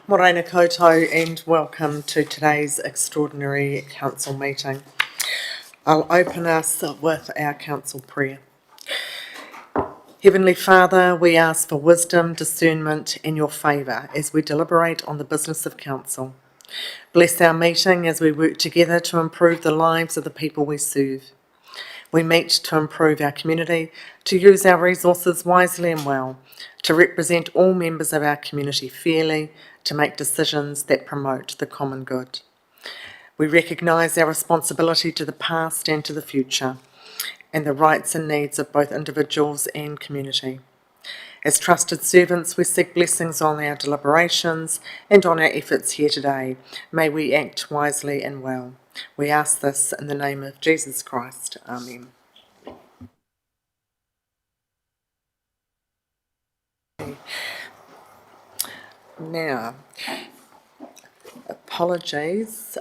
Morena koutou and welcome to today's extraordinary council meeting. I'll open us with our council prayer. Heavenly Father, we ask for wisdom, discernment and your favour as we deliberate on the business of council. Bless our meeting as we work together to improve the lives of the people we serve. We meet to improve our community, to use our resources wisely and well, to represent all members of our community fairly, to make decisions that promote the common good. We recognise our responsibility to the past and to the future, and the rights and needs of both individuals and community. As trusted servants, we seek blessings on our deliberations and on our efforts here today. May we act wisely and well. We ask this in the name of Jesus Christ. Amen. Now, apologies.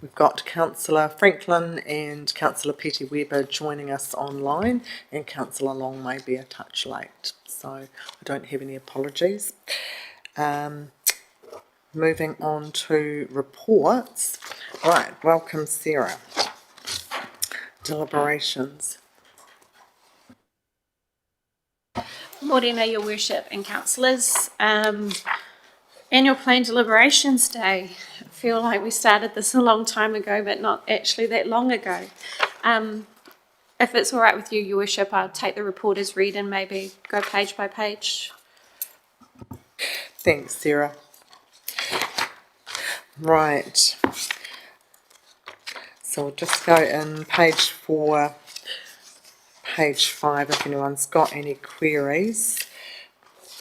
We've got Councillor Franklin and Councillor Petty-Weber joining us online, and Councillor Long may be a touch late, so I don't have any apologies. Moving on to reports. Right, welcome Sarah. Deliberations. Morena, Your Worship and Councillors. Annual Plan Deliberations Day. I feel like we started this a long time ago, but not actually that long ago. If it's all right with you, Your Worship, I'll take the report as read and maybe go page by page. Thanks, Sarah. Right. So we'll just go in page 4, page 5 if anyone's got any queries.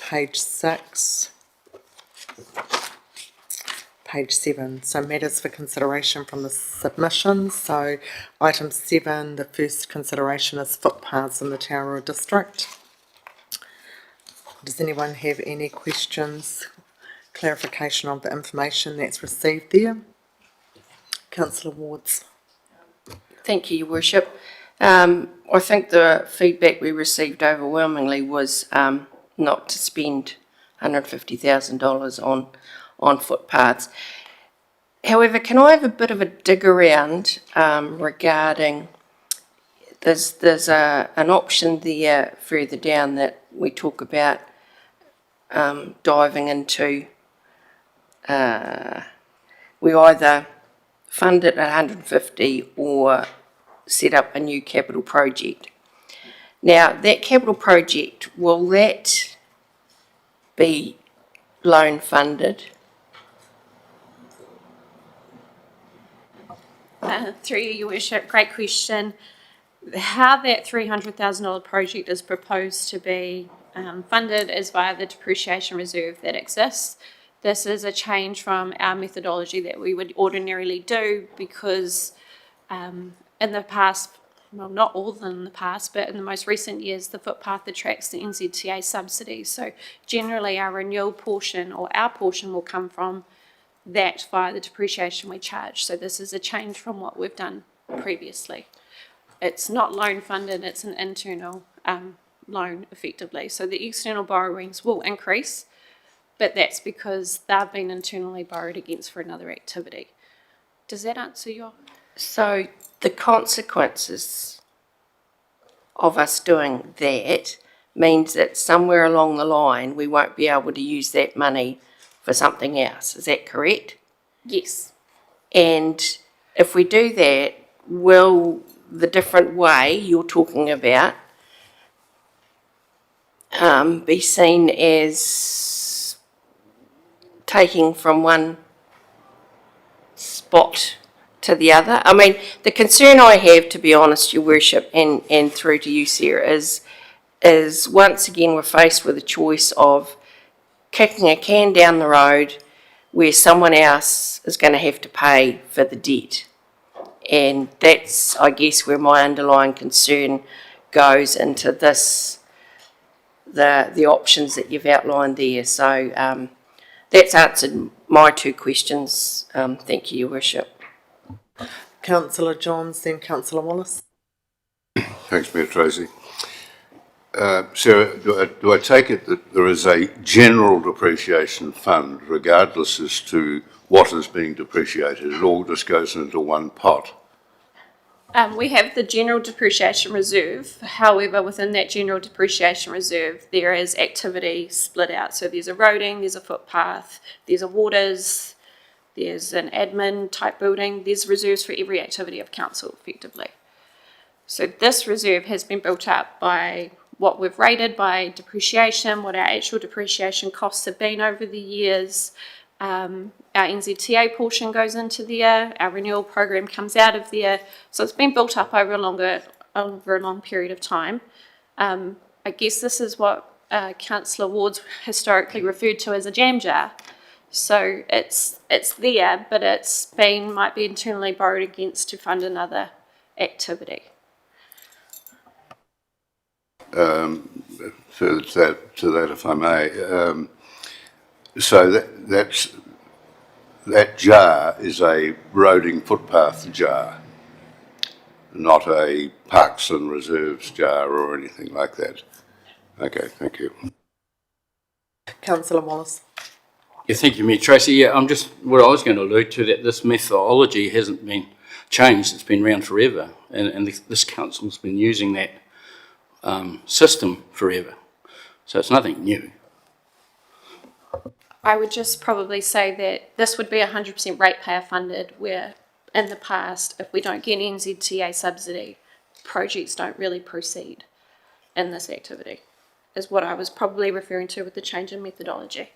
Page 6. Page 7, so matters for consideration from the submissions. So item 7, the first consideration is footpaths in the Tararua District. Does anyone have any questions, clarification of the information that's received there? Councillor Wards. Thank you, Your Worship. I think the feedback we received overwhelmingly was not to spend $150,000 on footpaths. However, can I have a bit of a dig around regarding, there's an option there further down that we talk about diving into, we either fund it at 150 or set up a new capital project. Now, that capital project, will that be loan funded? Through you, Your Worship, great question. How that $300,000 project is proposed to be funded is via the depreciation reserve that exists. This is a change from our methodology that we would ordinarily do because in the past, well, not all of them in the past, but in the most recent years, the footpath attracts the NZTA subsidies. So generally our renewal portion or our portion will come from that via the depreciation we charge. So this is a change from what we've done previously. It's not loan funded, it's an internal loan effectively. So the external borrowings will increase, but that's because they've been internally borrowed against for another activity. Does that answer your... So the consequences of us doing that means that somewhere along the line we won't be able to use that money for something else. Is that correct? Yes. And if we do that, will the different way you're talking about be seen as taking from one spot to the other? I mean, the concern I have, to be honest, Your Worship, and through to you, Sarah, is once again we're faced with a choice of kicking a can down the road where someone else is going to have to pay for the debt. And that's, I guess, where my underlying concern goes into this, the options that you've outlined there. So that's answered my two questions. Thank you, Your Worship. Councillor Johns, then Councillor Wallace. Thanks, Mayor Tracy. Sarah, do I take it that there is a general depreciation fund regardless as to what is being depreciated? It all just goes into one pot? We have the general depreciation reserve. However, within that general depreciation reserve, there is activity split out. So there's a roading, there's a footpath, there's a waters, there's an admin type building. There's reserves for every activity of council, effectively. So this reserve has been built up by what we've rated by depreciation, what our actual depreciation costs have been over the years. Our NZTA portion goes into there, our renewal program comes out of there. So it's been built up over a long period of time. I guess this is what Councillor Ward's historically referred to as a jam jar. So it's there, but might be internally borrowed against to fund another activity. To that, if I may. So that jar is a roading footpath jar, not a parks and reserves jar or anything like that. Okay, thank you. Councillor Wallace. Yeah, thank you, Mayor Tracy. Yeah, what I was going to allude to, that this methodology hasn't been changed. It's been around forever, and this council's been using that system forever. So it's nothing new. I would just probably say that this would be 100% ratepayer funded, where in the past, if we don't get NZTA subsidy, projects don't really proceed in this activity, is what I was probably referring to with the change in methodology.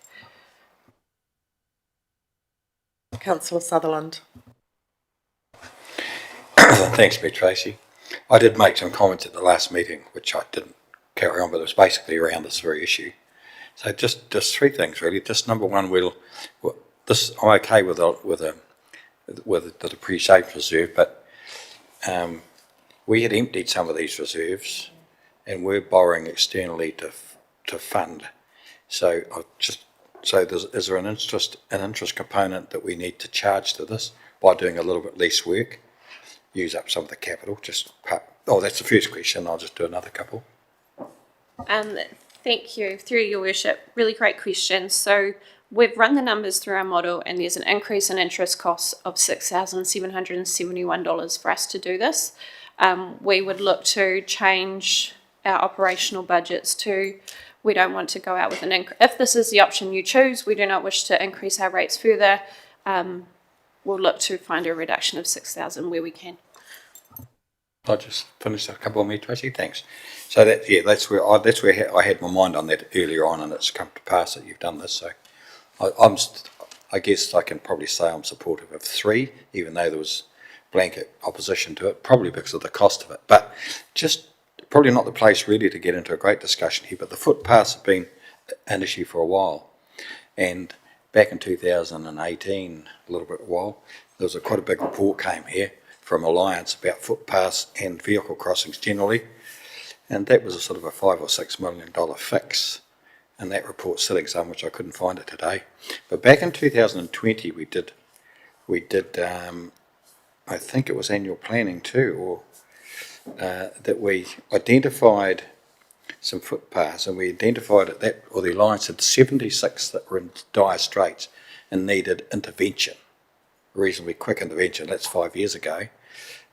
Councillor Sutherland. Thanks, Mayor Tracy. I did make some comments at the last meeting, which I didn't carry on, but it was basically around this very issue. So just three things really. Just number one, I'm okay with the depreciation reserve, but we had emptied some of these reserves, and we're borrowing externally to fund. So is there an interest component that we need to charge to this by doing a little bit less work, use up some of the capital? That's the first question. I'll just do another couple. Thank you. Through your worship, really great question. So we've run the numbers through our model, and there's an increase in interest costs of $6,771 for us to do this. We would look to change our operational budgets to, we don't want to go out with an increase. If this is the option you choose, we do not wish to increase our rates further. We'll look to find a reduction of 6,000 where we can. I'll just finish a couple of me, Tracy. Thanks. So that's where I had my mind on that earlier on, and it's come to pass that you've done this. So I guess I can probably say I'm supportive of 3, even though there was blanket opposition to it, probably because of the cost of it. But just probably not the place really to get into a great discussion here. But the footpaths have been an issue for a while, and back in 2018, a little bit while, there was quite a big report came here from Alliance about footpaths and vehicle crossings generally, and that was a sort of a $5 or $6 million fix, and that report's sitting somewhere, which I couldn't find it today. But back in 2020 we did I think it was annual planning too, or that we identified some footpaths, and we identified the Alliance had 76 that were in dire straits and needed intervention, reasonably quick intervention. That's 5 years ago,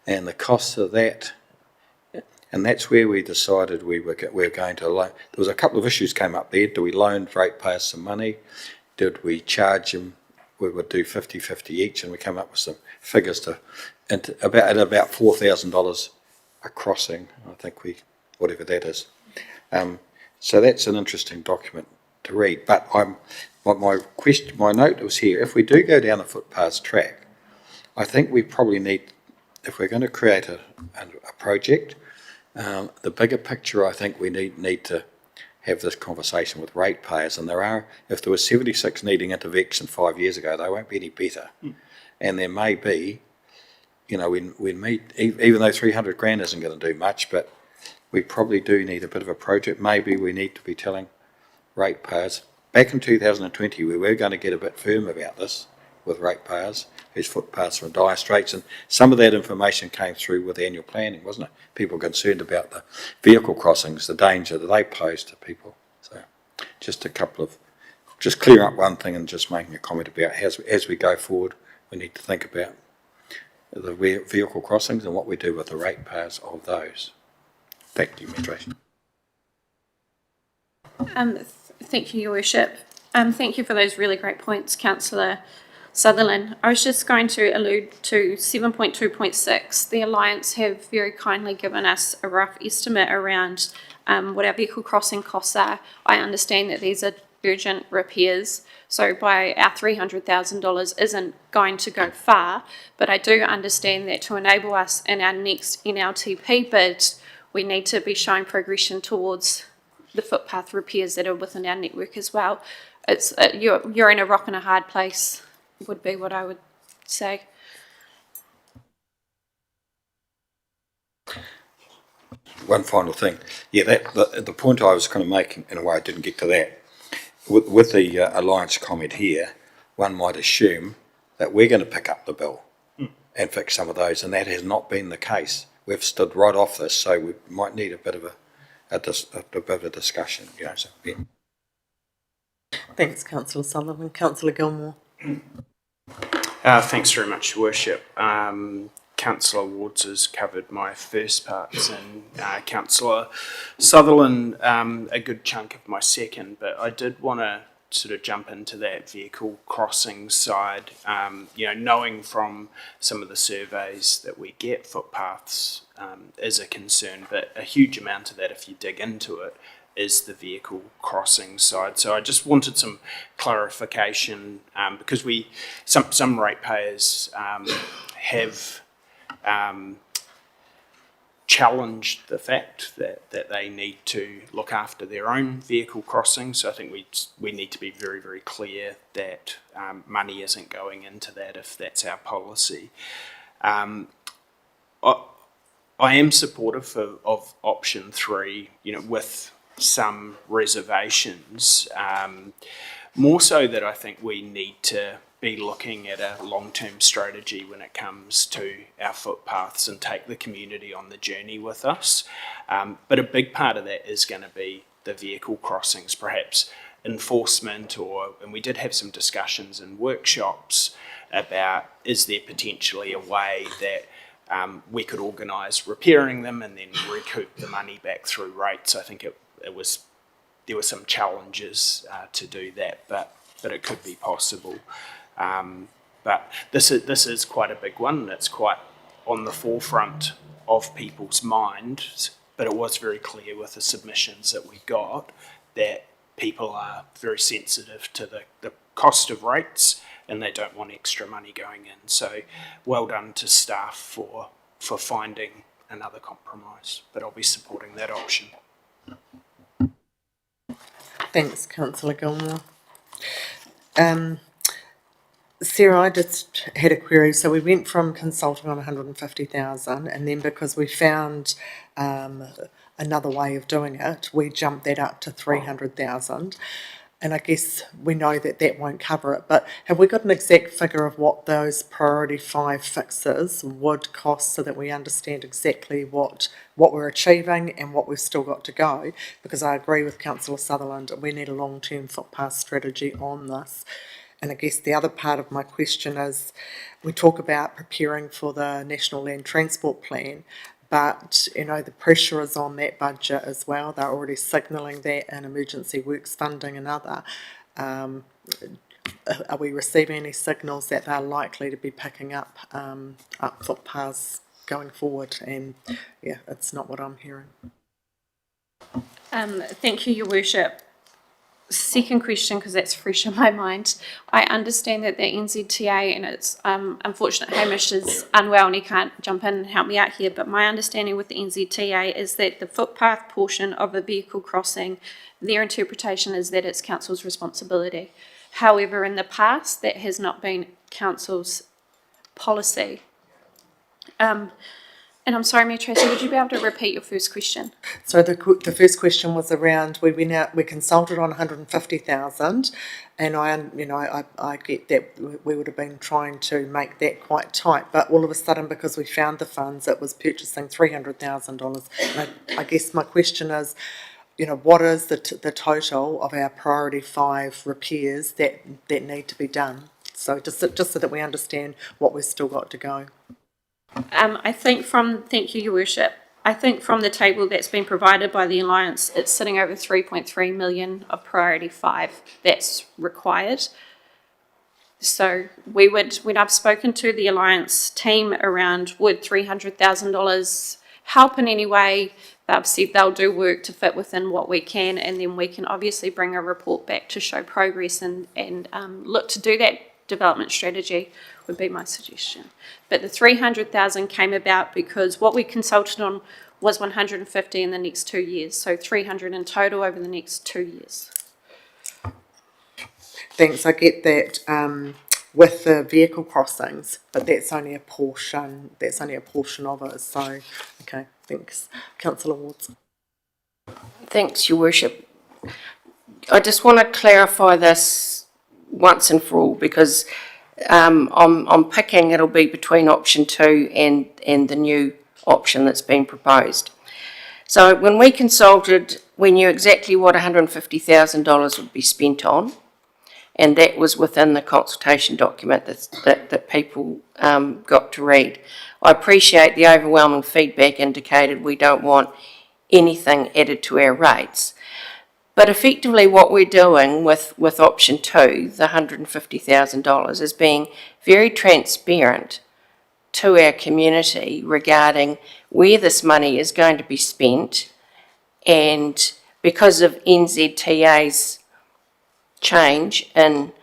and the cost of that, and that's where we decided we were going to loan. There was a couple of issues came up there. Do we loan ratepayers some money? Did we charge them? We would do 50-50 each, and we came up with some figures at about $4,000 a crossing. I think whatever that is. So that's an interesting document to read. But my note was here. If we do go down the footpaths track, I think we probably need, if we're going to create a project, the bigger picture, I think we need to have this conversation with ratepayers. And if there were 76 needing intervention 5 years ago, they won't be any better. And there may be, even though 300 grand isn't going to do much, but we probably do need a bit of a project. Maybe we need to be telling ratepayers. Back in 2020, we were going to get a bit firm about this, with ratepayers whose footpaths are in dire straits, and some of that information came through with annual planning, wasn't it? People were concerned about the vehicle crossings, the danger that they pose to people. So just a couple of, just clearing up one thing and just making a comment about as we go forward, we need to think about the vehicle crossings and what we do with the ratepayers of those. Thank you, Tracy. Thank you, Your Worship. Thank you for those really great points, Councillor Sutherland. I was just going to allude to 7.2.6. The Alliance have very kindly given us a rough estimate around what our vehicle crossing costs are. I understand that these are urgent repairs, so by our $300,000 isn't going to go far, but I do understand that to enable us in our next NLTP bid, we need to be showing progression towards the footpath repairs that are within our network as well. It's you're in a rock and a hard place, would be what I would say. One final thing. Yeah, the point I was kind of making, in a way I didn't get to that, with the Alliance comment here, one might assume that we're going to pick up the bill and fix some of those, and that has not been the case. We've stood right off this, so we might need a bit of a discussion, you know. So, yeah. Thanks, Councillor Sutherland. Councillor Gilmore. Thanks very much, Your Worship. Councillor Wards has covered my first parts, and Councillor Sutherland a good chunk of my second, but I did want to sort of jump into that vehicle crossing side. You know, knowing from some of the surveys that we get, footpaths is a concern, but a huge amount of that, if you dig into it, is the vehicle crossing side. So I just wanted some clarification because some ratepayers have challenged the fact that they need to look after their own vehicle crossings. So I think we need to be very, very clear that money isn't going into that if that's our policy. I am supportive of option 3, you know, with some reservations, more so that I think we need to be looking at a long-term strategy when it comes to our footpaths and take the community on the journey with us. But a big part of that is going to be the vehicle crossings, perhaps enforcement, and we did have some discussions and workshops about, is there potentially a way that we could organise repairing them and then recoup the money back through rates. I think there were some challenges to do that, but it could be possible. But this is quite a big one. It's quite on the forefront of people's minds, but it was very clear with the submissions that we got that people are very sensitive to the cost of rates and they don't want extra money going in. So well done to staff for finding another compromise, but I'll be supporting that option. Thanks, Councillor Gilmore. Sarah, I just had a query. So we went from consulting on 150,000, and then because we found another way of doing it, we jumped that up to 300,000. And I guess we know that won't cover it. But have we got an exact figure of what those priority 5 fixes would cost so that we understand exactly what we're achieving and what we've still got to go? Because I agree with Councillor Sutherland, we need a long-term footpath strategy on this. And I guess the other part of my question is, we talk about preparing for the National Land Transport Plan, but, you know, the pressure is on that budget as well. They're already signalling that in emergency works funding and other. Are we receiving any signals that they're likely to be picking up footpaths going forward? And, yeah, it's not what I'm hearing. Thank you, Your Worship. Second question, because that's fresh in my mind. I understand that the NZTA, and it's unfortunate Hamish is unwell and he can't jump in and help me out here, but my understanding with the NZTA is that the footpath portion of a vehicle crossing, their interpretation is that it's council's responsibility. However, in the past, that has not been council's policy. And I'm sorry, Mayor Tracy, would you be able to repeat your first question? So the first question was around, we consulted on 150,000, and I get that we would have been trying to make that quite tight, but all of a sudden, because we found the funds, it was purchasing $300,000. I guess my question is, what is the total of our priority 5 repairs that need to be done? So just so that we understand what we've still got to go. Thank you, Your Worship. I think from the table that's been provided by the Alliance, it's sitting over 3.3 million of priority 5 that's required. So when I've spoken to the Alliance team around would $300,000 help in any way, they've said they'll do work to fit within what we can, and then we can obviously bring a report back to show progress and look to do that development strategy would be my suggestion. But the 300,000 came about because what we consulted on was 150 in the next 2 years, so 300 in total over the next 2 years. Thanks, I get that with the vehicle crossings, but that's only a portion of it, so, okay, thanks. Councillor Wards. Thanks, Your Worship. I just want to clarify this once and for all, because I'm picking it'll be between option 2 and the new option that's been proposed. So when we consulted, we knew exactly what $150,000 would be spent on, and that was within the consultation document that people got to read. I appreciate the overwhelming feedback indicated we don't want anything added to our rates. But effectively what we're doing with option 2, the $150,000, is being very transparent to our community regarding where this money is going to be spent, and because of NZTA's change in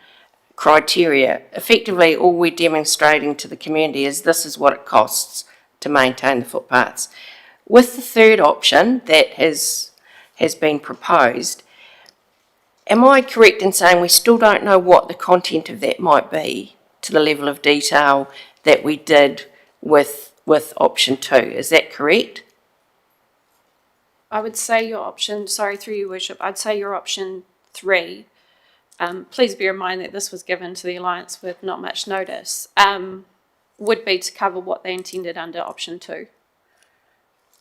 criteria, effectively all we're demonstrating to the community is this is what it costs to maintain the footpaths. With the third option that has been proposed, am I correct in saying we still don't know what the content of that might be to the level of detail that we did with option 2? Is that correct? I would say your option, sorry, through Your Worship, I'd say your option 3, please bear in mind that this was given to the Alliance with not much notice, would be to cover what they intended under option 2.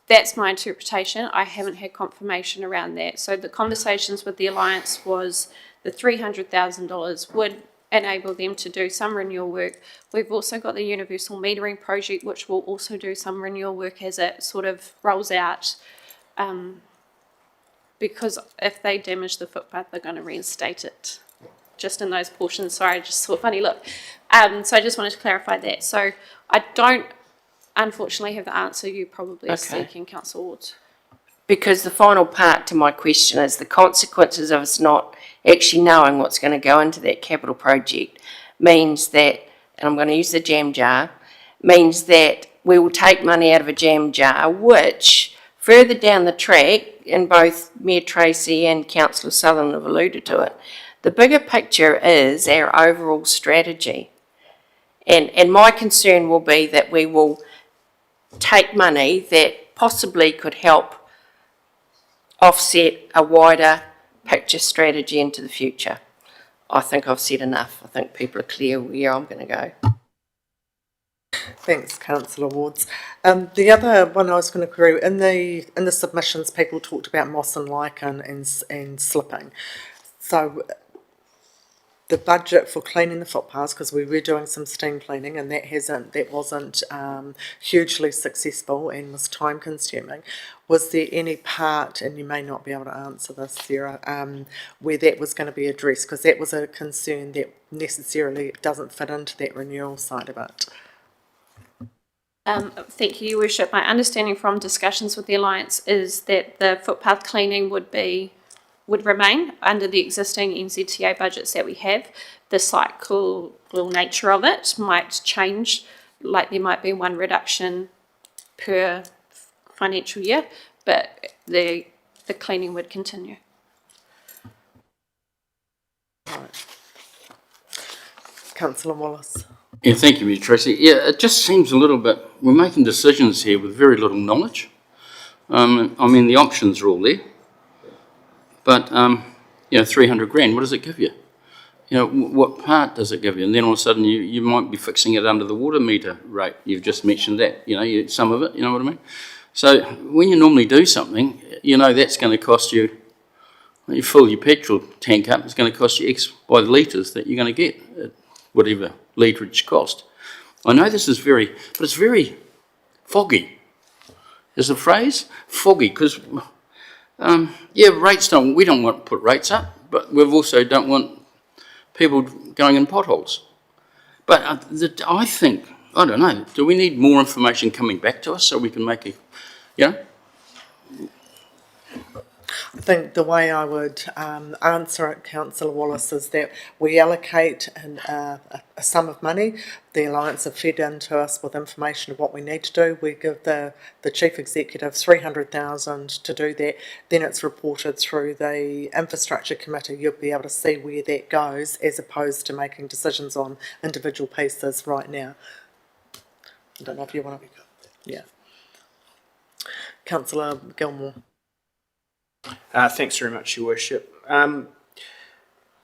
That's my interpretation. I haven't had confirmation around that. So the conversations with the Alliance was the $300,000 would enable them to do some renewal work. We've also got the universal metering project, which will also do some renewal work as it sort of rolls out. Because if they damage the footpath, they're going to reinstate it. Just in those portions. Sorry, I just saw a funny look. So I just wanted to clarify that. So I don't unfortunately have the answer you probably are seeking, Councillor Wards. Because the final part to my question is the consequences of us not actually knowing what's going to go into that capital project means that, and I'm going to use the jam jar, means that we will take money out of a jam jar, which further down the track, and both Mayor Tracy and Councillor Southern have alluded to it, the bigger picture is our overall strategy. And my concern will be that we will take money that possibly could help offset a wider picture strategy into the future. I think I've said enough. I think people are clear where I'm going to go. Thanks, Councillor Wards. The other one I was going to query, in the submissions, people talked about moss and lichen and slipping. So the budget for cleaning the footpaths, because we were doing some steam cleaning, and that wasn't hugely successful and was time consuming. Was there any part, and you may not be able to answer this, Sarah, where that was going to be addressed? Because that was a concern that necessarily doesn't fit into that renewal side of it. Thank you, Your Worship. My understanding from discussions with the Alliance is that the footpath cleaning would remain under the existing NZTA budgets that we have. The cyclical nature of it might change, like there might be one reduction per financial year, but the cleaning would continue. Right. Councillor Wallace. Yeah, thank you, Tracy. Yeah, it just seems a little bit, we're making decisions here with very little knowledge. I mean, the options are all there. But, 300 grand, what does it give you? What part does it give you? And then all of a sudden you might be fixing it under the water meter rate. You've just mentioned that, some of it, you know what I mean? So when you normally do something, that's going to cost you, when you fill your petrol tank up, it's going to cost you X by the litres that you're going to get at whatever litrage cost. I know this is but it's very foggy. Is the phrase? Foggy, because, rates we don't want to put rates up, but we also don't want people going in potholes. But I think, I don't know, do we need more information coming back to us so we can make I think the way I would answer it, Councillor Wallace, is that we allocate a sum of money. The Alliance have fed into us with information of what we need to do. We give the Chief Executive 300,000 to do that. Then it's reported through the Infrastructure Committee. You'll be able to see where that goes as opposed to making decisions on individual pieces right now. I don't know if you want to... Yeah. Councillor Gilmore. Thanks very much, Your Worship.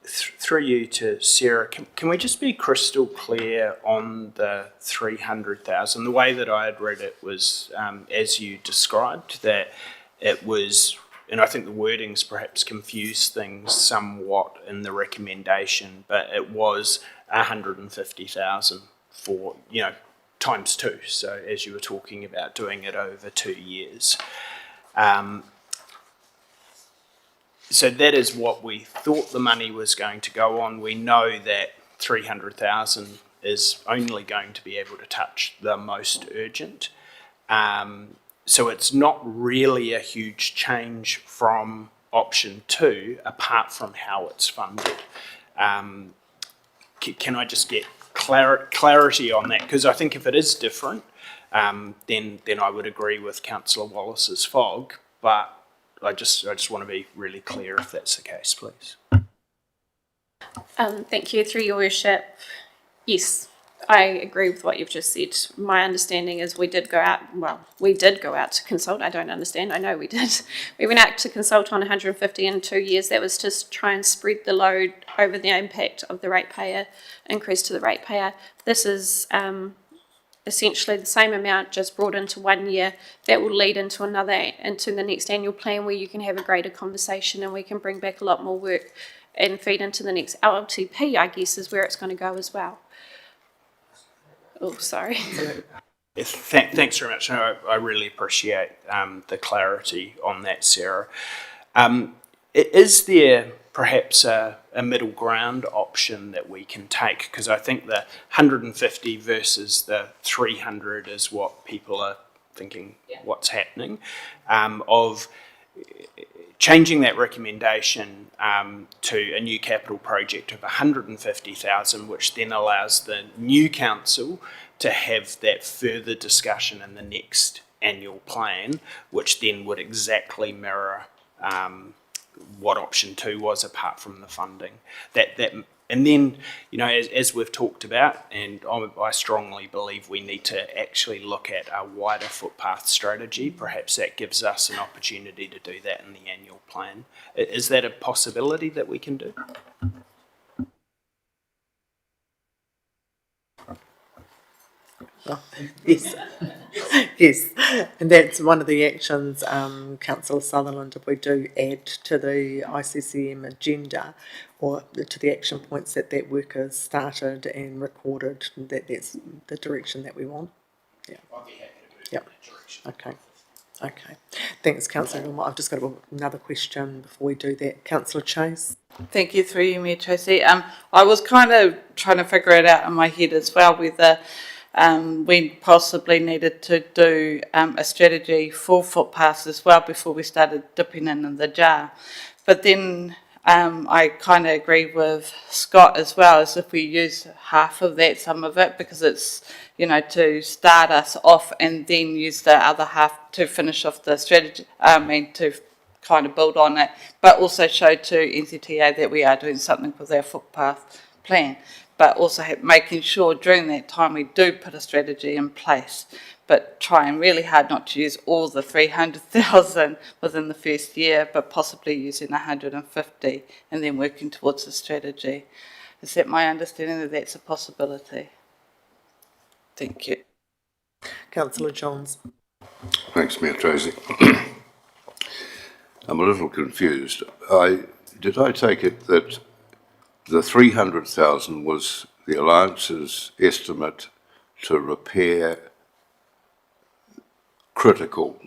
Through you to Sarah, can we just be crystal clear on the 300,000? The way that I had read it was, as you described, that it was, and I think the wordings perhaps confused things somewhat in the recommendation, but it was 150,000 for, times two. So as you were talking about doing it over 2 years. So that is what we thought the money was going to go on. We know that 300,000 is only going to be able to touch the most urgent. So it's not really a huge change from option 2, apart from how it's funded. Can I just get clarity on that? Because I think if it is different, then I would agree with Councillor Wallace's fog, but I just want to be really clear if that's the case, please. Thank you. Through your worship, yes, I agree with what you've just said. My understanding is we did go out to consult. I don't understand. I know we did. We went out to consult on 150 in 2 years. That was to try and spread the load over the impact of the ratepayer, increase to the ratepayer. This is essentially the same amount just brought into 1 year. That will lead into the next annual plan where you can have a greater conversation and we can bring back a lot more work and feed into the next LTP, I guess, is where it's going to go as well. Oh, sorry. Thanks very much. No, I really appreciate the clarity on that, Sarah. Is there perhaps a middle ground option that we can take? Because I think the 150 versus the 300 is what people are thinking, what's happening, of changing that recommendation to a new capital project of 150,000, which then allows the new council to have that further discussion in the next annual plan, which then would exactly mirror what option 2 was apart from the funding. And then, as we've talked about, and I strongly believe we need to actually look at a wider footpath strategy. Perhaps that gives us an opportunity to do that in the annual plan. Is that a possibility that we can do? Oh, yes, yes, and that's one of the actions, Councillor Sutherland, if we do add to the ICCM agenda or to the action points that work is started and recorded, that's the direction that we want. Yeah. I'd be happy to do that direction. Okay. Thanks, Councillor Gilmore. I've just got another question before we do that. Councillor Chase. Thank you, through you, Mayor Tracy. I was kind of trying to figure it out in my head as well, whether we possibly needed to do a strategy for footpaths as well before we started dipping in the jar. But then I kind of agree with Scott as well, as if we use half of that, some of it, because it's, to start us off and then use the other half to finish off the strategy, to kind of build on it, but also show to NZTA that we are doing something with our footpath plan. but also making sure during that time we do put a strategy in place, but trying really hard not to use all the 300,000 within the first year, but possibly using 150 and then working towards the strategy. Is that my understanding that that's a possibility? Thank you. Councillor Johns. Thanks, Mayor Tracy. I'm a little confused. Did I take it that the 300,000 was the Alliance's estimate to repair critical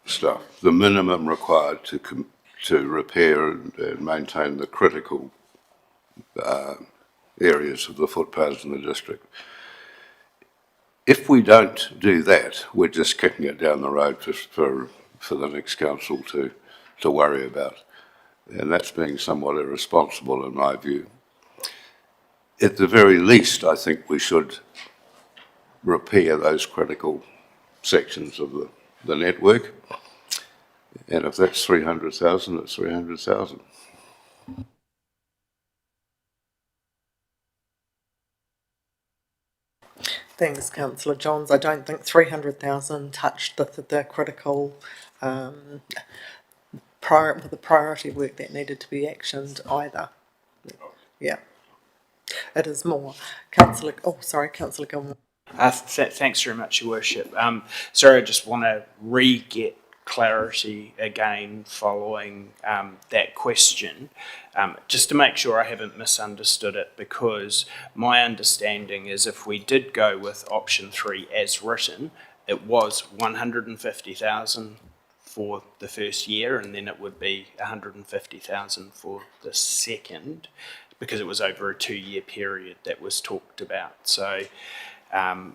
stuff, the minimum required to repair and maintain the critical areas of the footpaths in the district? If we don't do that, we're just kicking it down the road just for the next council to worry about. And that's being somewhat irresponsible in my view. At the very least, I think we should repair those critical sections of the network. And if that's 300,000, it's 300,000. Thanks, Councillor Johns. I don't think 300,000 touched the critical the priority work that needed to be actioned either. Yeah, it is more. Councillor Gilmore. Thanks very much, Your Worship. Sorry, I just want to re-get clarity again following that question, just to make sure I haven't misunderstood it, because my understanding is if we did go with option 3 as written, it was 150,000 for the first year, and then it would be 150,000 for the second, because it was over a 2-year period that was talked about. So I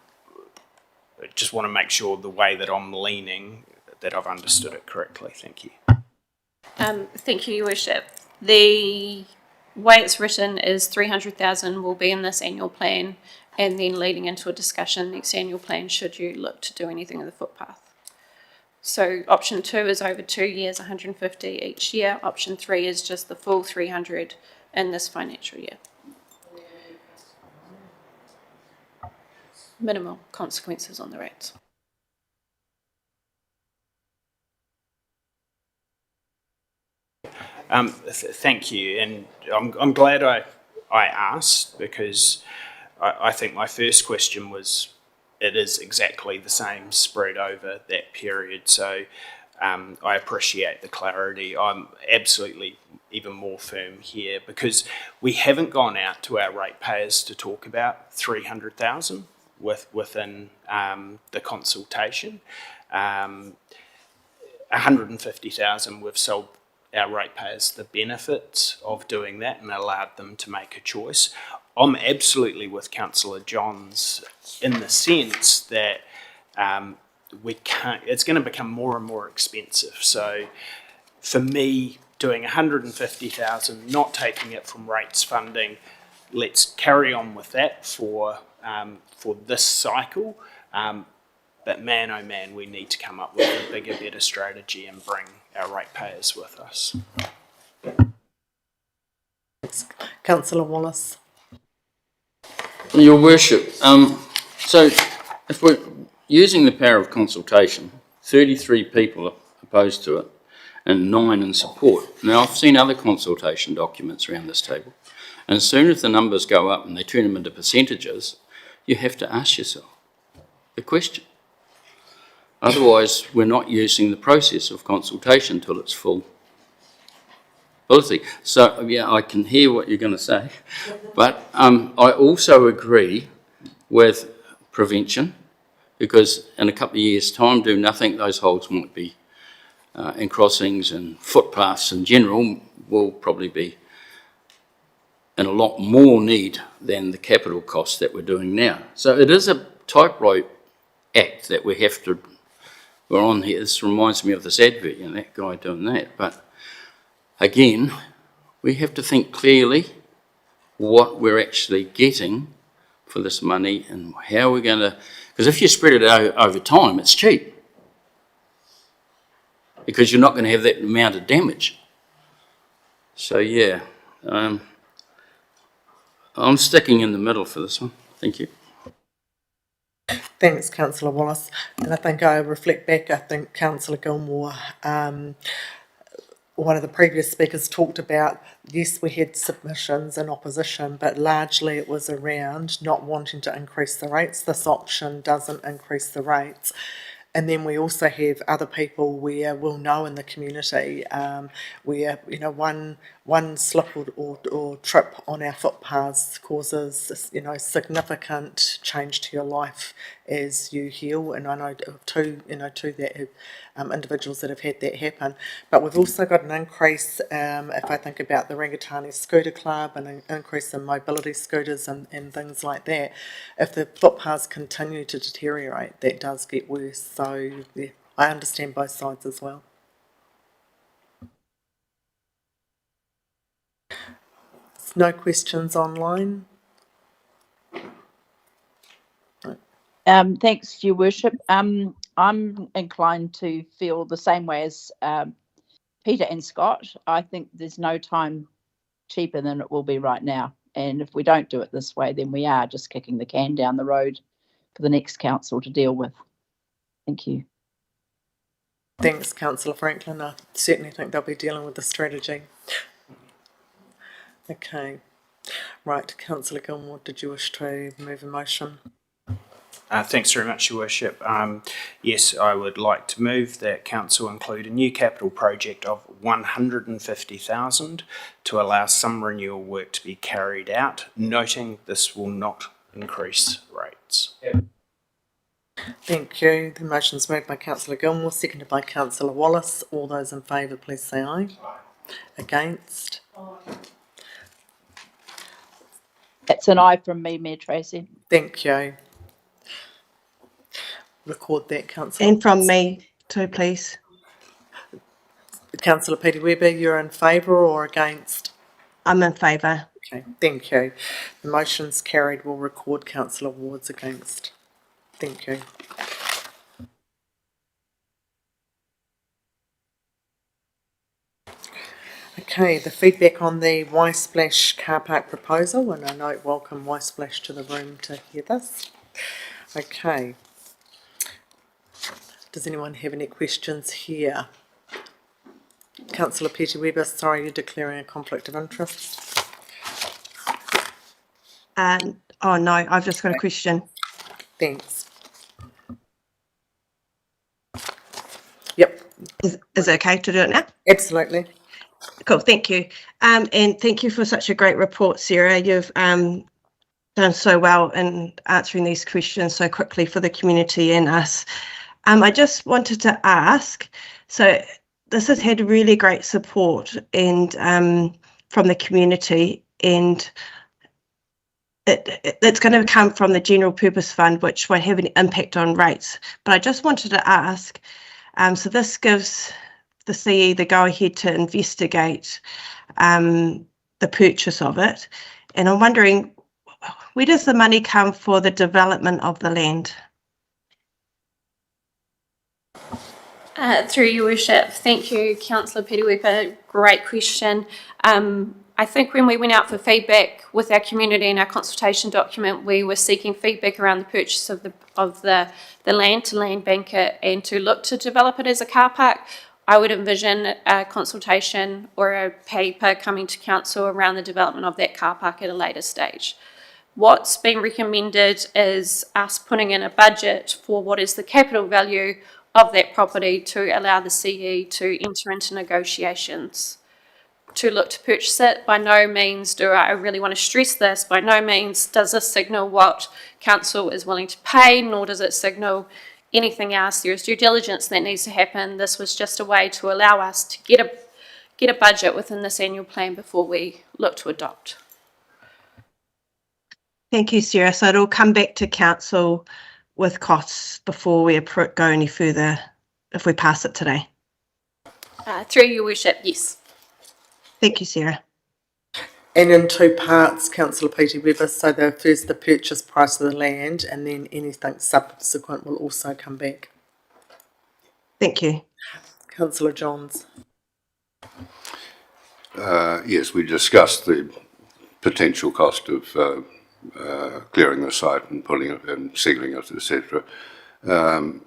just want to make sure the way that I'm leaning, that I've understood it correctly. Thank you. Thank you, Your Worship. The way it's written is 300,000 will be in this annual plan, and then leading into a discussion next annual plan should you look to do anything in the footpath. So option 2 is over 2 years, 150 each year. Option 3 is just the full 300 in this financial year. Minimal consequences on the rates. Thank you, and I'm glad I asked, because I think my first question was, it is exactly the same spread over that period. So I appreciate the clarity. I'm absolutely even more firm here, because we haven't gone out to our ratepayers to talk about 300,000 within the consultation. 150,000 we've sold our ratepayers the benefits of doing that and allowed them to make a choice. I'm absolutely with Councillor Johns in the sense that it's going to become more and more expensive. So for me, doing 150,000, not taking it from rates funding, let's carry on with that for this cycle. But man, oh man, we need to come up with a bigger, better strategy and bring our ratepayers with us. Councillor Wallace. Your Worship, so if we're using the power of consultation, 33 people are opposed to it and 9 in support. Now, I've seen other consultation documents around this table, and as soon as the numbers go up and they turn them into percentages, you have to ask yourself the question. Otherwise, we're not using the process of consultation till its full ability. So, yeah, I can hear what you're going to say, but I also agree with prevention, because in a couple of years' time, do nothing, those holes might be, and crossings and footpaths in general will probably be in a lot more need than the capital costs that we're doing now. So it is a tightrope act that we have to, we're on here. This reminds me of this advert, you know, that guy doing that. But again, we have to think clearly what we're actually getting for this money and how we're going to, because if you spread it over time, it's cheap, because you're not going to have that amount of damage. So yeah, I'm sticking in the middle for this one. Thank you. Thanks, Councillor Wallace. And I think I reflect back, I think Councillor Gilmore, one of the previous speakers talked about, yes, we had submissions in opposition, but largely it was around not wanting to increase the rates. This option doesn't increase the rates. And then we also have other people where we'll know in the community where, you know, one slip or trip on our footpaths causes, you know, significant change to your life as you heal. And I know two that have, individuals that have had that happen. But we've also got an increase, if I think about the Rangatani Scooter Club, and an increase in mobility scooters and things like that. If the footpaths continue to deteriorate, that does get worse. So yeah, I understand both sides as well. No questions online? Thanks, Your Worship. I'm inclined to feel the same way as Peter and Scott. I think there's no time cheaper than it will be right now. And if we don't do it this way, then we are just kicking the can down the road for the next council to deal with. Thank you. Thanks, Councillor Franklin. I certainly think they'll be dealing with the strategy. Okay. Right, Councillor Gilmore, did you wish to move a motion? Thanks very much, Your Worship. Yes, I would like to move that Council include a new capital project of $150,000 to allow some renewal work to be carried out, noting this will not increase rates. Thank you. The motion's moved by Councillor Gilmore, seconded by Councillor Wallace. All those in favour, please say aye. Against? That's an aye from me, Mayor Tracy. Thank you. Record that, Councillor. And from me too, please. Councillor Peter Webber, you're in favour or against? I'm in favour. Okay, thank you. The motion's carried. We'll record Councillor Ward's against. Thank you. Okay, the feedback on the Y Splash car park proposal, and I note welcome Y Splash to the room to hear this. Okay. Does anyone have any questions here? Councillor Peter Webber, sorry, you're declaring a conflict of interest. Oh no, I've just got a question. Thanks. Yep, Is it okay to do it now? absolutely. Cool, thank you. And thank you for such a great report, Sarah. You've done so well in answering these questions so quickly for the community and us. I just wanted to ask, so this has had really great support and from the community, and it's going to come from the General Purpose Fund, which won't have any impact on rates. But I just wanted to ask, so this gives the CE the go-ahead to investigate the purchase of it. And I'm wondering, where does the money come for the development of the land? Through your worship, thank you, Councillor Peter Webber. Great question. I think when we went out for feedback with our community in our consultation document, we were seeking feedback around the purchase of the land to land bank it and to look to develop it as a car park. I would envision a consultation or a paper coming to council around the development of that car park at a later stage. What's been recommended is us putting in a budget for what is the capital value of that property to allow the CE to enter into negotiations to look to purchase it. By no means do I really want to stress this, by no means does this signal what council is willing to pay, nor does it signal anything else. There is due diligence that needs to happen. This was just a way to allow us to get a budget within this annual plan before we look to adopt. Thank you, Sarah. So it'll come back to council with costs before we go any further if we pass it today. Through your worship, yes. Thank you, Sarah. And in two parts, Councillor Peter Webber, so first the purchase price of the land and then anything subsequent will also come back. Thank you. Councillor Johns. Yes, we discussed the potential cost of clearing the site and putting it and sealing it, etc. And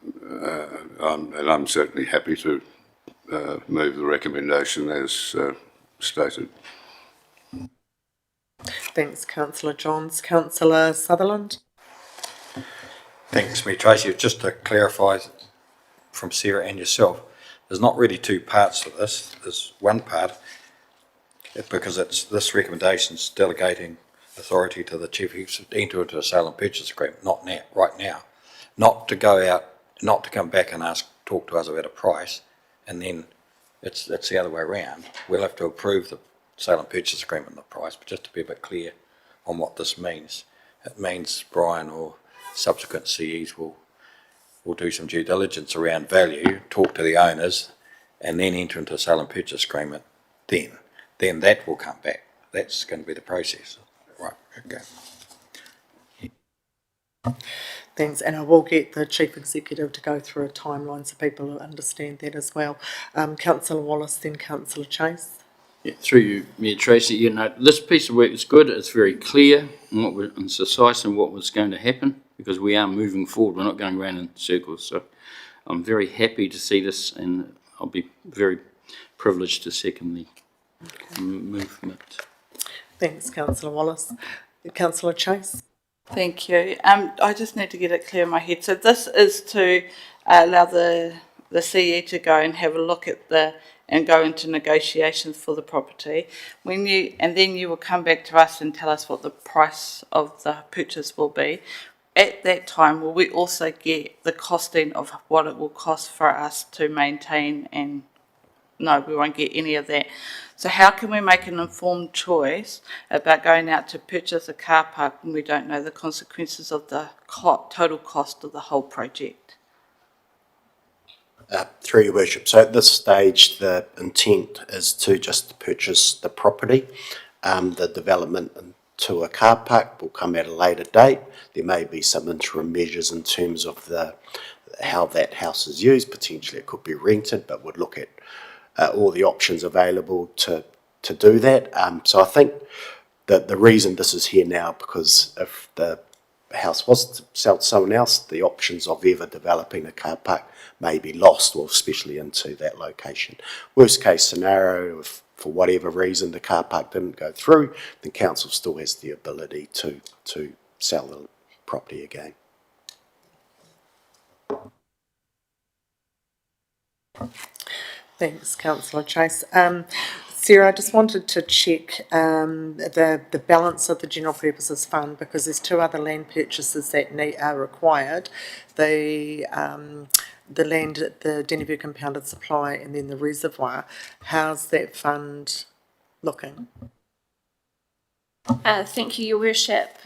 I'm certainly happy to move the recommendation as stated. Thanks, councillor Johns. Councillor Sutherland? Thanks, Mayor Tracy. Just to clarify from Sarah and yourself, there's not really two parts to this. There's one part, because this recommendation's delegating authority to the chief executive to enter into a sale and purchase agreement, not now, right now. Not to go out, not to come back and talk to us about a price, and then it's the other way around. We'll have to approve the sale and purchase agreement and the price, but just to be a bit clear on what this means. It means Brian or subsequent CEs will do some due diligence around value, talk to the owners, and then enter into a sale and purchase agreement. Then that will come back. That's going to be the process. Right, okay. Thanks, and I will get the Chief Executive to go through a timeline so people understand that as well. Councillor Wallace, then Councillor Chase. Yeah, through you, Mayor Tracy, you know, this piece of work is good. It's very clear and concise in what was going to happen, because we are moving forward. We're not going around in circles. So I'm very happy to see this, and I'll be very privileged to second the movement. Thanks, Councillor Wallace. Councillor Chase. Thank you. I just need to get it clear in my head. So this is to allow the CE to go and have a look at and go into negotiations for the property. And then you will come back to us and tell us what the price of the purchase will be. At that time, will we also get the costing of what it will cost for us to maintain? And no, we won't get any of that. So how can we make an informed choice about going out to purchase a car park when we don't know the consequences of the total cost of the whole project? Through your worship. So at this stage, the intent is to just purchase the property. The development to a car park will come at a later date. There may be some interim measures in terms of how that house is used. Potentially it could be rented, but we'd look at all the options available to do that. So I think that the reason this is here now, because if the house was to sell to someone else, the options of ever developing a car park may be lost, or especially into that location. Worst case scenario, if for whatever reason the car park didn't go through, the council still has the ability to sell the property again. Thanks, Councillor Chase. Sarah, I just wanted to check the balance of the general purposes fund, because there's two other land purchases that are required. The land at the Dennyview Compounded Supply and then the reservoir. How's that fund looking? Thank you, Your Worship.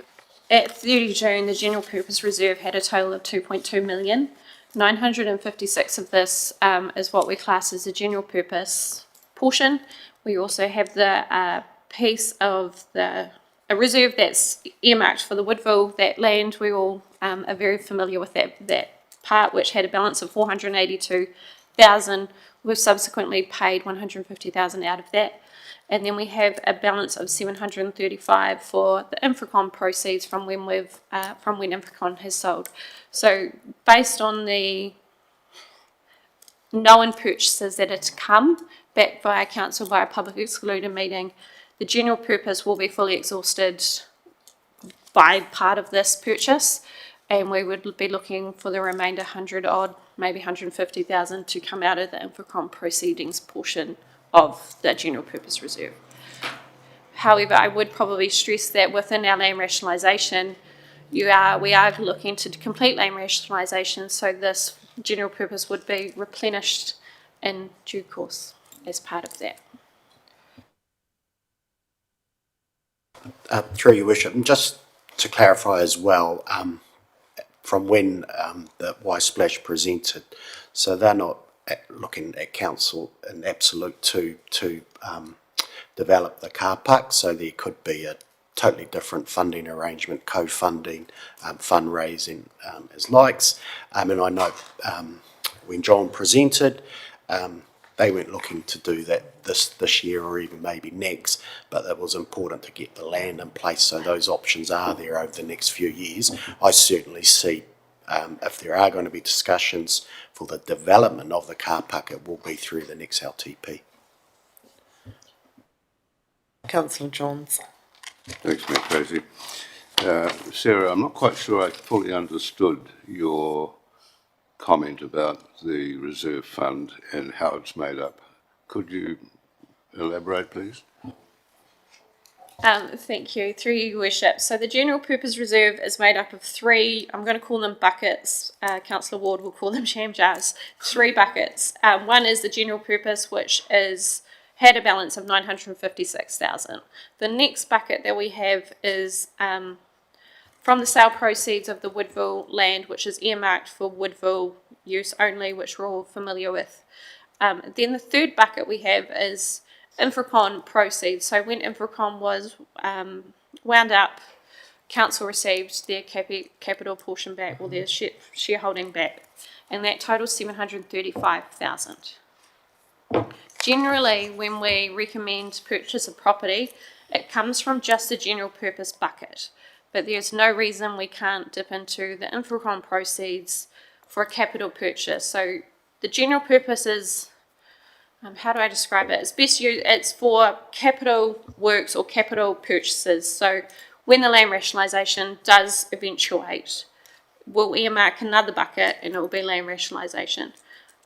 At 30 June, the General Purpose Reserve had a total of 2.2 million. 956 of this is what we class as the general purpose portion. We also have the piece of a reserve that's earmarked for the Woodville, that land. We all are very familiar with that part, which had a balance of 482,000. We've subsequently paid 150,000 out of that. And then we have a balance of 735 for the Infracon proceeds from when Infracon has sold. So based on the known purchases that are to come back via council via public excluded meeting, the general purpose will be fully exhausted by part of this purchase, and we would be looking for the remainder 100 odd, maybe 150,000 to come out of the Infracon proceedings portion of the general purpose reserve. However, I would probably stress that within our land rationalisation, we are looking to complete land rationalisation, so this general purpose would be replenished in due course as part of that. Through your worship, and just to clarify as well, from when the Y Splash presented, so they're not looking at council in absolute to develop the car park, so there could be a totally different funding arrangement, co-funding, fundraising as likes. And I know when John presented, they weren't looking to do that this year or even maybe next, but it was important to get the land in place, so those options are there over the next few years. I certainly see if there are going to be discussions for the development of the car park, it will be through the next LTP. Councillor Johns. Thanks, Matt Tracy. Sarah, I'm not quite sure I fully understood your comment about the reserve fund and how it's made up. Could you elaborate, please? Thank you. Through you, Worship. So the general purpose reserve is made up of three, I'm going to call them buckets. Councillor Ward will call them sham jars. 3 buckets. One is the general purpose, which had a balance of 956,000. The next bucket that we have is from the sale proceeds of the Woodville land, which is earmarked for Woodville use only, which we're all familiar with. Then the third bucket we have is Infracon proceeds. So when Infracon was wound up, council received their capital portion back, or their shareholding back, and that totals 735,000. Generally, when we recommend purchase of property, it comes from just the general purpose bucket, but there's no reason we can't dip into the Infracon proceeds for a capital purchase. So the general purpose is, how do I describe it? It's for capital works or capital purchases. So when the land rationalisation does eventuate, we'll earmark another bucket and it will be land rationalisation.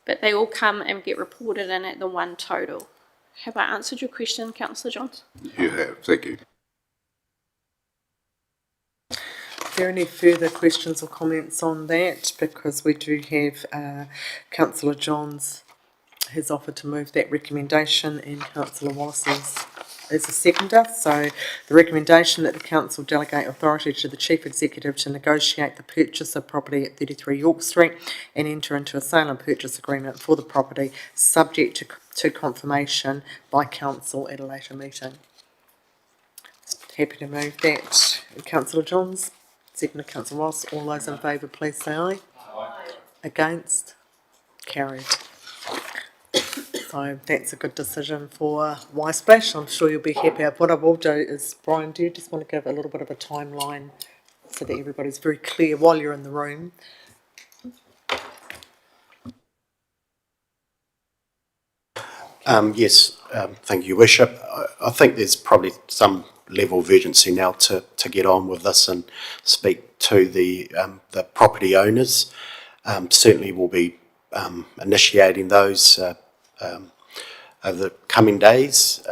But they all come and get reported in at the one total. Have I answered your question, Councillor Johns? You have, thank you. Are there any further questions or comments on that? Because we do have Councillor Johns has offered to move that recommendation, and Councillor Wallace is a seconder. So the recommendation that the council delegate authority to the chief executive to negotiate the purchase of property at 33 York Street and enter into a sale and purchase agreement for the property, subject to confirmation by council at a later meeting. Happy to move that. Councillor Johns, seconder Councillor Wallace. All those in favour, please say aye. Aye. Against? Carried. So that's a good decision for Y Splash. I'm sure you'll be happy. What I will do is, Brian, do you just want to give a little bit of a timeline so that everybody's very clear while you're in the room? Yes, thank you, Bishop. I think there's probably some level of urgency now to get on with this and speak to the property owners. Certainly we'll be initiating those over the coming days.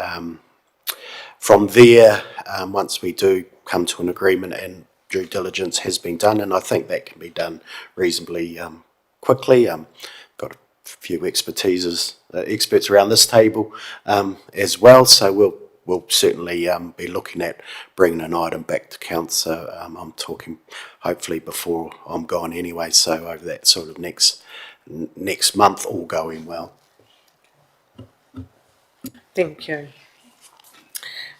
From there, once we do come to an agreement and due diligence has been done, and I think that can be done reasonably quickly. Got a few experts around this table as well, so we'll certainly be looking at bringing an item back to council. I'm talking hopefully before I'm gone anyway, so over that sort of next month, all going well. Thank you.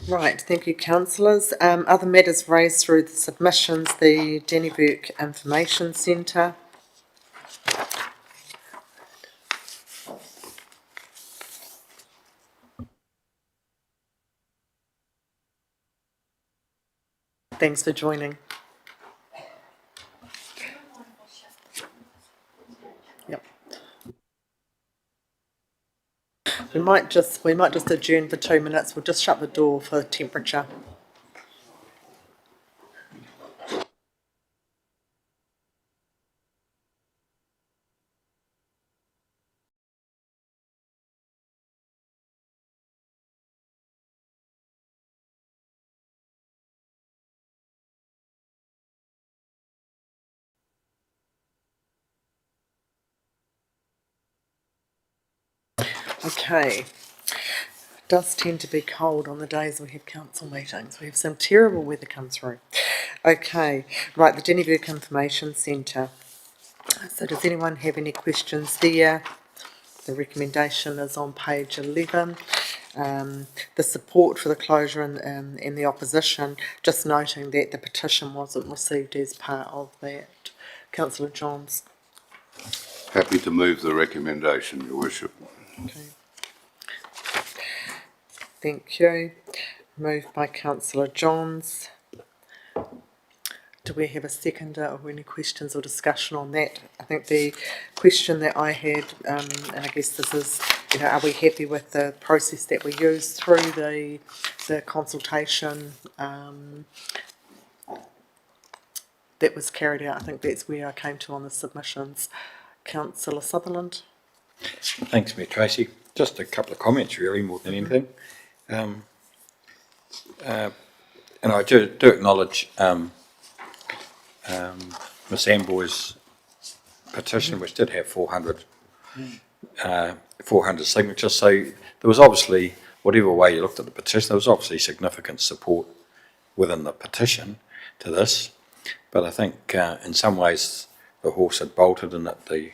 Right, thank you, councillors. Other matters raised through the submissions, the Dennyburg Information Centre. Thanks for joining. Yep. We might just adjourn for 2 minutes. We'll just shut the door for temperature. Okay. It does tend to be cold on the days we have council meetings. We have some terrible weather come through. Okay, right, the Dennyburg Information Centre. So does anyone have any questions there? The recommendation is on page 11. The support for the closure and the opposition, just noting that the petition wasn't received as part of that. Councillor Johns. Happy to move the recommendation, Your Worship. Okay. Thank you. Moved by councillor Johns. Do we have a seconder or any questions or discussion on that? I think the question that I had, and I guess this is, are we happy with the process that we use through the consultation that was carried out? I think that's where I came to on the submissions. Councillor Sutherland. Thanks, Mayor Tracy. Just a couple of comments, really, more than anything. And I do acknowledge Miss Amboy's petition, which did have 400 signatures. So there was obviously, whatever way you looked at the petition, there was obviously significant support within the petition to this. But I think in some ways the horse had bolted and that the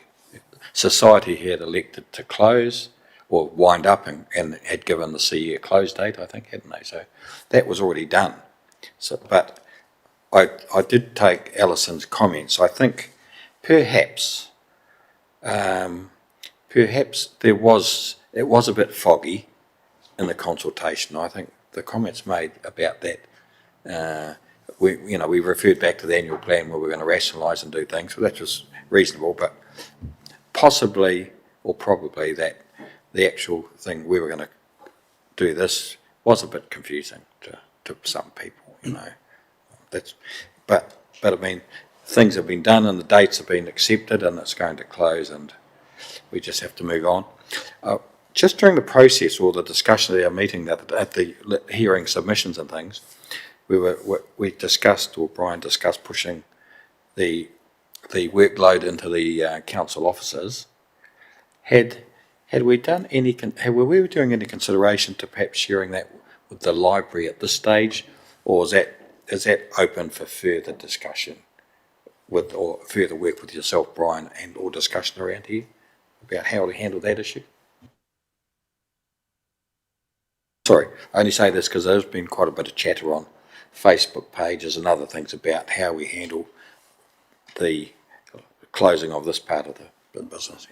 society had elected to close or wind up and had given the CE a close date, I think, hadn't they? So that was already done. So, but I did take Alison's comments. I think perhaps it was a bit foggy in the consultation. I think the comments made about that, we referred back to the annual plan where we're going to rationalise and do things, so that was reasonable, but possibly or probably that the actual thing we were going to do this was a bit confusing to some people, but I mean, things have been done and the dates have been accepted and it's going to close and we just have to move on. Just during the process or the discussion of our meeting at the hearing submissions and things, we discussed, or Brian discussed, pushing the workload into the council officers. Were we doing any consideration to perhaps sharing that with the library at this stage, or is that open for further discussion or further work with yourself, Brian, and or discussion around here about how to handle that issue? Sorry, I only say this because there's been quite a bit of chatter on Facebook pages and other things about how we handle the closing of this part of the business.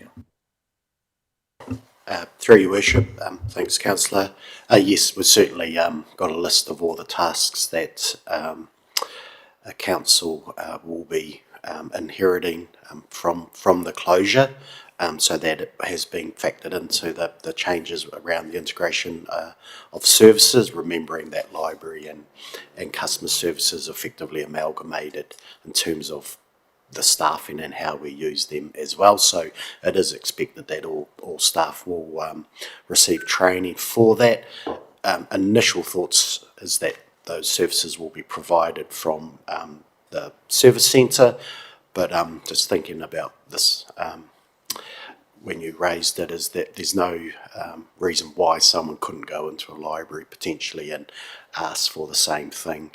Through your worship, thanks, councillor. Yes, we've certainly got a list of all the tasks that a council will be inheriting from the closure, so that it has been factored into the changes around the integration of services, remembering that library and customer services effectively amalgamated in terms of the staffing and how we use them as well. So it is expected that all staff will receive training for that. Initial thoughts is that those services will be provided from the service centre, but just thinking about this when you raised it, is that there's no reason why someone couldn't go into a library potentially and ask for the same thing.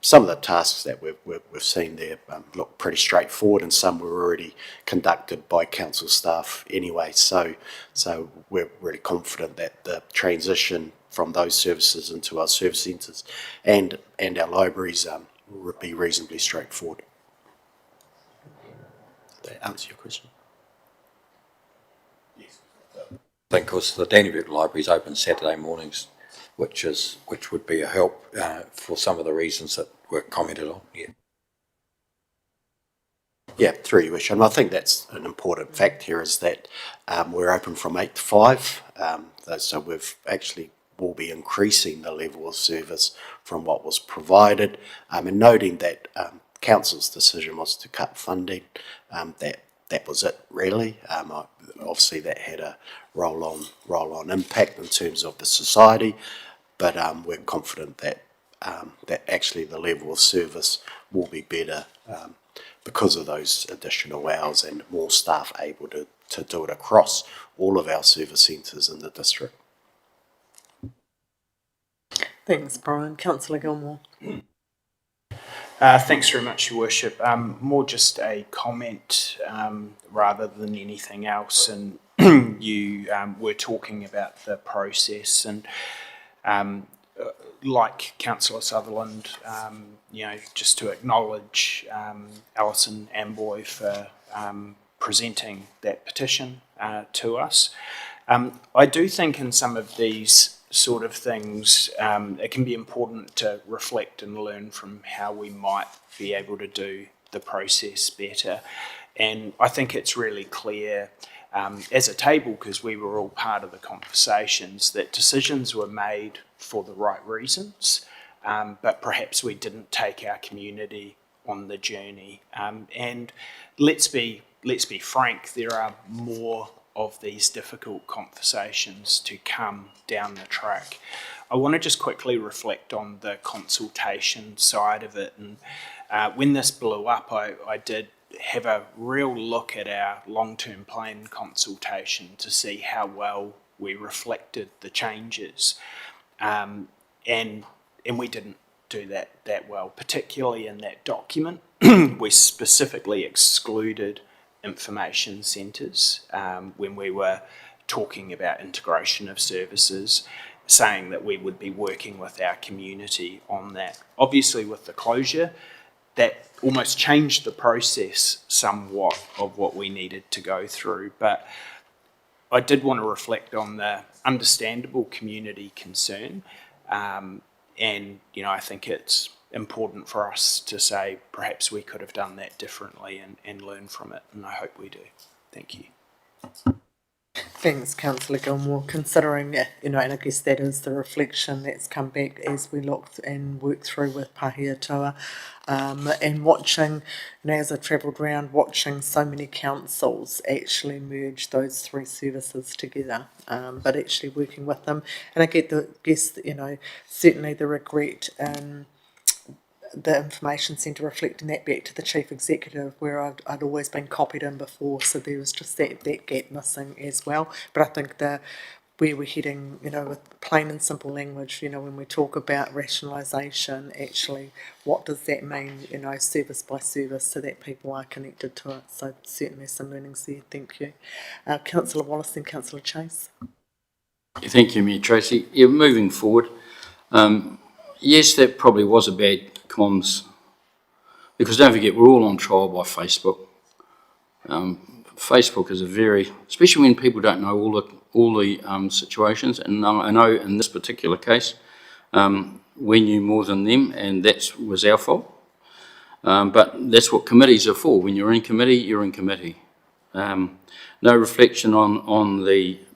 Some of the tasks that we've seen there look pretty straightforward, and some were already conducted by council staff anyway. So we're really confident that the transition from those services into our service centres and our libraries will be reasonably straightforward. Did that answer your question? Yes. I think because the Dannevirke Library is open Saturday mornings, which would be a help for some of the reasons that were commented on. Yeah, through your wish. And I think that's an important fact here, is that we're open from 8 to 5. So we've actually will be increasing the level of service from what was provided, and noting that council's decision was to cut funding. That was it, really. Obviously that had a roll-on impact in terms of the society, but we're confident that that actually the level of service will be better because of those additional hours and more staff able to do it across all of our service centres in the district. Thanks, Brian. Councillor Gilmore. Thanks very much, Your Worship. More just a comment rather than anything else. And you were talking about the process, and like Councillor Sutherland, just to acknowledge Alison Amboy for presenting that petition to us. I do think in some of these sort of things, it can be important to reflect and learn from how we might be able to do the process better. And I think it's really clear as a table, because we were all part of the conversations, that decisions were made for the right reasons, but perhaps we didn't take our community on the journey. And let's be frank, there are more of these difficult conversations to come down the track. I want to just quickly reflect on the consultation side of it. And when this blew up, I did have a real look at our long-term plan consultation to see how well we reflected the changes. And we didn't do that well, particularly in that document. We specifically excluded information centres when we were talking about integration of services, saying that we would be working with our community on that. Obviously, with the closure, that almost changed the process somewhat of what we needed to go through. But I did want to reflect on the understandable community concern. And, you know, I think it's important for us to say perhaps we could have done that differently and learn from it. And I hope we do. Thank you. Thanks, Councillor Gilmore. Considering, and I guess that is the reflection that's come back as we looked and worked through with Pahiatoa, and watching, as I travelled around, watching so many councils actually merge those three services together, but actually working with them. And I guess, certainly the regret the information centre reflecting that back to the chief executive, where I'd always been copied in before, so there was just that gap missing as well. But I think where we're heading, with plain and simple language, when we talk about rationalisation, actually, what does that mean, service by service, so that people are connected to it. So certainly some learnings there. Thank you. Councillor Wallace and Councillor Chase. Thank you, Mayor Tracy. Yeah, moving forward, yes, that probably was a bad comms, because don't forget, we're all on trial by Facebook. Facebook is especially when people don't know all the situations, and I know in this particular case, we knew more than them, and that was our fault. But that's what committees are for. When you're in committee, you're in committee. No reflection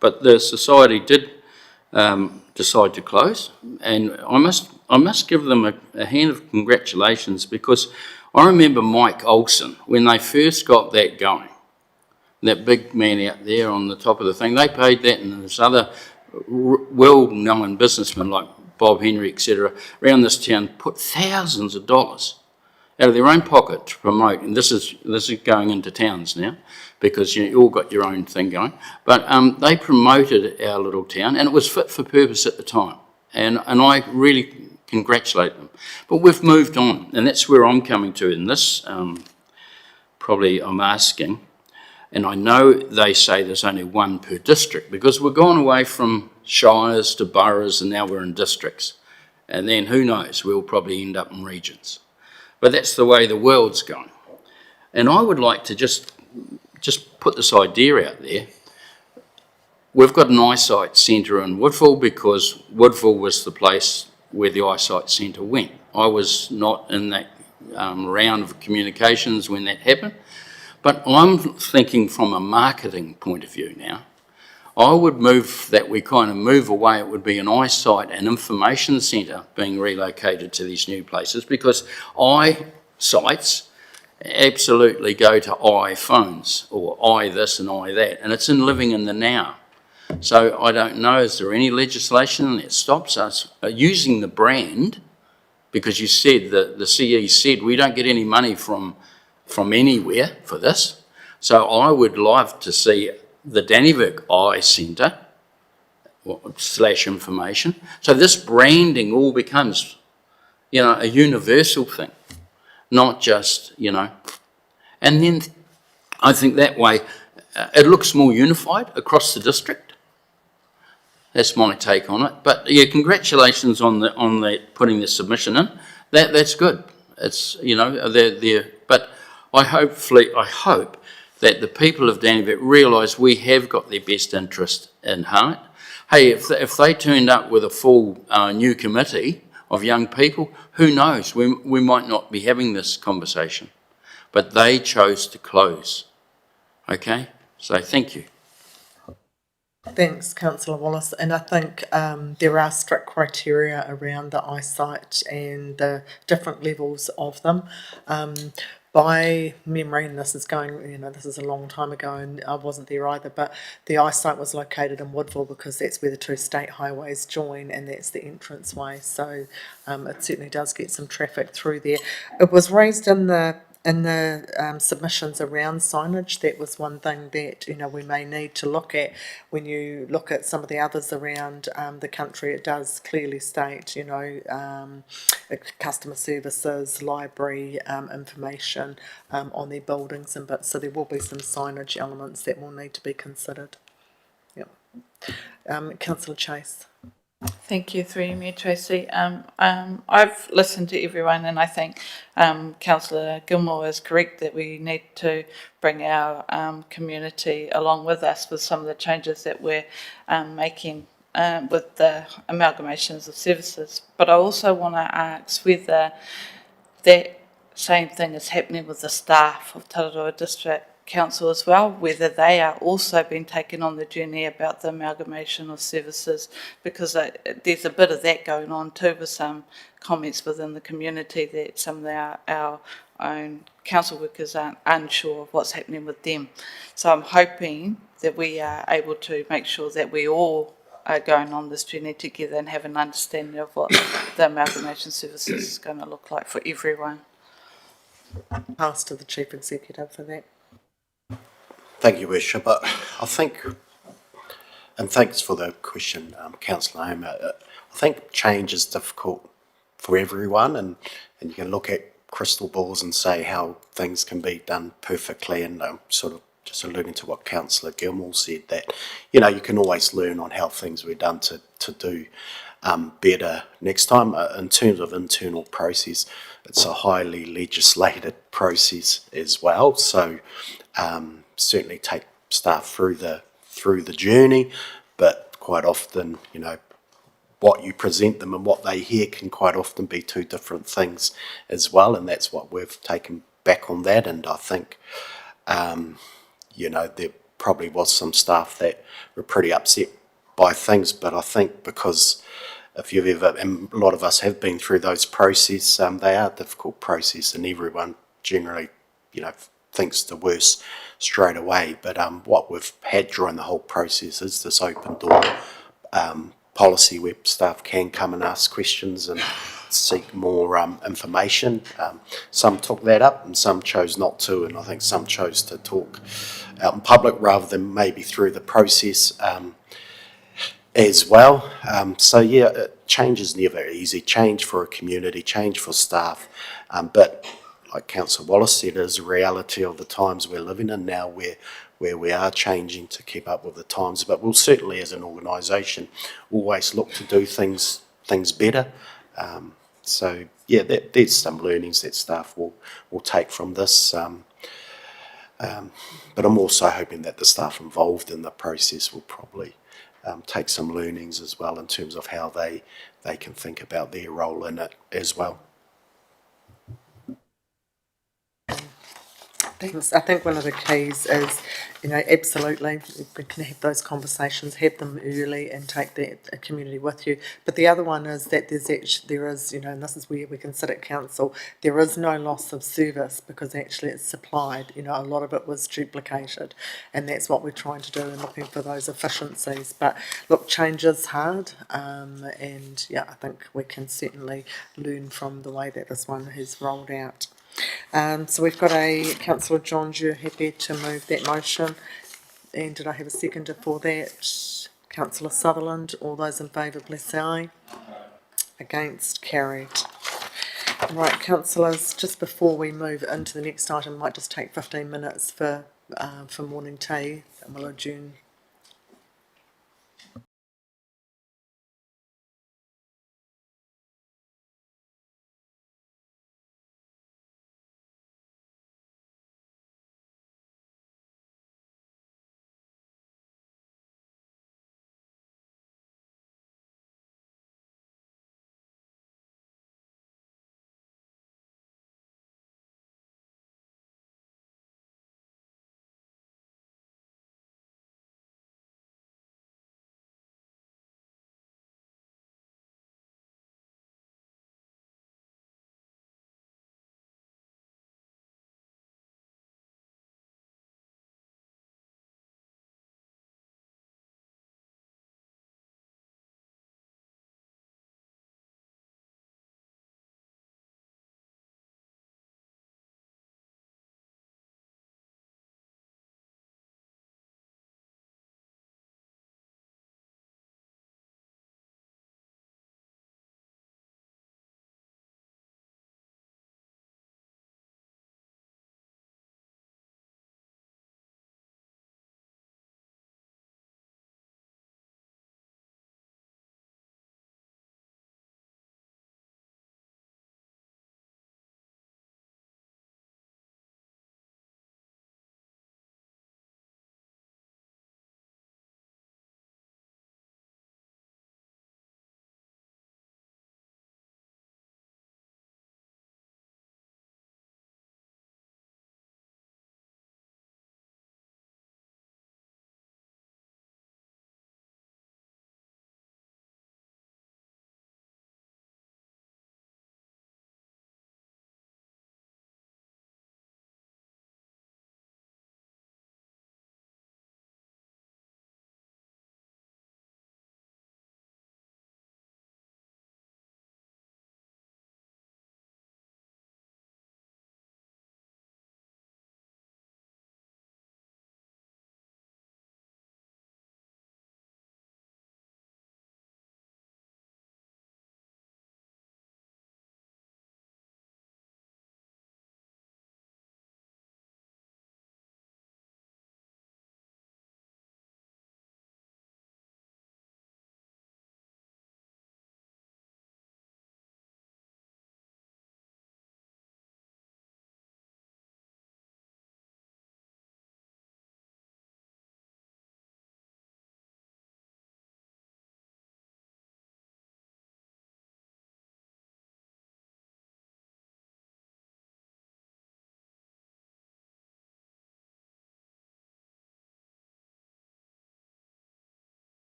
but the society did decide to close, and I must give them a hand of congratulations, because I remember Mike Olsen, when they first got that going, that big man out there on the top of the thing, they paid that, and there's other well-known businessmen like Bob Henry, etc., around this town put thousands of dollars out of their own pocket to promote, and this is going into towns now, because you all got your own thing going, but they promoted our little town, and it was fit for purpose at the time, and I really congratulate them. But we've moved on, and that's where I'm coming to in this. Probably I'm asking, and I know they say there's only one per district, because we're gone away from shires to boroughs, and now we're in districts, and then who knows, we'll probably end up in regions. But that's the way the world's going. And I would like to just put this idea out there. We've got an eyesight centre in Woodville, because Woodville was the place where the eyesight centre went. I was not in that round of communications when that happened, but I'm thinking from a marketing point of view now. I would move that we kind of move away. It would be an eyesight and information centre being relocated to these new places, because eyesights absolutely go to iPhones, or I this and I that, and it's in living in the now. So I don't know, is there any legislation that stops us using the brand? Because you said that the CE said we don't get any money from anywhere for this. So I would love to see the Dannevirke Eye Centre / information. So this branding all becomes, a universal thing, not just, And then I think that way it looks more unified across the district. That's my take on it. But yeah, congratulations on that putting the submission in. That's good. It's they're but I hope that the people of Dannevirke realise we have got their best interest in heart. Hey, if they turned up with a full new committee of young people, who knows, we might not be having this conversation. But they chose to close, okay? So thank you. Thanks, Councillor Wallace. And I think there are strict criteria around the eyesight and the different levels of them. By memory, and this is going, this is a long time ago and I wasn't there either, but the eyesight was located in Woodville because that's where the two state highways join and that's the entranceway. So it certainly does get some traffic through there. It was raised in the submissions around signage. That was one thing that we may need to look at. When you look at some of the others around the country, it does clearly state customer services, library information on their buildings and bits, so there will be some signage elements that will need to be considered. Yep. Councillor Chase. Thank you, through me, Tracy. I've listened to everyone, and I think Councillor Gilmore is correct that we need to bring our community along with us with some of the changes that we're making with the amalgamations of services. But I also want to ask whether that same thing is happening with the staff of Tararua District Council as well, whether they are also being taken on the journey about the amalgamation of services, because there's a bit of that going on too with some comments within the community that some of our own council workers aren't unsure of what's happening with them. So I'm hoping that we are able to make sure that we all are going on this journey together and have an understanding of what the amalgamation services is going to look like for everyone. Pass to the Chief Executive for that. Thank you, Worship. I think, and thanks for the question, Councillor Homer. I think change is difficult for everyone, and you can look at crystal balls and say how things can be done perfectly, and sort of just alluding to what Councillor Gilmore said, that you can always learn on how things were done to do better next time. In terms of internal process, it's a highly legislated process as well, so certainly take staff through the journey, but quite often what you present them and what they hear can quite often be two different things as well, and that's what we've taken back on that. And I think there probably was some staff that were pretty upset by things, but I think because if you've ever, and a lot of us have been through those processes, they are a difficult process, and everyone generally thinks the worst straight away. But what we've had during the whole process is this open door policy where staff can come and ask questions and seek more information. Some took that up and some chose not to, and I think some chose to talk out in public rather than maybe through the process as well. Change is never easy. Change for a community, change for staff, but like Councillor Wallace said, is a reality of the times we're living in now, where we are changing to keep up with the times. But we'll certainly, as an organisation, always look to do things better. There's some learnings that staff will take from this. But I'm also hoping that the staff involved in the process will probably take some learnings as well in terms of how they can think about their role in it as well. Thanks. I think one of the keys is, absolutely, we can have those conversations, have them early and take the community with you. But the other one is that there is, and this is where we can sit at council, there is no loss of service because actually it's supplied. A lot of it was duplicated, and that's what we're trying to do and looking for those efficiencies. But look, change is hard, and I think we can certainly learn from the way that this one has rolled out. So we've got Councillor Johns, you're happy to move that motion, and did I have a seconder for that? Councillor Sutherland, all those in favour please say aye. Against, carried. Right, councillors, just before we move into the next item, might just take 15 minutes for morning tea, and we'll adjourn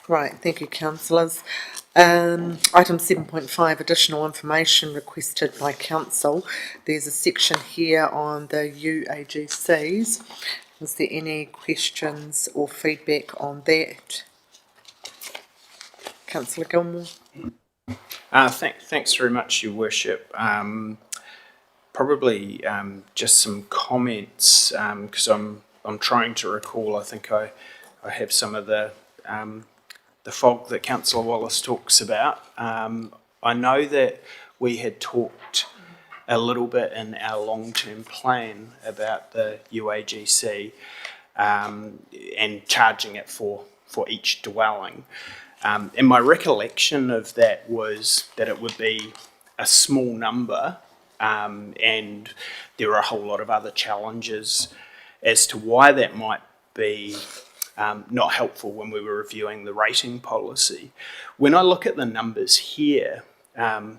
Right, thank you, councillors. Item 7.5, additional information requested by council. There's a section here on the UAGCs. Is there any questions or feedback on that? Councillor Gilmore? Thanks very much, Your Worship. Probably just some comments because I'm trying to recall. I think I have some of the fog that Councillor Wallace talks about. I know that we had talked a little bit in our long-term plan about the UAGC and charging it for each dwelling. And my recollection of that was that it would be a small number, and there are a whole lot of other challenges as to why that might be not helpful when we were reviewing the rating policy. When I look at the numbers here, I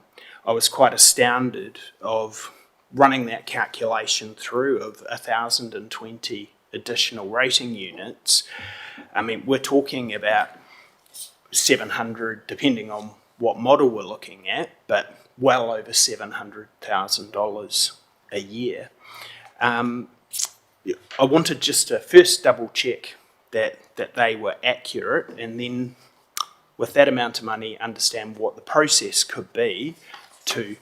was quite astounded of running that calculation through of 1,020 additional rating units. I mean, we're talking about 700, depending on what model we're looking at, but well over $700,000 a year. I wanted just to first double check that they were accurate, and then with that amount of money understand what the process could be to,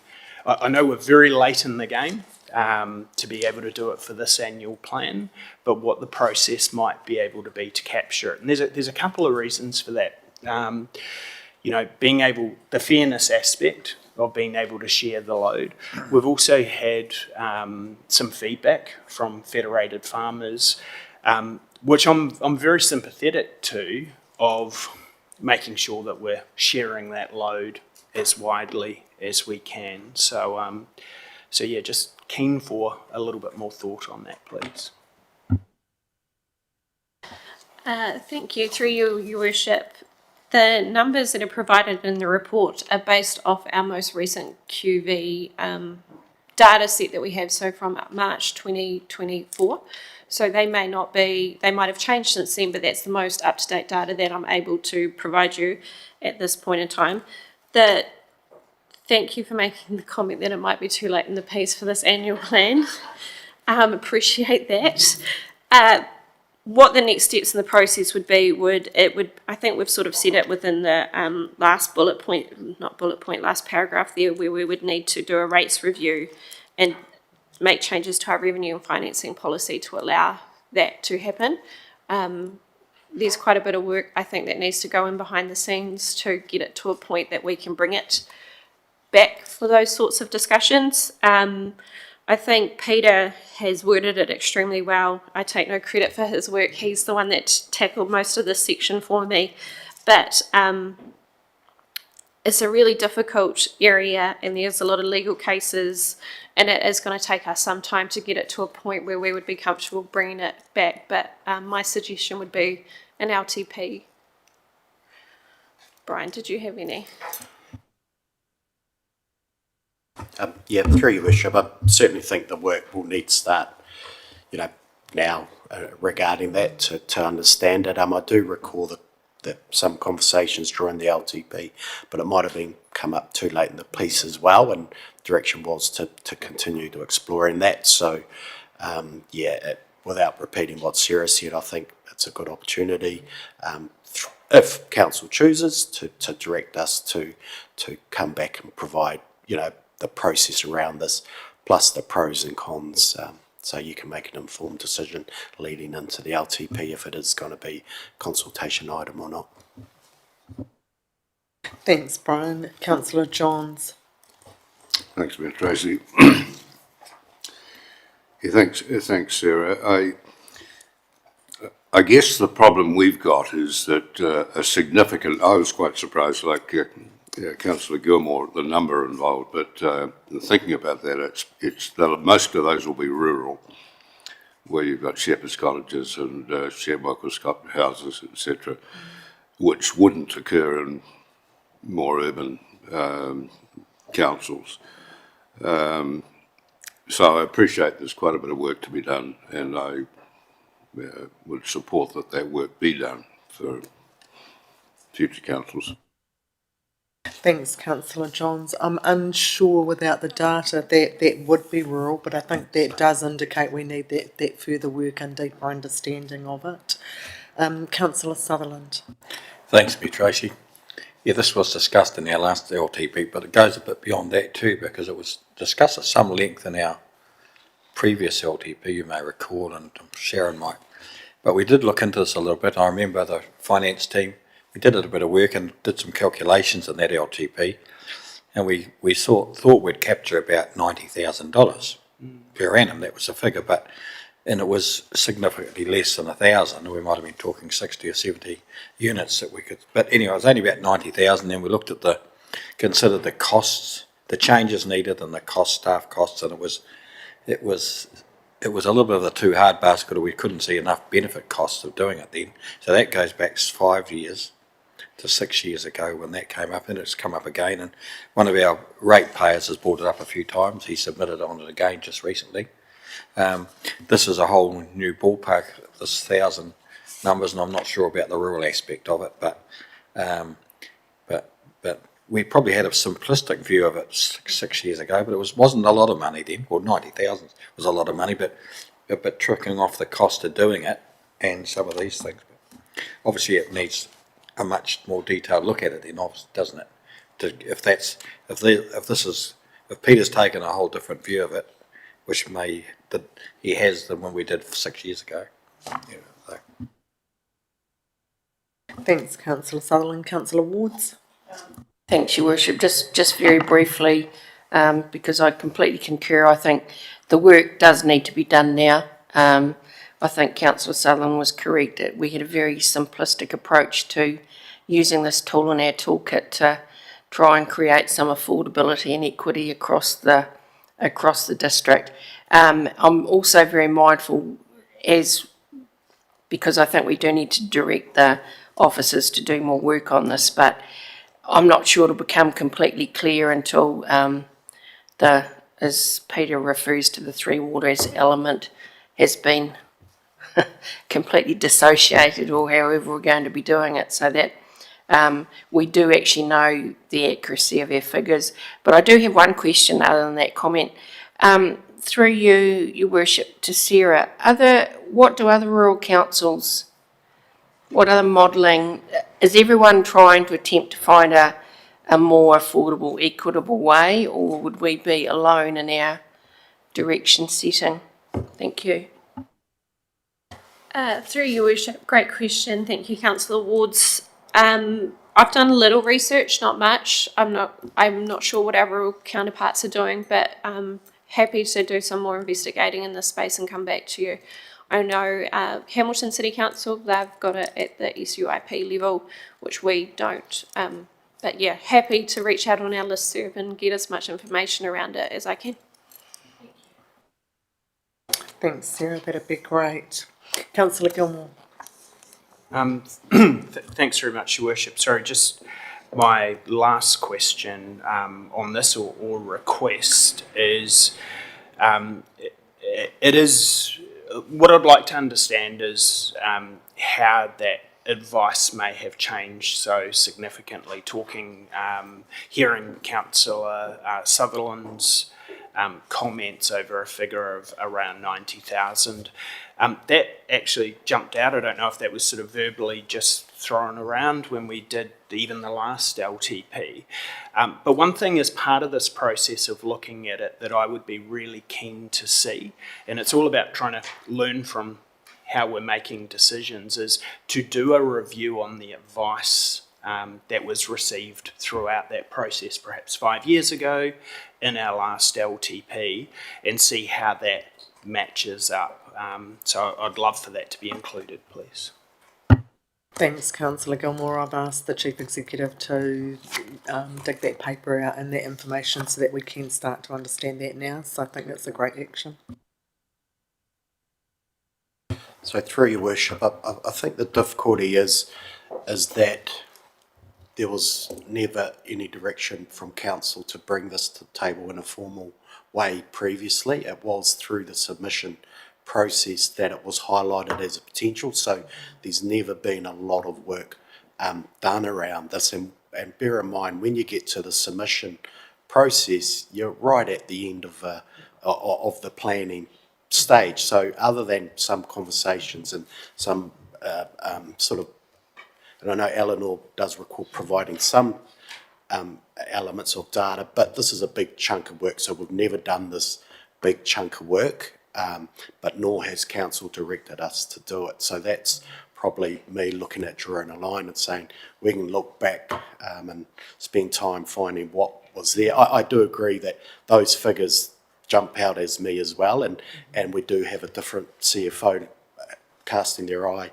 I know we're very late in the game to be able to do it for this annual plan, but what the process might be able to be to capture it. And there's a couple of reasons for that. You know, being able, the fairness aspect of being able to share the load. We've also had some feedback from federated farmers, which I'm very sympathetic to, of making sure that we're sharing that load as widely as we can. So, so yeah, just keen for a little bit more thought on that, please. Thank you. Through you, Your Worship. The numbers that are provided in the report are based off our most recent QV data set that we have, so from March 2024. So they may not be, they might have changed since then, but that's the most up-to-date data that I'm able to provide you at this point in time. Thank you for making the comment that it might be too late in the piece for this annual plan. Appreciate that. What the next steps in the process would be, I think we've sort of said it within the last last paragraph there, where we would need to do a rates review and make changes to our revenue and financing policy to allow that to happen. There's quite a bit of work, I think, that needs to go in behind the scenes to get it to a point that we can bring it back for those sorts of discussions. I think Peter has worded it extremely well. I take no credit for his work. He's the one that tackled most of this section for me. But it's a really difficult area, and there's a lot of legal cases, and it is going to take us some time to get it to a point where we would be comfortable bringing it back. But my suggestion would be an LTP. Brian, did you have any? Yeah, through your worship, I certainly think the work will need to start, you know, now regarding that to understand it. I do recall that some conversations during the LTP, but it might have been come up too late in the piece as well, and direction was to continue to exploring that. So, without repeating what Sarah said, I think it's a good opportunity. If council chooses to direct us to come back and provide, you know, the process around this, plus the pros and cons, so you can make an informed decision leading into the LTP if it is going to be a consultation item or not. Thanks, Brian. Councillor Johns. Thanks, Mayor Tracy. Thanks, Sarah. I guess the problem we've got is that I was quite surprised, like Councillor Gilmore, the number involved, but thinking about that, it's that most of those will be rural, where you've got shepherds' cottages and shed workers' houses, etc., which wouldn't occur in more urban councils. So I appreciate there's quite a bit of work to be done, and I would support that work be done for future councils. Thanks, councillor Johns. I'm unsure without the data that would be rural, but I think that does indicate we need that further work and deeper understanding of it. Councillor Sutherland. Thanks, me Tracy. Yeah, this was discussed in our last LTP, but it goes a bit beyond that too, because it was discussed at some length in our previous LTP, you may recall, and Sharon might. But we did look into this a little bit. I remember the finance team, we did a bit of work and did some calculations in that LTP, and we thought we'd capture about $90,000 per annum. That was the figure, and it was significantly less than 1,000. We might have been talking 60 or 70 units that we could. But anyway, it was only about 90,000. Then we looked at considered the costs, the changes needed, and the staff costs, and it was a little bit of a too hard basket, or we couldn't see enough benefit costs of doing it then. So that goes back 5 years to 6 years ago when that came up, and it's come up again. And one of our ratepayers has brought it up a few times. He submitted on it again just recently. This is a whole new ballpark, this 1,000 numbers, and I'm not sure about the rural aspect of it, but we probably had a simplistic view of it six years ago, but it wasn't a lot of money then. Well, 90,000 was a lot of money, but tricking off the cost of doing it and some of these things. But obviously, it needs a much more detailed look at it then, doesn't it? If Peter's taken a whole different view of it, which he has than when we did 6 years ago. Yeah, so. Thanks, councillor Sutherland. Councillor Wards. Thanks, Your Worship. Just very briefly, because I completely concur. I think the work does need to be done now. I think Councillor Sutherland was correct that we had a very simplistic approach to using this tool in our toolkit to try and create some affordability and equity across the district. I'm also very mindful, because I think we do need to direct the officers to do more work on this, but I'm not sure it'll become completely clear until as Peter refers to, the three waters element has been completely dissociated, or however we're going to be doing it, so that we do actually know the accuracy of our figures. But I do have one question other than that comment. Through you, Your Worship, to Sarah, what do other rural councils, what other modelling, is everyone trying to attempt to find a more affordable, equitable way, or would we be alone in our direction setting? Thank you. Through Your Worship, great question. Thank you, Councillor Wards. I've done a little research, not much. I'm not sure what our rural counterparts are doing, but happy to do some more investigating in this space and come back to you. I know Hamilton City Council, they've got it at the SUIP level, which we don't. But yeah, happy to reach out on our listserv and get as much information around it as I can. Thanks, Sarah. That'd be great. Councillor Gilmore. Thanks very much, Your Worship. Sorry, just my last question on this or request is, it is, what I'd like to understand is how that advice may have changed so significantly. Hearing Councillor Sutherland's comments over a figure of around 90,000. That actually jumped out. I don't know if that was sort of verbally just thrown around when we did even the last LTP. But one thing as part of this process of looking at it that I would be really keen to see, and it's all about trying to learn from how we're making decisions, is to do a review on the advice that was received throughout that process, perhaps 5 years ago in our last LTP, and see how that matches up. So I'd love for that to be included, please. Thanks, Councillor Gilmore. I've asked the Chief Executive to dig that paper out and that information so that we can start to understand that now. So I think that's a great action. So through Your Worship, I think the difficulty is that there was never any direction from Council to bring this to the table in a formal way previously. It was through the submission process that it was highlighted as a potential, so there's never been a lot of work done around this. And bear in mind, when you get to the submission process, you're right at the end of the planning stage. So other than some conversations and some sort of, and I know Eleanor does recall providing some elements of data, but this is a big chunk of work, so we've never done this big chunk of work, but nor has council directed us to do it. So that's probably me looking at drawing a line and saying we can look back and spend time finding what was there. I do agree that those figures jump out as me as well, and we do have a different CFO casting their eye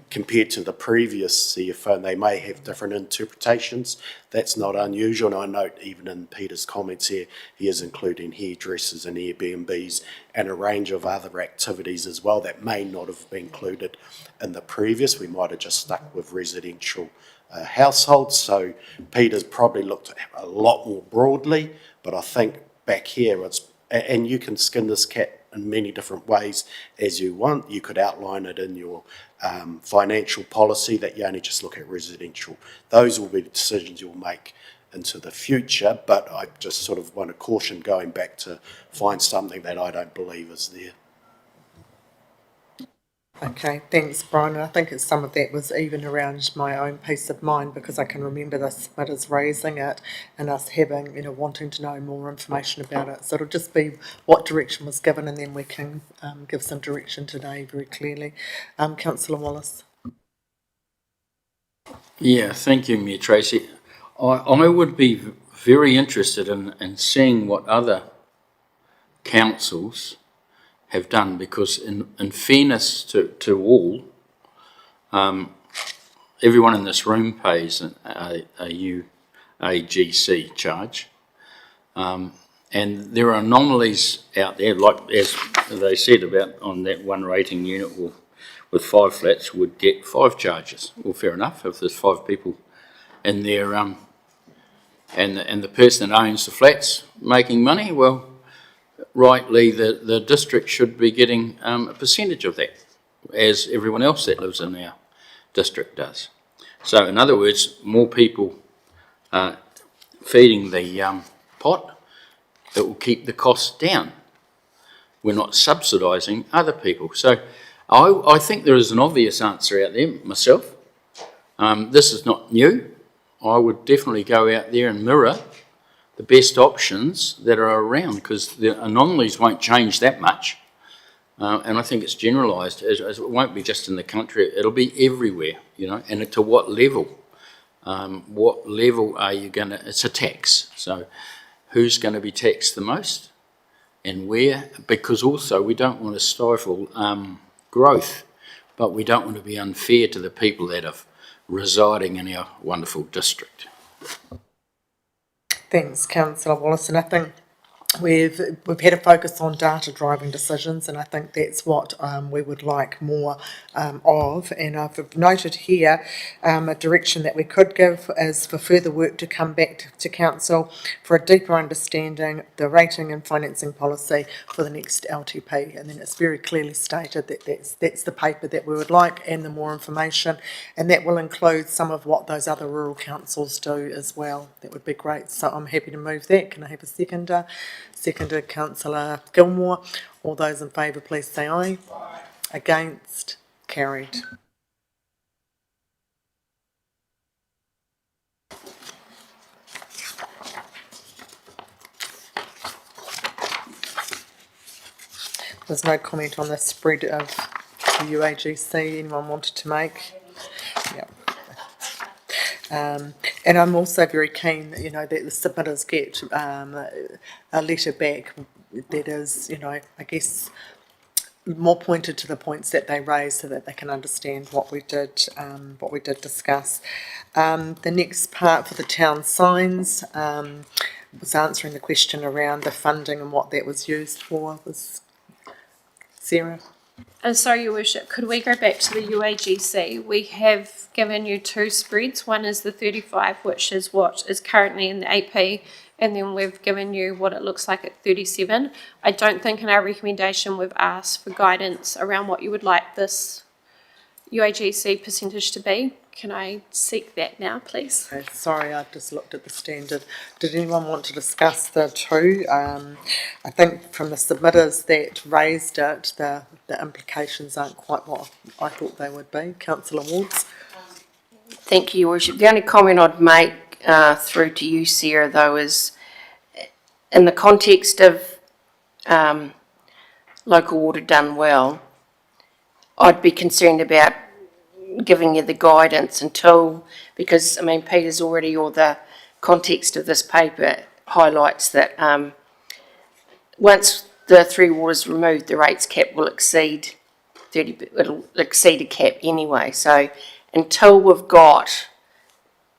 compared to the previous CFO, and they may have different interpretations. That's not unusual, and I note even in Peter's comments here, he is including hairdressers and Airbnbs and a range of other activities as well that may not have been included in the previous. We might have just stuck with residential households, so Peter's probably looked a lot more broadly, but I think back here it's, and you can skin this cat in many different ways as you want. You could outline it in your financial policy that you only just look at residential. Those will be the decisions you'll make into the future, but I just sort of want to caution going back to find something that I don't believe is there. Okay, thanks, Brian. I think some of that was even around my own peace of mind, because I can remember the submitters raising it and us having, wanting to know more information about it. So it'll just be what direction was given, and then we can give some direction today very clearly. Councillor Wallace. Yeah, thank you, Mayor Tracy. I would be very interested in seeing what other councils have done, because in fairness to all, everyone in this room pays a UAGC charge, and there are anomalies out there, like as they said about on that one rating unit with 5 flats would get 5 charges. Well, fair enough, if there's 5 people in there and the person that owns the flats making money, well, rightly the district should be getting a percentage of that, as everyone else that lives in our district does. So in other words, more people feeding the pot, it will keep the cost down. We're not subsidising other people. So I think there is an obvious answer out there myself. This is not new. I would definitely go out there and mirror the best options that are around, because the anomalies won't change that much. And I think it's generalised, as it won't be just in the country, it'll be everywhere, and to what level? What level are you going to, it's a tax, so who's going to be taxed the most and where? Because also we don't want to stifle growth, but we don't want to be unfair to the people that are residing in our wonderful district. Thanks, Councillor Wallace, and I think we've had a focus on data driving decisions, and I think that's what we would like more of. And I've noted here a direction that we could give is for further work to come back to council for a deeper understanding the rating and financing policy for the next LTP. And then it's very clearly stated that that's the paper that we would like, and the more information, and that will include some of what those other rural councils do as well. That would be great. So I'm happy to move that. Can I have a seconder? Seconded, Councillor Gilmore. All those in favour, please say aye. Aye. Against? Carried. There's no comment on the spread of the UAGC anyone wanted to make? Yeah. And I'm also very keen, that the submitters get a letter back that is, I guess, more pointed to the points that they raised, so that they can understand what we did discuss. The next part for the town signs was answering the question around the funding and what that was used for. Was Sarah? Sorry, Your Worship, could we go back to the UAGC? We have given you 2 spreads. One is the 35, which is what is currently in the AP, and then we've given you what it looks like at 37. I don't think in our recommendation we've asked for guidance around what you would like this UAGC percentage to be. Can I seek that now, please? Okay, sorry, I've just looked at the standard. Did anyone want to discuss the two? I think from the submitters that raised it, the implications aren't quite what I thought they would be. Councillor Wards? Thank you, Your Worship. The only comment I'd make through to you, Sarah, though, is in the context of local water done well, I'd be concerned about giving you the guidance until, because, I mean, Peter's already, or the context of this paper highlights that once the Three Waters removed, the rates cap will exceed 30, it'll exceed a cap anyway. So until we've got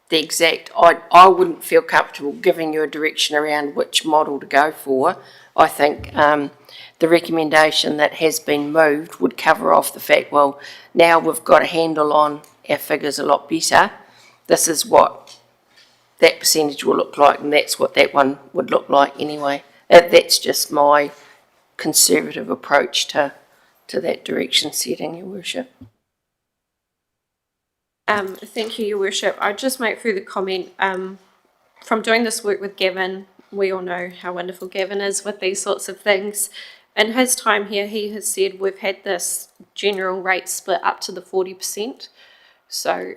the exact, I wouldn't feel comfortable giving you a direction around which model to go for. I think the recommendation that has been moved would cover off the fact, well, now we've got a handle on our figures a lot better. This is what that percentage will look like, and that's what that one would look like anyway. That's just my conservative approach to that direction setting, Your Worship. Thank you, Your Worship. I'd just make through the comment, from doing this work with Gavin, we all know how wonderful Gavin is with these sorts of things. In his time here, he has said we've had this general rate split up to the 40%. So,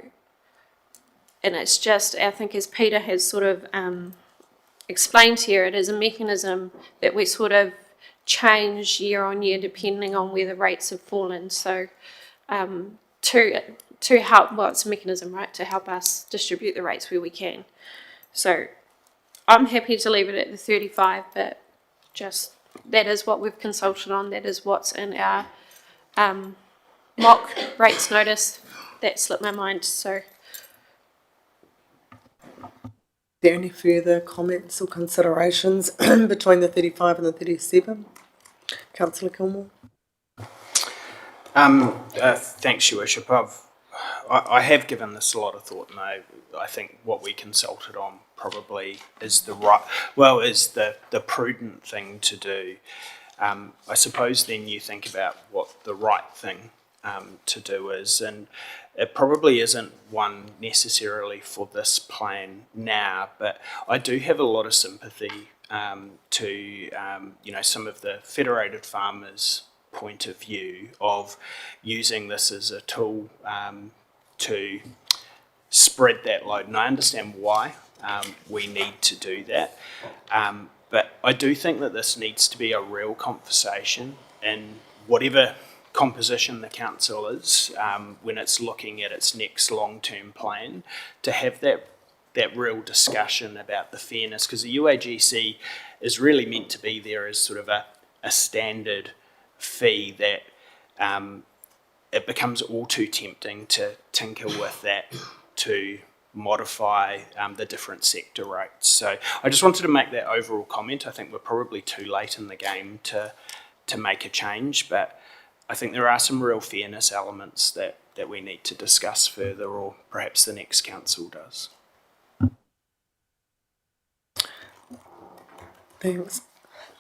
and it's just, I think as Peter has sort of explained here, it is a mechanism that we sort of change year on year depending on where the rates have fallen. So to help, well, it's a mechanism, right, to help us distribute the rates where we can. So I'm happy to leave it at the 35, but just that is what we've consulted on. That is what's in our mock rates notice. That slipped my mind. So, Are there any further comments or considerations between the 35 and the 37? Councillor Gilmore? Thanks, Your Worship. I have given this a lot of thought, and I think what we consulted on probably is the prudent thing to do. I suppose then you think about what the right thing to do is, and it probably isn't one necessarily for this plan now, but I do have a lot of sympathy to some of the federated farmers' point of view of using this as a tool to spread that load. And I understand why we need to do that. But I do think that this needs to be a real conversation in whatever composition the council is when it's looking at its next long-term plan, to have that real discussion about the fairness, because the UAGC is really meant to be there as sort of a standard fee that it becomes all too tempting to tinker with that to modify the different sector rates. So I just wanted to make that overall comment. I think we're probably too late in the game to make a change, but I think there are some real fairness elements that we need to discuss further, or perhaps the next council does. Thanks.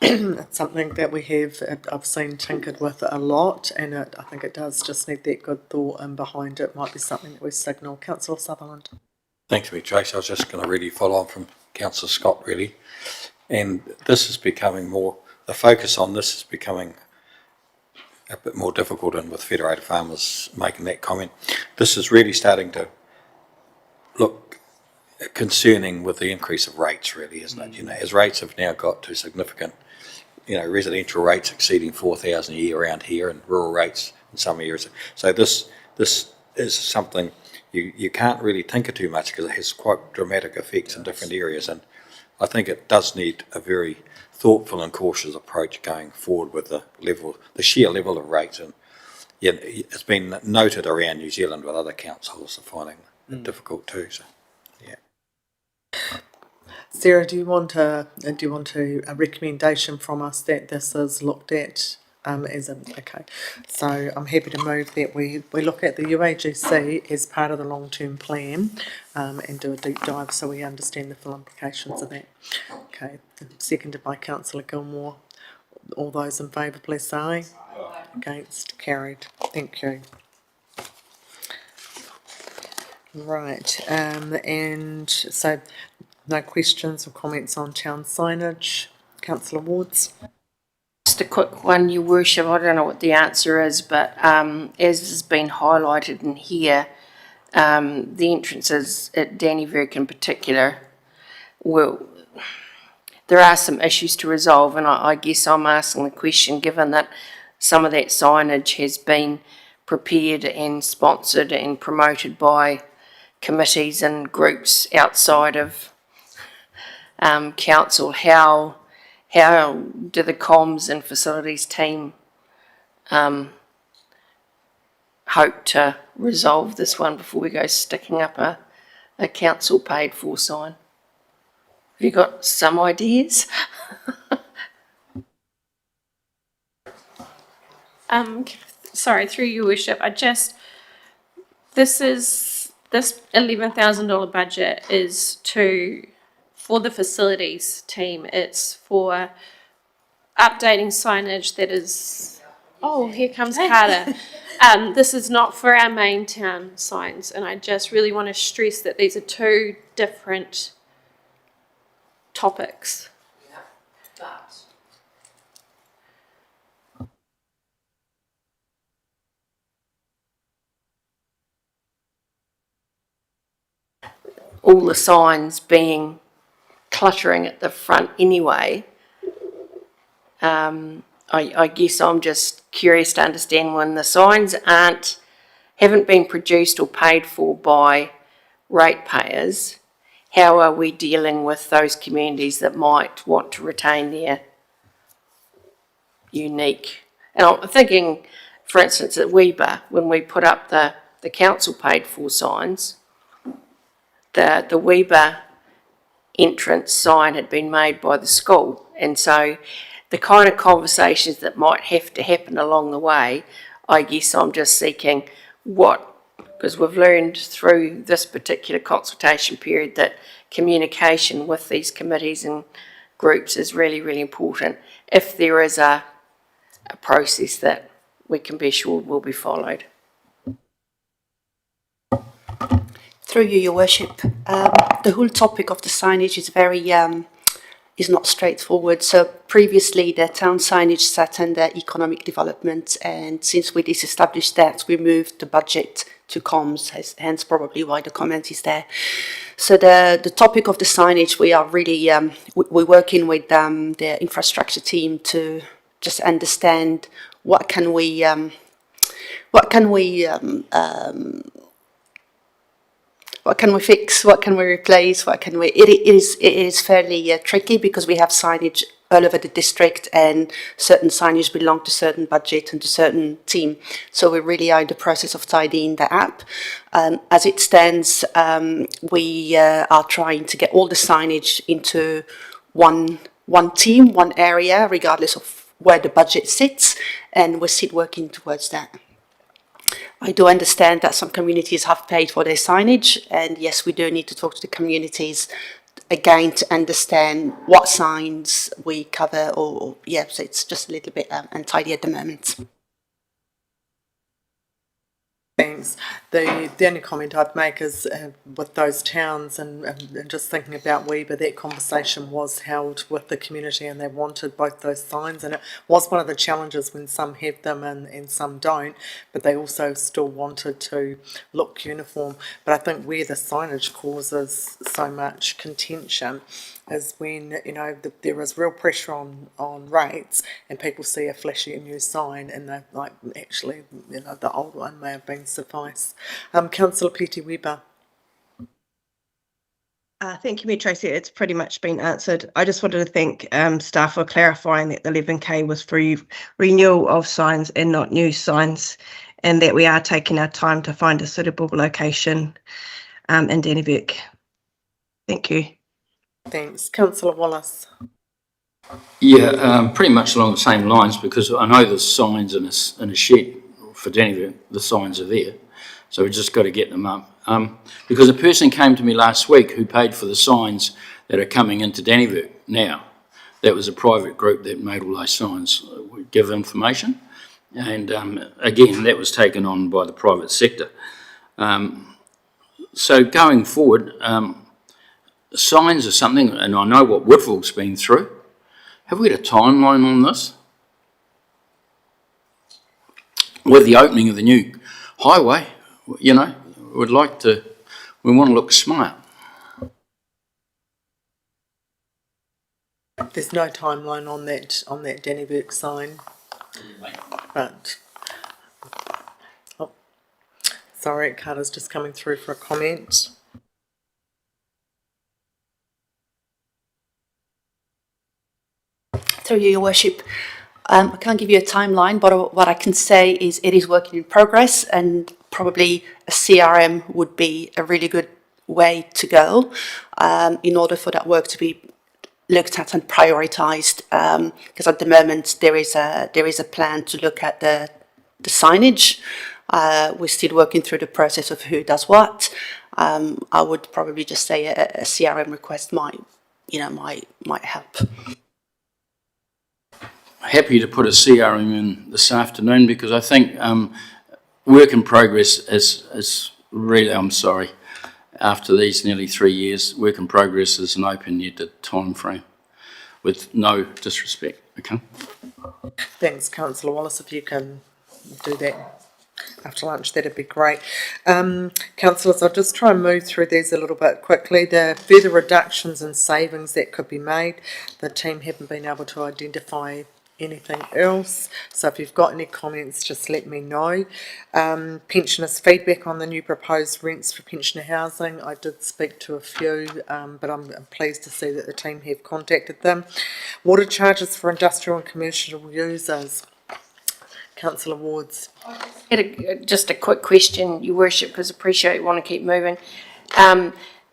It's something that we have, I've seen tinkered with a lot, and I think it does just need that good thought, and behind it might be something that we signal. Councillor Sutherland. Thanks, Tracy. I was just going to really follow on from Councillor Scott, really. And this is becoming more, the focus on this is becoming a bit more difficult, and with federated farmers making that comment, this is really starting to look concerning with the increase of rates, really, isn't it? You know, as rates have now got to significant, residential rates exceeding 4,000 a year around here, and rural rates in some areas. So this is something you can't really tinker too much, because it has quite dramatic effects in different areas, and I think it does need a very thoughtful and cautious approach going forward with the sheer level of rates. And yeah, it's been noted around New Zealand with other councils are finding it difficult too. So yeah. Sarah, do you want a recommendation from us that this is looked at okay? So I'm happy to move that we look at the UAGC as part of the long-term plan and do a deep dive so we understand the full implications of that. Okay, seconded by Councillor Gilmore. All those in favour, please say aye. Against, carried. Thank you. Right, and so no questions or comments on town signage. Councillor Wards? Just a quick one, Your Worship. I don't know what the answer is, but as has been highlighted in here, the entrances at Dannyvirk in particular, there are some issues to resolve, and I guess I'm asking the question, given that some of that signage has been prepared and sponsored and promoted by committees and groups outside of council, how do the comms and facilities team hope to resolve this one before we go sticking up a council paid for sign? Have you got some ideas? Sorry, through Your Worship, this $11,000 budget is for the facilities team. It's for updating signage that is, oh, here comes Carter. This is not for our main town signs, and I just really want to stress that these are two different topics. All the signs being cluttering at the front anyway, I guess I'm just curious to understand, when the signs haven't been produced or paid for by ratepayers, how are we dealing with those communities that might want to retain their unique? And I'm thinking, for instance, at Weber, when we put up the council paid for signs, the Weber entrance sign had been made by the school, and so the kind of conversations that might have to happen along the way, I guess I'm just seeking because we've learned through this particular consultation period that communication with these committees and groups is really, really important. If there is a process that we can be sure will be followed. Through you, Your Worship, the whole topic of the signage is not straightforward. So previously the town signage sat under economic development, and since we disestablished that, we moved the budget to comms, hence probably why the comment is there. So the topic of the signage, we are really, we're working with the infrastructure team to just understand what can we fix, what can we replace, it is fairly tricky because we have signage all over the district, and certain signage belong to certain budget and to certain team. So we really are in the process of tidying that up. As it stands, we are trying to get all the signage into one team, one area, regardless of where the budget sits, and we're still working towards that. I do understand that some communities have paid for their signage, and yes, we do need to talk to the communities again to understand what signs we cover, so it's just a little bit untidy at the moment. Thanks. The only comment I'd make is with those towns and just thinking about Weber, that conversation was held with the community and they wanted both those signs, and it was one of the challenges when some have them and some don't, but they also still wanted to look uniform. But I think where the signage causes so much contention is when, there is real pressure on rates and people see a flashy new sign and they're like, actually, the old one may have been suffice. Councillor Petty-Weber. Thank you, Mayor Tracy. It's pretty much been answered. I just wanted to thank staff for clarifying that the 11K was for renewal of signs and not new signs, and that we are taking our time to find a suitable location in Dannyvirk. Thank you. Thanks. Councillor Wallace. Yeah, pretty much along the same lines, because I know there's signs in a shed for Dannyvirk. The signs are there, so we just got to get them up. Because a person came to me last week who paid for the signs that are coming into Dannyvirk now. That was a private group that made all those signs. We give information, and again, that was taken on by the private sector. So going forward, signs are something, and I know what Woodville's been through. Have we got a timeline on this? With the opening of the new highway, we want to look smart. There's no timeline on that Danny Burke sign, but, oh, sorry, Carter's just coming through for a comment. Through you, Your Worship. I can't give you a timeline, but what I can say is it is working in progress, and probably a CRM would be a really good way to go in order for that work to be looked at and prioritised. Because at the moment there is a plan to look at the signage. We're still working through the process of who does what. I would probably just say a CRM request might help. Happy to put a CRM in this afternoon, because I think work in progress is really, I'm sorry, after these nearly 3 years, work in progress is an open-ended time frame, with no disrespect, okay? Thanks, Councillor Wallace. If you can do that after lunch, that'd be great. Councillors, I'll just try and move through these a little bit quickly. The further reductions and savings that could be made, the team haven't been able to identify anything else, so if you've got any comments, just let me know. Pensioners' feedback on the new proposed rents for pensioner housing, I did speak to a few, but I'm pleased to see that the team have contacted them. Water charges for industrial and commercial users. Councillor Wards. Just a quick question, Your Worship, because I appreciate you want to keep moving.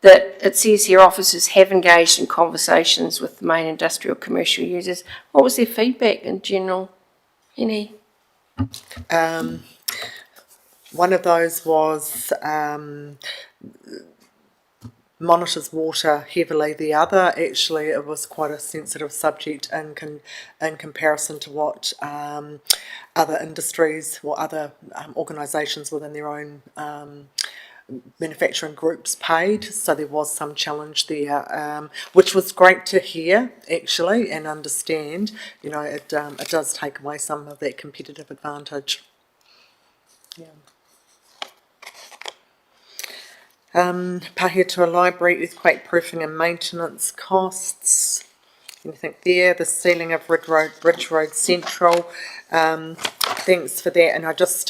That it says here officers have engaged in conversations with the main industrial commercial users. What was their feedback in general? Any? One of those was monitors water heavily. The other, actually, it was quite a sensitive subject in comparison to what other industries or other organisations within their own manufacturing groups paid. So there was some challenge there, which was great to hear, actually, and understand. It does take away some of that competitive advantage. Yeah. Pahia to a library, earthquake proofing and maintenance costs. Anything there? The ceiling of Ridge Road Central. Thanks for that. And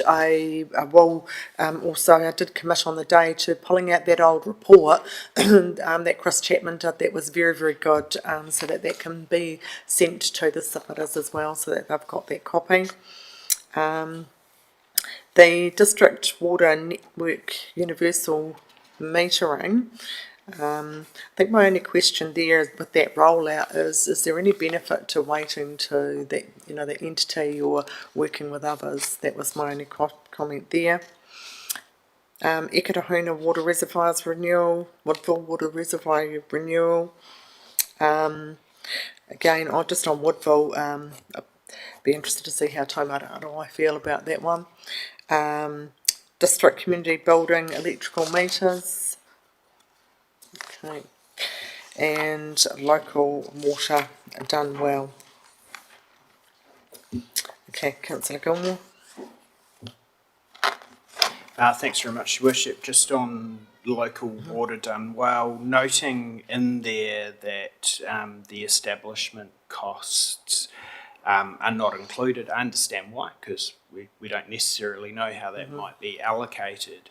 I will also, I did commit on the day to pulling out that old report that Chris Chapman did. That was very, very good, so that can be sent to the submitters as well, so that they've got that copy. The District Water Network Universal Metering. I think my only question there with that rollout is there any benefit to waiting to that, the entity or working with others? That was my only comment there. Ekatahuna Water Reservoirs Renewal, Woodville Water Reservoir Renewal. Again, just on Woodville, I'd be interested to see how Taumata I feel about that one. District Community Building Electrical Meters. Okay. And local water done well. Okay, Councillor Gilmore. Thanks very much, Your Worship. Just on local water done well, noting in there that the establishment costs are not included. I understand why, because we don't necessarily know how that might be allocated.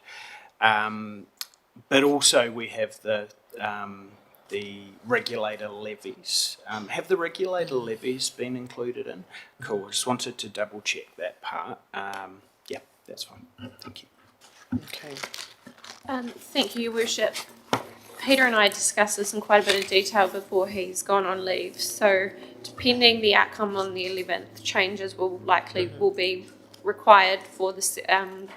But also we have the regulator levies. Have the regulator levies been included in? Cool, I just wanted to double check that part. Yeah, that's fine. Thank you. Okay. Thank you, Your Worship. Peter and I discussed this in quite a bit of detail before he's gone on leave. So depending the outcome on the 11th, changes will be required for the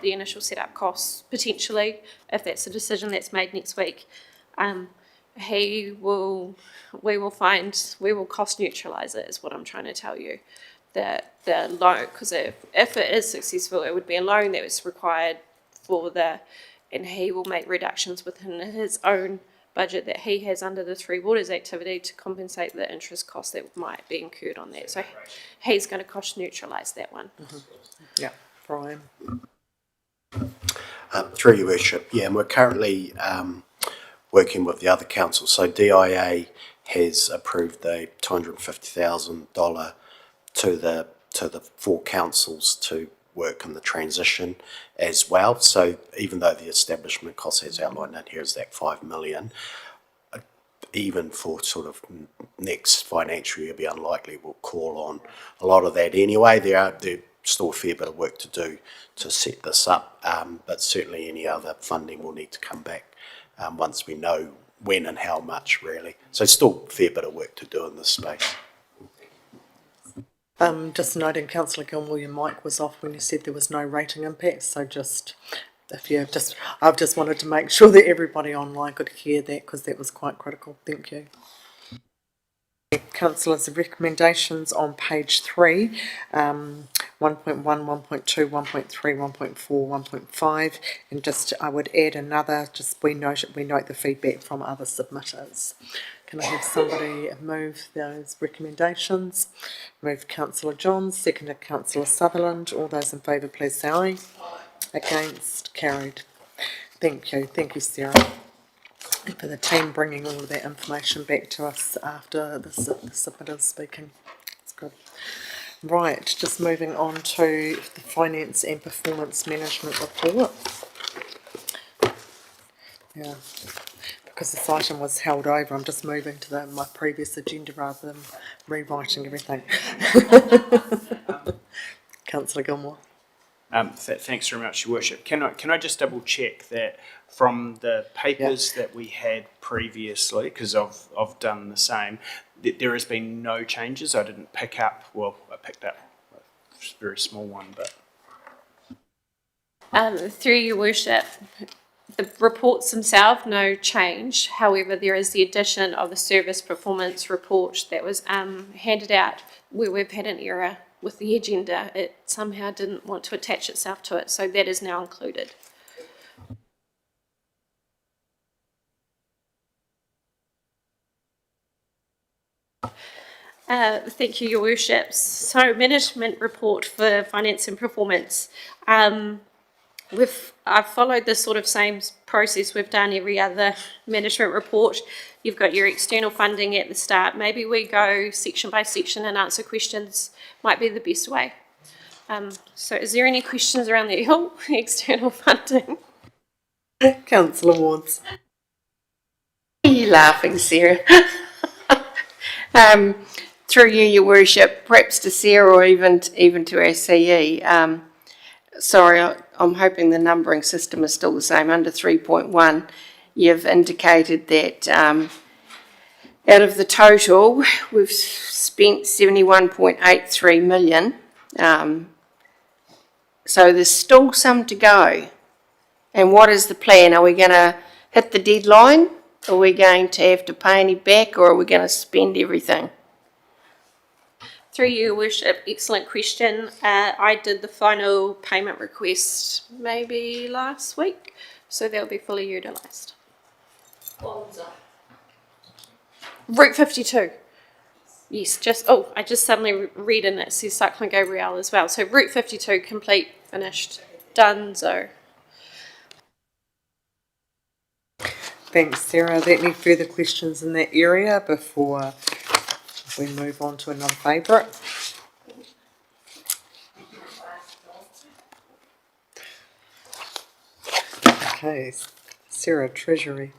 initial setup costs, potentially, if that's a decision that's made next week. We will cost neutralise it, is what I'm trying to tell you. The loan, because if it is successful, it would be a loan that was required for the and he will make reductions within his own budget that he has under the Three Waters activity to compensate the interest cost that might be incurred on that. So he's going to cost neutralise that one. Yeah, Brian. Through your worship, yeah, and we're currently working with the other councils. So DIA has approved the $250,000 to the 4 councils to work in the transition as well. So even though the establishment cost has outlined in here is that $5 million, even for sort of next financial year, be unlikely we'll call on a lot of that anyway. There's still a fair bit of work to do to set this up, but certainly any other funding will need to come back once we know when and how much, really. So still a fair bit of work to do in this space. Just noting, Councillor Gilmore, your mic was off when you said there was no rating impact, so just, I've just wanted to make sure that everybody online could hear that, because that was quite critical. Thank you. Councillors' recommendations on page 3, 1.1, 1.2, 1.3, 1.4, 1.5, and just I would add another, just we note the feedback from other submitters. Can I have somebody move those recommendations? Move Councillor Johns, seconded Councillor Sutherland. All those in favour please say aye. Against, carried. Thank you, Sarah, and for the team bringing all of that information back to us after the submitters speaking. It's good. Right, just moving on to the Finance and Performance Management Report. Yeah, because this item was held over, I'm just moving to my previous agenda rather than rewriting everything. Councillor Gilmore. Thanks very much, Your Worship. Can I just double check that from the papers that we had previously, because I've done the same, that there has been no changes. I didn't pick up. Well, I picked up a very small one, but Through Your Worship, the reports themselves, no change. However, there is the addition of the service performance report that was handed out where we've had an error with the agenda. It somehow didn't want to attach itself to it, so that is now included. Thank you, Your Worships. So, management report for finance and performance. I've followed this sort of same process we've done every other management report. You've got your external funding at the start. Maybe we go section by section and answer questions. Might be the best way. So is there any questions around the external funding? Councillor Wards. Are you laughing, Sarah? Through you, Your Worship, perhaps to Sarah or even to our CE. Sorry, I'm hoping the numbering system is still the same. Under 3.1, you've indicated that out of the total, we've spent 71.83 million. So there's still some to go. And what is the plan? Are we going to hit the deadline? Are we going to have to pay any back, or are we going to spend everything? Through you, Worship, excellent question. I did the final payment request maybe last week, so they'll be fully utilised. Route 52. Yes, I just suddenly read in it says Cyclone Gabrielle as well. So Route 52 complete, finished, done, so. Thanks, Sarah. Are there any further questions in that area before we move on to another favourite? Okay, Sarah, Treasury.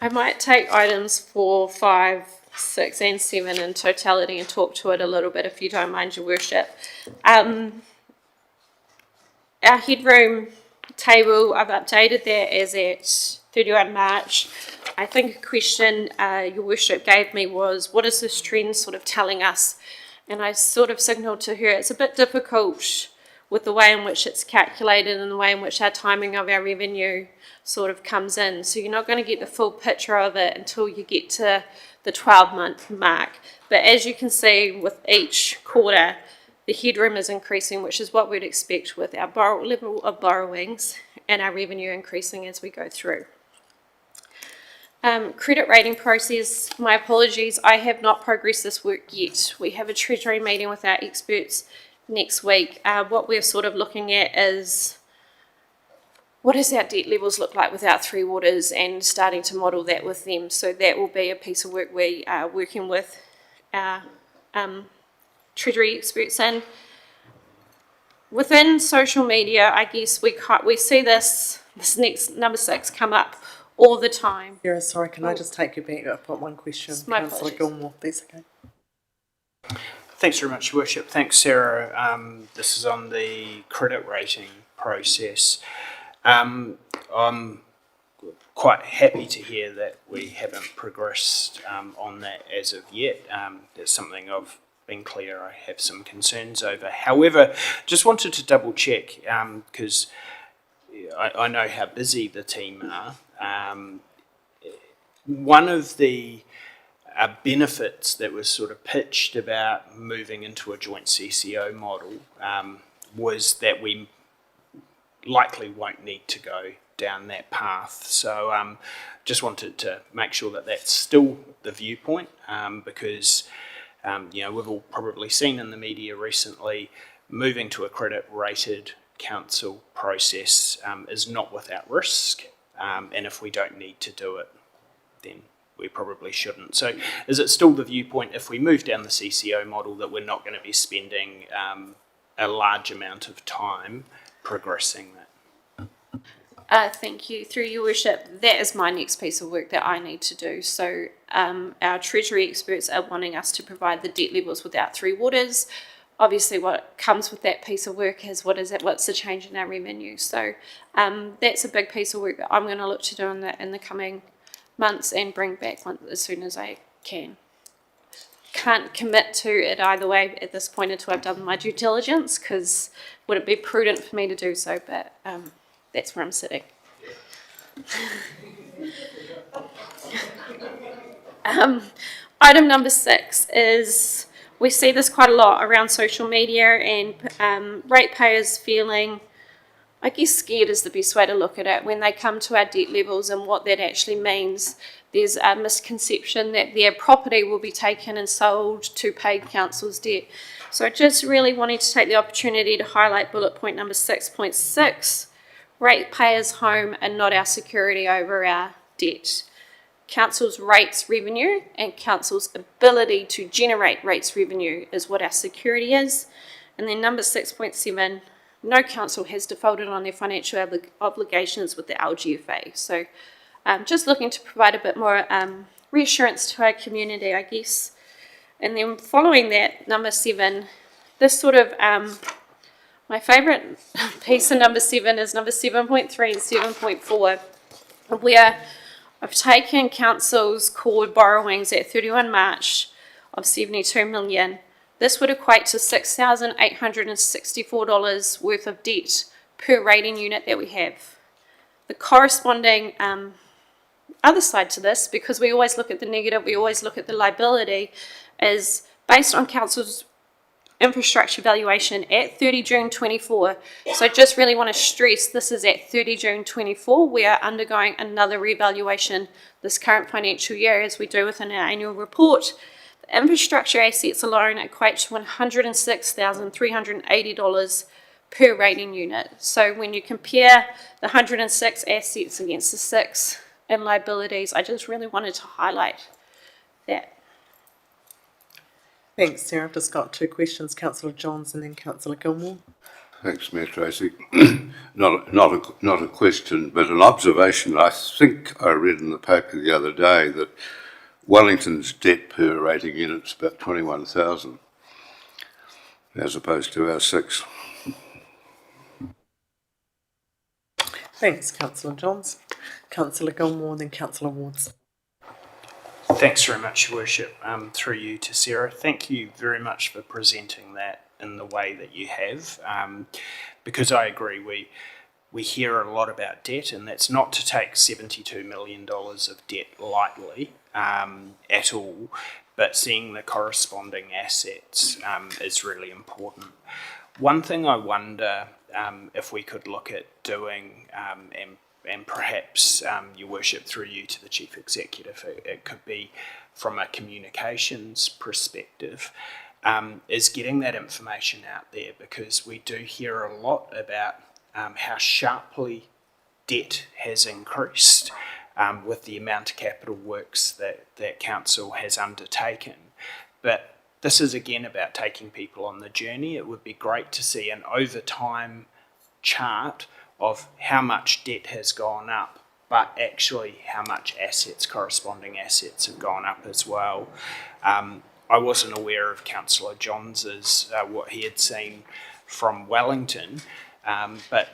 I might take items 4, 5, 6 and 7 in totality and talk to it a little bit if you don't mind, Your Worship. Our headroom table, I've updated that as at 31 March. I think a question Your Worship gave me was, what is this trend sort of telling us? And I sort of signalled to her it's a bit difficult with the way in which it's calculated and the way in which our timing of our revenue sort of comes in. So you're not going to get the full picture of it until you get to the 12-month mark. But as you can see with each quarter, the headroom is increasing, which is what we'd expect with our level of borrowings and our revenue increasing as we go through. Credit rating process, my apologies, I have not progressed this work yet. We have a Treasury meeting with our experts next week. What we're sort of looking at is what does our debt levels look like without Three Waters, and starting to model that with them. So that will be a piece of work we are working with our Treasury experts in. Within social media, I guess we see this next number 6 come up all the time. Sarah, sorry, can I just take you back? I've got one question. My Councillor apologies. Gilmore, that's okay. Thanks very much, Worship. Thanks, Sarah. This is on the credit rating process. I'm quite happy to hear that we haven't progressed on that as of yet. That's something I've been clear I have some concerns over. However, just wanted to double check because I know how busy the team are. One of the benefits that was sort of pitched about moving into a joint CCO model was that we likely won't need to go down that path. So just wanted to make sure that that's still the viewpoint because we've all probably seen in the media recently, moving to a credit rated council process is not without risk, and if we don't need to do it, then we probably shouldn't. So is it still the viewpoint, if we move down the CCO model, that we're not going to be spending a large amount of time progressing that? Thank you. Through your worship, that is my next piece of work that I need to do. So our Treasury experts are wanting us to provide the debt levels without Three Waters. Obviously, what comes with that piece of work is what's the change in our revenue. So that's a big piece of work that I'm going to look to do in the coming months and bring back as soon as I can. Can't commit to it either way at this point until I've done my due diligence, because would it be prudent for me to do so? But that's where I'm sitting. Item number 6 is, we see this quite a lot around social media, and ratepayers feeling, I guess scared is the best way to look at it, when they come to our debt levels and what that actually means. There's a misconception that their property will be taken and sold to pay council's debt. So I just really wanted to take the opportunity to highlight bullet point number 6.6, ratepayers' home and not our security over our debt. Council's rates revenue and council's ability to generate rates revenue is what our security is. And then number 6.7, no council has defaulted on their financial obligations with the LGFA. So just looking to provide a bit more reassurance to our community, I guess. And then following that, number 7, this sort of, my favourite piece of number 7 is number 7.3 and 7.4, where I've taken council's core borrowings at 31 March of 72 million. This would equate to $6,864 worth of debt per rating unit that we have. The corresponding other side to this, because we always look at the negative, we always look at the liability, is based on council's infrastructure valuation at 30 June 24. So just really want to stress this is at 30 June 24. We are undergoing another revaluation this current financial year, as we do within our annual report. The infrastructure assets alone equate to $106,380 per rating unit. So when you compare the 106 assets against the 6 in liabilities, I just really wanted to highlight that. Thanks, Sarah. I've just got 2 questions, Councillor Johns and then Councillor Gilmore. Thanks, Mayor Tracy. Not a question, but an observation. I think I read in the paper the other day that Wellington's debt per rating unit is about 21,000, as opposed to our 6. Thanks, Councillor Johns. Councillor Gilmore and then Councillor Wards. Thanks very much, Your Worship. Through you to Sarah, thank you very much for presenting that in the way that you have, because I agree, we hear a lot about debt, and that's not to take $72 million of debt lightly at all, but seeing the corresponding assets is really important. One thing I wonder if we could look at doing, and perhaps, Your Worship, through you to the Chief Executive, it could be from a communications perspective, is getting that information out there, because we do hear a lot about how sharply debt has increased with the amount of capital works that council has undertaken. But this is again about taking people on the journey. It would be great to see an over time chart of how much debt has gone up, but actually how much corresponding assets have gone up as well. I wasn't aware of Councillor Johns's, what he had seen from Wellington, but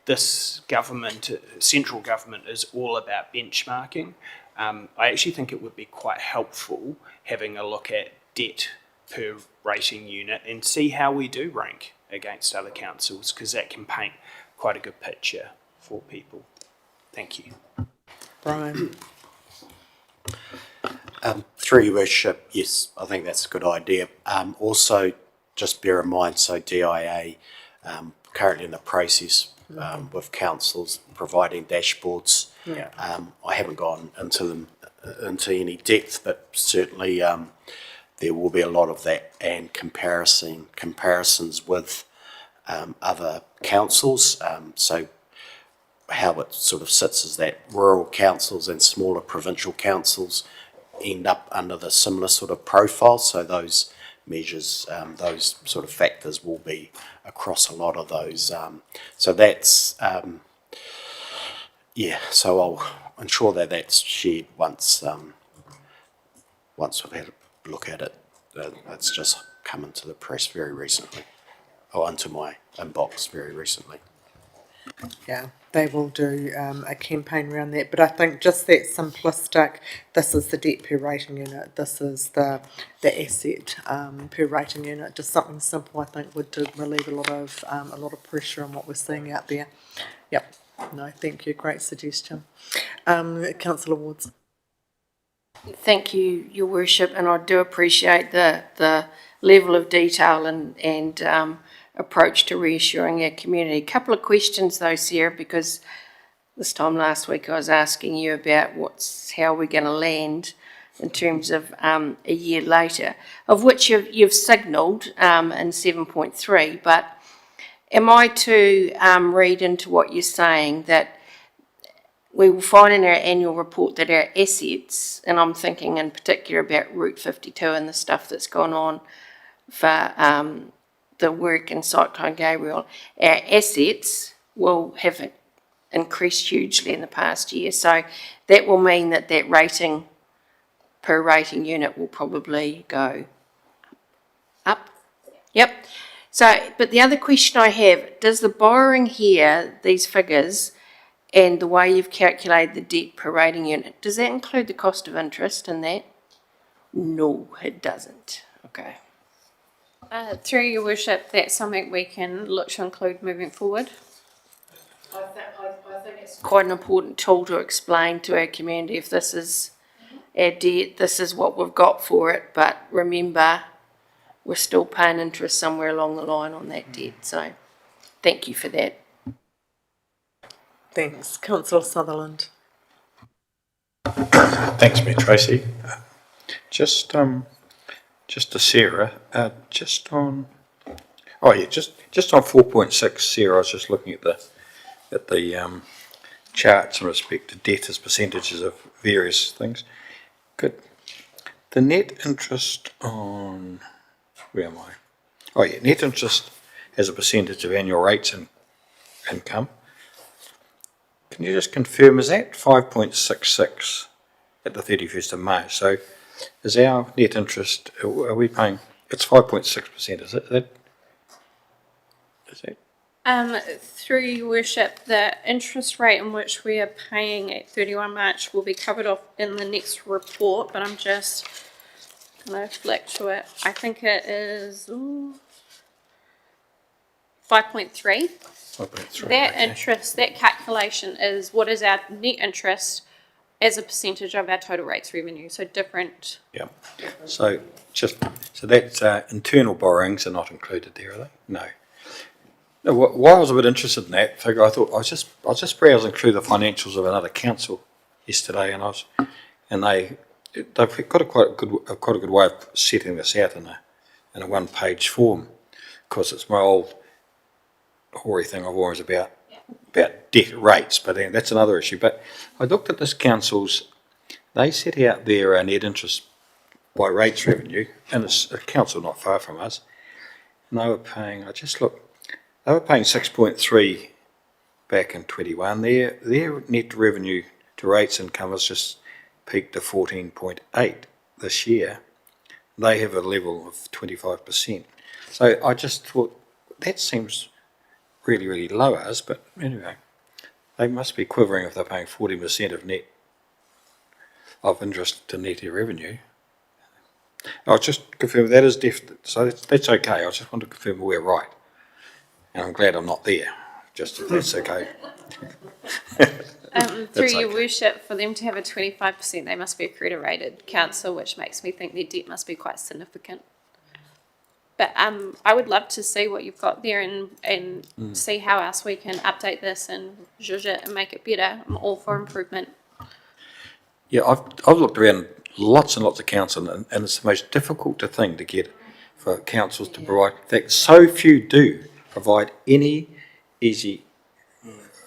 this government, central government, is all about benchmarking. I actually think it would be quite helpful having a look at debt per rating unit and see how we do rank against other councils, because that can paint quite a good picture for people. Thank you. Brian? Through Your Worship, yes, I think that's a good idea. Also, just bear in mind, so DIA currently in the process with councils providing dashboards. Yeah. I haven't gone into any depth, but certainly there will be a lot of that, and comparisons with other councils. So how it sort of sits is that rural councils and smaller provincial councils end up under the similar sort of profile. So those measures, those sort of factors will be across a lot of those. So that's, so I'll ensure that that's shared once we've had a look at it. It's just come into the press very recently, or into my inbox very recently. Yeah, they will do a campaign around that, but I think just that simplistic, this is the debt per rating unit, this is the asset per rating unit, just something simple I think would relieve a lot of pressure on what we're seeing out there. Yep, no, thank you, great suggestion. Councillor Wards. Thank you, Your Worship, and I do appreciate the level of detail and approach to reassuring our community. A couple of questions though, Sarah, because this time last week I was asking you about how we're going to land in terms of a year later, of which you've signalled in 7.3, but am I to read into what you're saying that we will find in our annual report that our assets, and I'm thinking in particular about Route 52 and the stuff that's gone on for the work in Cyclone Gabriel, our assets will have increased hugely in the past year. So that will mean that rating per rating unit will probably go up. Yep. So, but the other question I have, does the borrowing here, these figures, and the way you've calculated the debt per rating unit, does that include the cost of interest in that? No, it doesn't. Okay. Through Your Worship, that's something we can look to include moving forward. I think it's quite an important tool to explain to our community if this is our debt, this is what we've got for it, but remember, we're still paying interest somewhere along the line on that debt. So thank you for that. Thanks. Councillor Sutherland. Thanks, Mayor Tracy. Just to Sarah, just on 4.6, Sarah, I was just looking at the charts in respect to debt as percentages of various things. Good. The net interest on, where am I? Oh yeah, net interest as a percentage of annual rates and income. Can you just confirm, is that 5.66 at the 31st of May? So is our net interest, are we paying, it's 5.6%, is it? Is that? Through Your Worship, the interest rate in which we are paying at 31 March will be covered off in the next report, but I'm just going to flick to it. I think it is 5.3. 5.3. That okay. interest, that calculation is what is our net interest as a percentage of our total rates revenue. So different. Yeah. So that's internal borrowings are not included there, are they? No. No, why I was a bit interested in that figure, I thought I was just browsing through the financials of another council yesterday, and they've got quite a good way of setting this out in a one-page form. Of course, it's my old hoary thing I've always about debt rates, but then that's another issue. But I looked at this council's, they set out their net interest by rates revenue, and it's a council not far from us, and they were paying, they were paying 6.3 back in 21. Their net revenue to rates income has just peaked to 14.8 this year. They have a level of 25%. So I just thought that seems really, really low as, but anyway, they must be quivering if they're paying 40% of interest to net revenue. I'll just confirm that is definite, so that's okay. I just want to confirm we're right. And I'm glad I'm not there, just if that's okay. Through your worship, for them to have a 25%, they must be a credit-rated council, which makes me think their debt must be quite significant. But I would love to see what you've got there and see how else we can update this and zhuzh it and make it better. I'm all for improvement. Yeah, I've looked around lots and lots of councils, and it's the most difficult thing to get for councils to provide. In fact, so few do provide any easy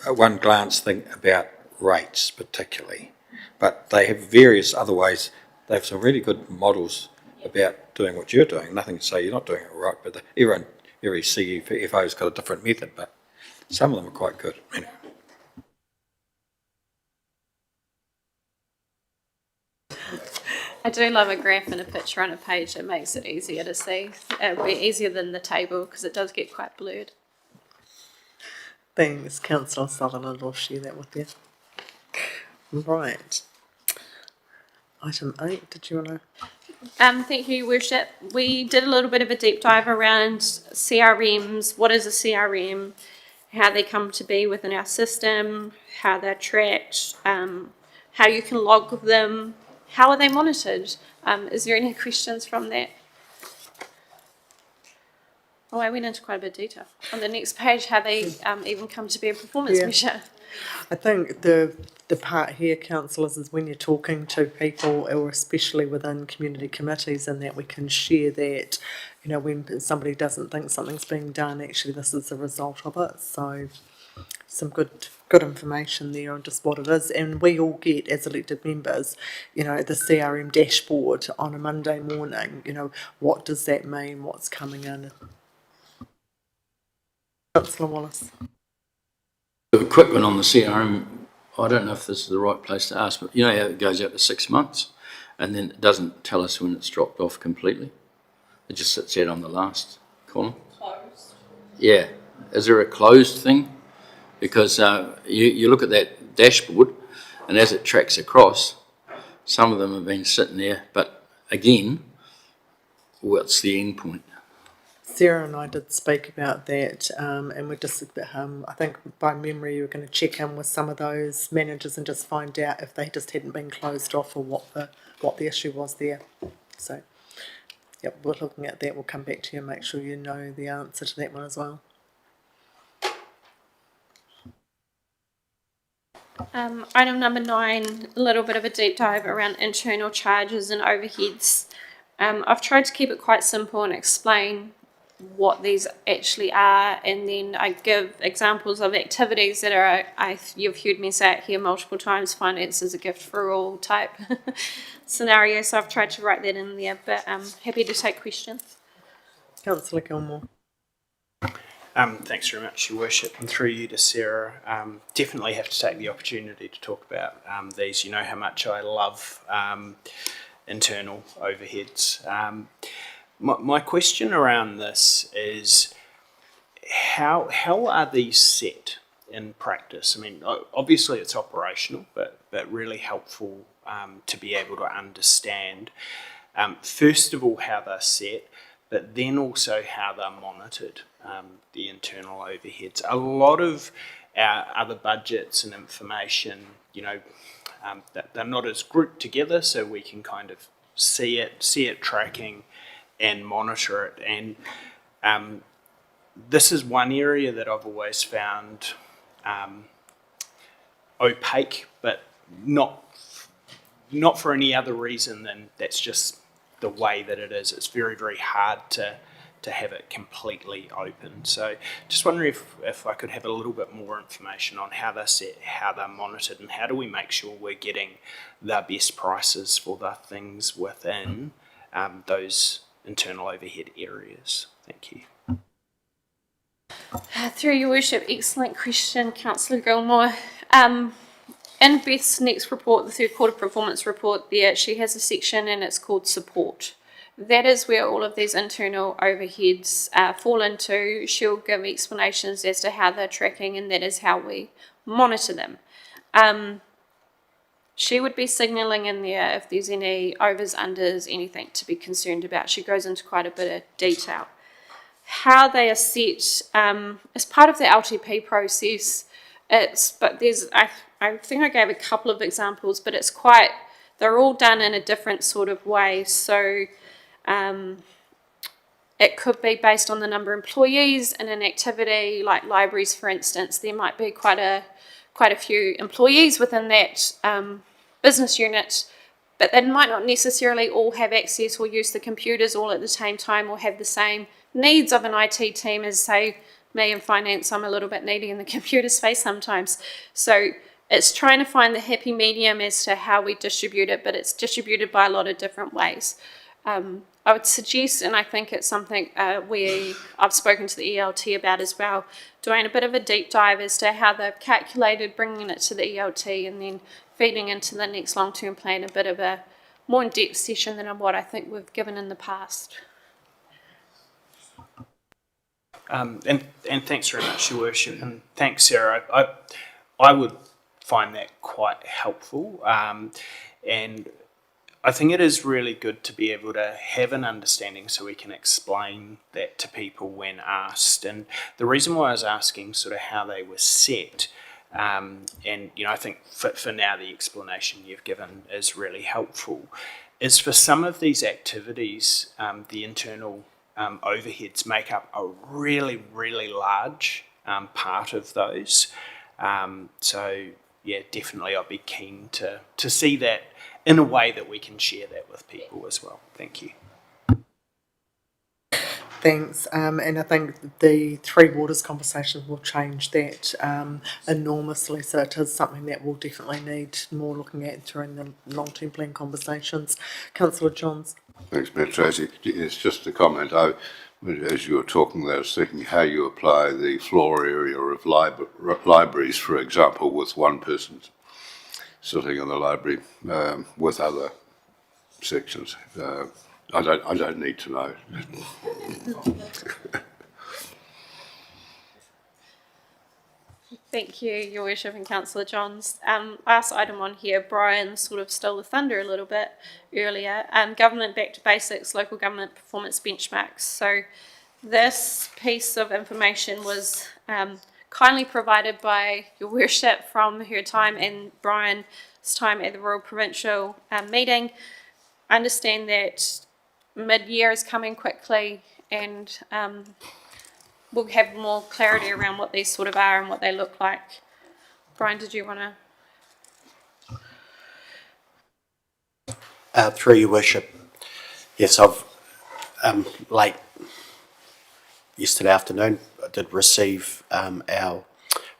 one glance thing about rates particularly, but they have various other ways. They have some really good models about doing what you're doing. Nothing to say you're not doing it right, but every CFO's got a different method, but some of them are quite good. Anyway. I do love a graph and a picture on a page. It makes it easier to see. It'll be easier than the table because it does get quite blurred. Thanks, Councillor Sutherland. I'll share that with you. Right. Item 8, did you want to? Thank you, Your Worship. We did a little bit of a deep dive around CRMs. What is a CRM? How they come to be within our system, how they're tracked, how you can log them, how are they monitored? Is there any questions from that? Oh, I went into quite a bit of detail. On the next page, how they even come to be a performance measure. I think the part here, councillors, is when you're talking to people, or especially within community committees, and that we can share that, you know, when somebody doesn't think something's being done, actually this is a result of it. So some good information there on just what it is. And we all get, as elected members, you know, the CRM dashboard on a Monday morning. You know, what does that mean? What's coming in? Councillor Wallace. A quick one on the CRM. I don't know if this is the right place to ask, but you know how it goes out to 6 months and then it doesn't tell us when it's dropped off completely? It just sits out on the last column. Closed? Yeah. Is there a closed thing? Because you look at that dashboard and as it tracks across, some of them have been sitting there, but again, what's the end point? Sarah and I did speak about that, and we just, I think by memory you were going to check in with some of those managers and just find out if they just hadn't been closed off or what the issue was there. So, yep, we're looking at that. We'll come back to you and make sure you know the answer to that one as well. Item number 9, a little bit of a deep dive around internal charges and overheads. I've tried to keep it quite simple and explain what these actually are, and then I give examples of activities that are, you've heard me say it here multiple times, finance is a gift for all type scenario, so I've tried to write that in there, but I'm happy to take questions. Councillor Gilmore. Thanks very much, Your Worship, and through you to Sarah. Definitely have to take the opportunity to talk about these. You know how much I love internal overheads. My question around this is how are these set in practice? I mean, obviously it's operational, but really helpful to be able to understand, first of all, how they're set, but then also how they're monitored, the internal overheads. A lot of our other budgets and information, you know, that they're not as grouped together, so we can kind of see it tracking and monitor it. And this is one area that I've always found opaque, but not for any other reason than that's just the way that it is. It's very, very hard to have it completely open. So just wondering if I could have a little bit more information on how they're set, how they're monitored, and how do we make sure we're getting the best prices for the things within those internal overhead areas. Thank you. Through your worship, excellent question, Councillor Gilmore. In Beth's next report, the third quarter performance report, there she has a section and it's called support. That is where all of these internal overheads fall into. She'll give explanations as to how they're tracking, and that is how we monitor them. She would be signalling in there if there's any overs, unders, anything to be concerned about. She goes into quite a bit of detail. How they are set as part of the LTP process, I think I gave a couple of examples, but they're all done in a different sort of way. So it could be based on the number of employees in an activity, like libraries, for instance. There might be quite a few employees within that business unit, but they might not necessarily all have access or use the computers all at the same time or have the same needs of an IT team as, say, me in finance. I'm a little bit needy in the computer space sometimes. So it's trying to find the happy medium as to how we distribute it, but it's distributed by a lot of different ways. I would suggest, and I think it's something I've spoken to the ELT about as well, doing a bit of a deep dive as to how they've calculated, bringing it to the ELT and then feeding into the next long-term plan, a bit of a more in-depth session than what I think we've given in the past. And thanks very much, Your Worship, and thanks, Sarah. I would find that quite helpful, and I think it is really good to be able to have an understanding so we can explain that to people when asked. And the reason why I was asking sort of how they were set, and I think for now the explanation you've given is really helpful, is for some of these activities, the internal overheads make up a really, really large part of those. So yeah, definitely I'd be keen to see that in a way that we can share that with people as well. Thank you. Thanks. And I think the Three Waters conversation will change that enormously. So it is something that we'll definitely need more looking at during the long-term plan conversations. Councillor Johns. Thanks, Mayor Tracy. It's just a comment. As you were talking there, I was thinking how you apply the floor area of libraries, for example, with one person sitting in the library with other sections. I don't need to know. Thank you, Your Worship and Councillor Johns. Last item on here, Brian sort of stole the thunder a little bit earlier. Government back to basics, local government performance benchmarks. So this piece of information was kindly provided by Your Worship from her time and Brian's time at the Royal Provincial meeting. I understand that mid-year is coming quickly, and we'll have more clarity around what these sort of are and what they look like. Brian, did you want to? Through Your Worship, yes, I've late yesterday afternoon I did receive our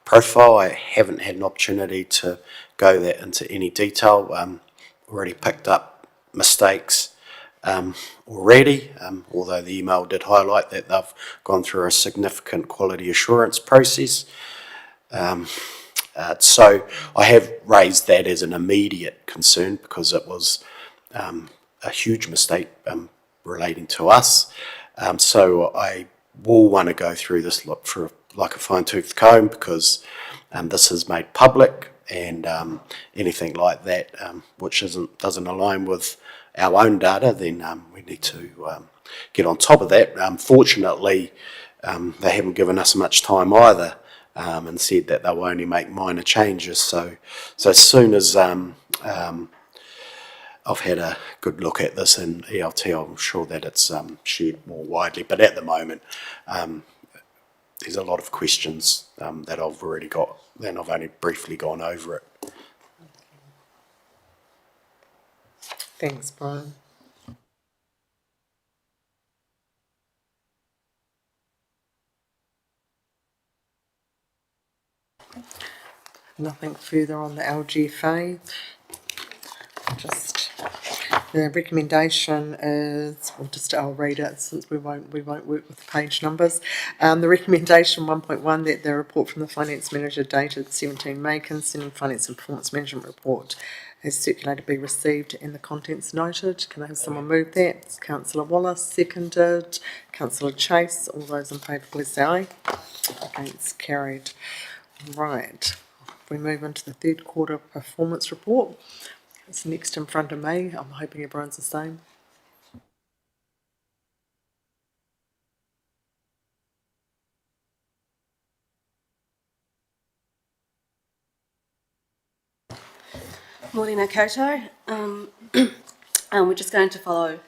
profile. I haven't had an opportunity to go that into any detail. Already picked up mistakes already, although the email did highlight that they've gone through a significant quality assurance process. So I have raised that as an immediate concern because it was a huge mistake relating to us. So I will want to go through this look for like a fine-tooth comb because this is made public, and anything like that which doesn't align with our own data, then we need to get on top of that. Fortunately, they haven't given us much time either, and said that they'll only make minor changes. So as soon as I've had a good look at this in ELT, I'm sure that it's shared more widely. But at the moment, there's a lot of questions that I've already got, and I've only briefly gone over it. Thanks, Brian. Nothing further on the LGFA. Just the recommendation is, I'll read it since we won't work with the page numbers. The recommendation 1.1 that the report from the finance manager dated 17 May concerning finance and performance management report as circulated be received and the contents noted. Can I have someone move that? It's Councillor Wallace, seconded. Councillor Chase. All those in favour, please say aye. Against, carried. Right. We move into the third quarter performance report. It's next in front of me. I'm hoping everyone's the same. Morning, Akoto. We're just going to follow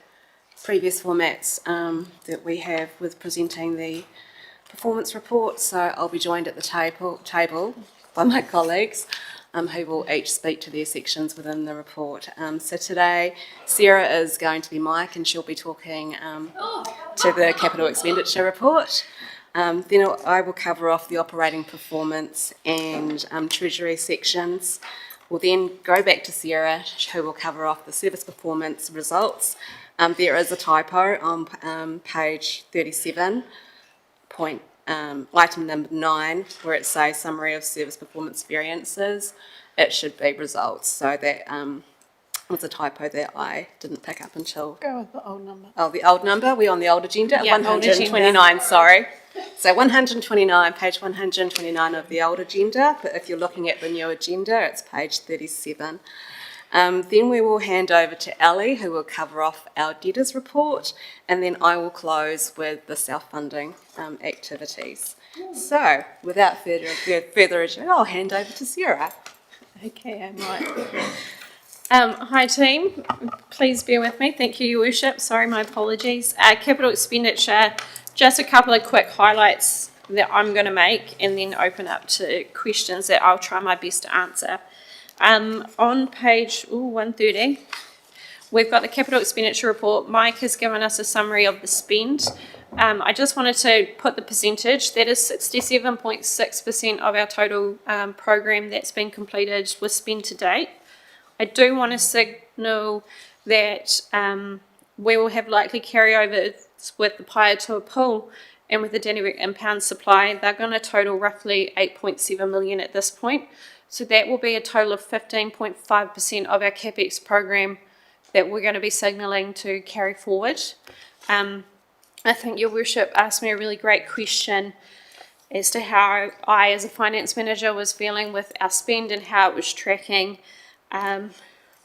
previous formats that we have with presenting the performance report. So I'll be joined at the table by my colleagues who will each speak to their sections within the report. So today, Sarah is going to be Mike and she'll be talking to the capital expenditure report. Then I will cover off the operating performance and treasury sections. We'll then go back to Sarah, who will cover off the service performance results. There is a typo on page 37, item number 9, where it says summary of service performance variances. It should be results. So that was a typo that I didn't pick up until... Go with the old number. Oh, the old number? We're on the old agenda? Yeah, 129, sorry. So 129, page 129 of the old agenda, but if you're looking at the new agenda, it's page 37. Then we will hand over to Ali, who will cover off our debtors report, and then I will close with the self-funding activities. So, without further ado, I'll hand over to Sarah. Okay, I might. Hi team, please bear with me. Thank you, Your Worship. Sorry, my apologies. Capital expenditure, just a couple of quick highlights that I'm going to make and then open up to questions that I'll try my best to answer. On page 130, we've got the capital expenditure report. Mike has given us a summary of the spend. I just wanted to put the percentage. That is 67.6% of our total program that's been completed was spent to date. I do want to signal that we will have likely carryover with the Paeatua pool and with the Dannevirke impound supply. They're going to total roughly 8.7 million at this point. So that will be a total of 15.5% of our CapEx program that we're going to be signalling to carry forward. I think Your Worship asked me a really great question as to how I, as a finance manager, was feeling with our spend and how it was tracking.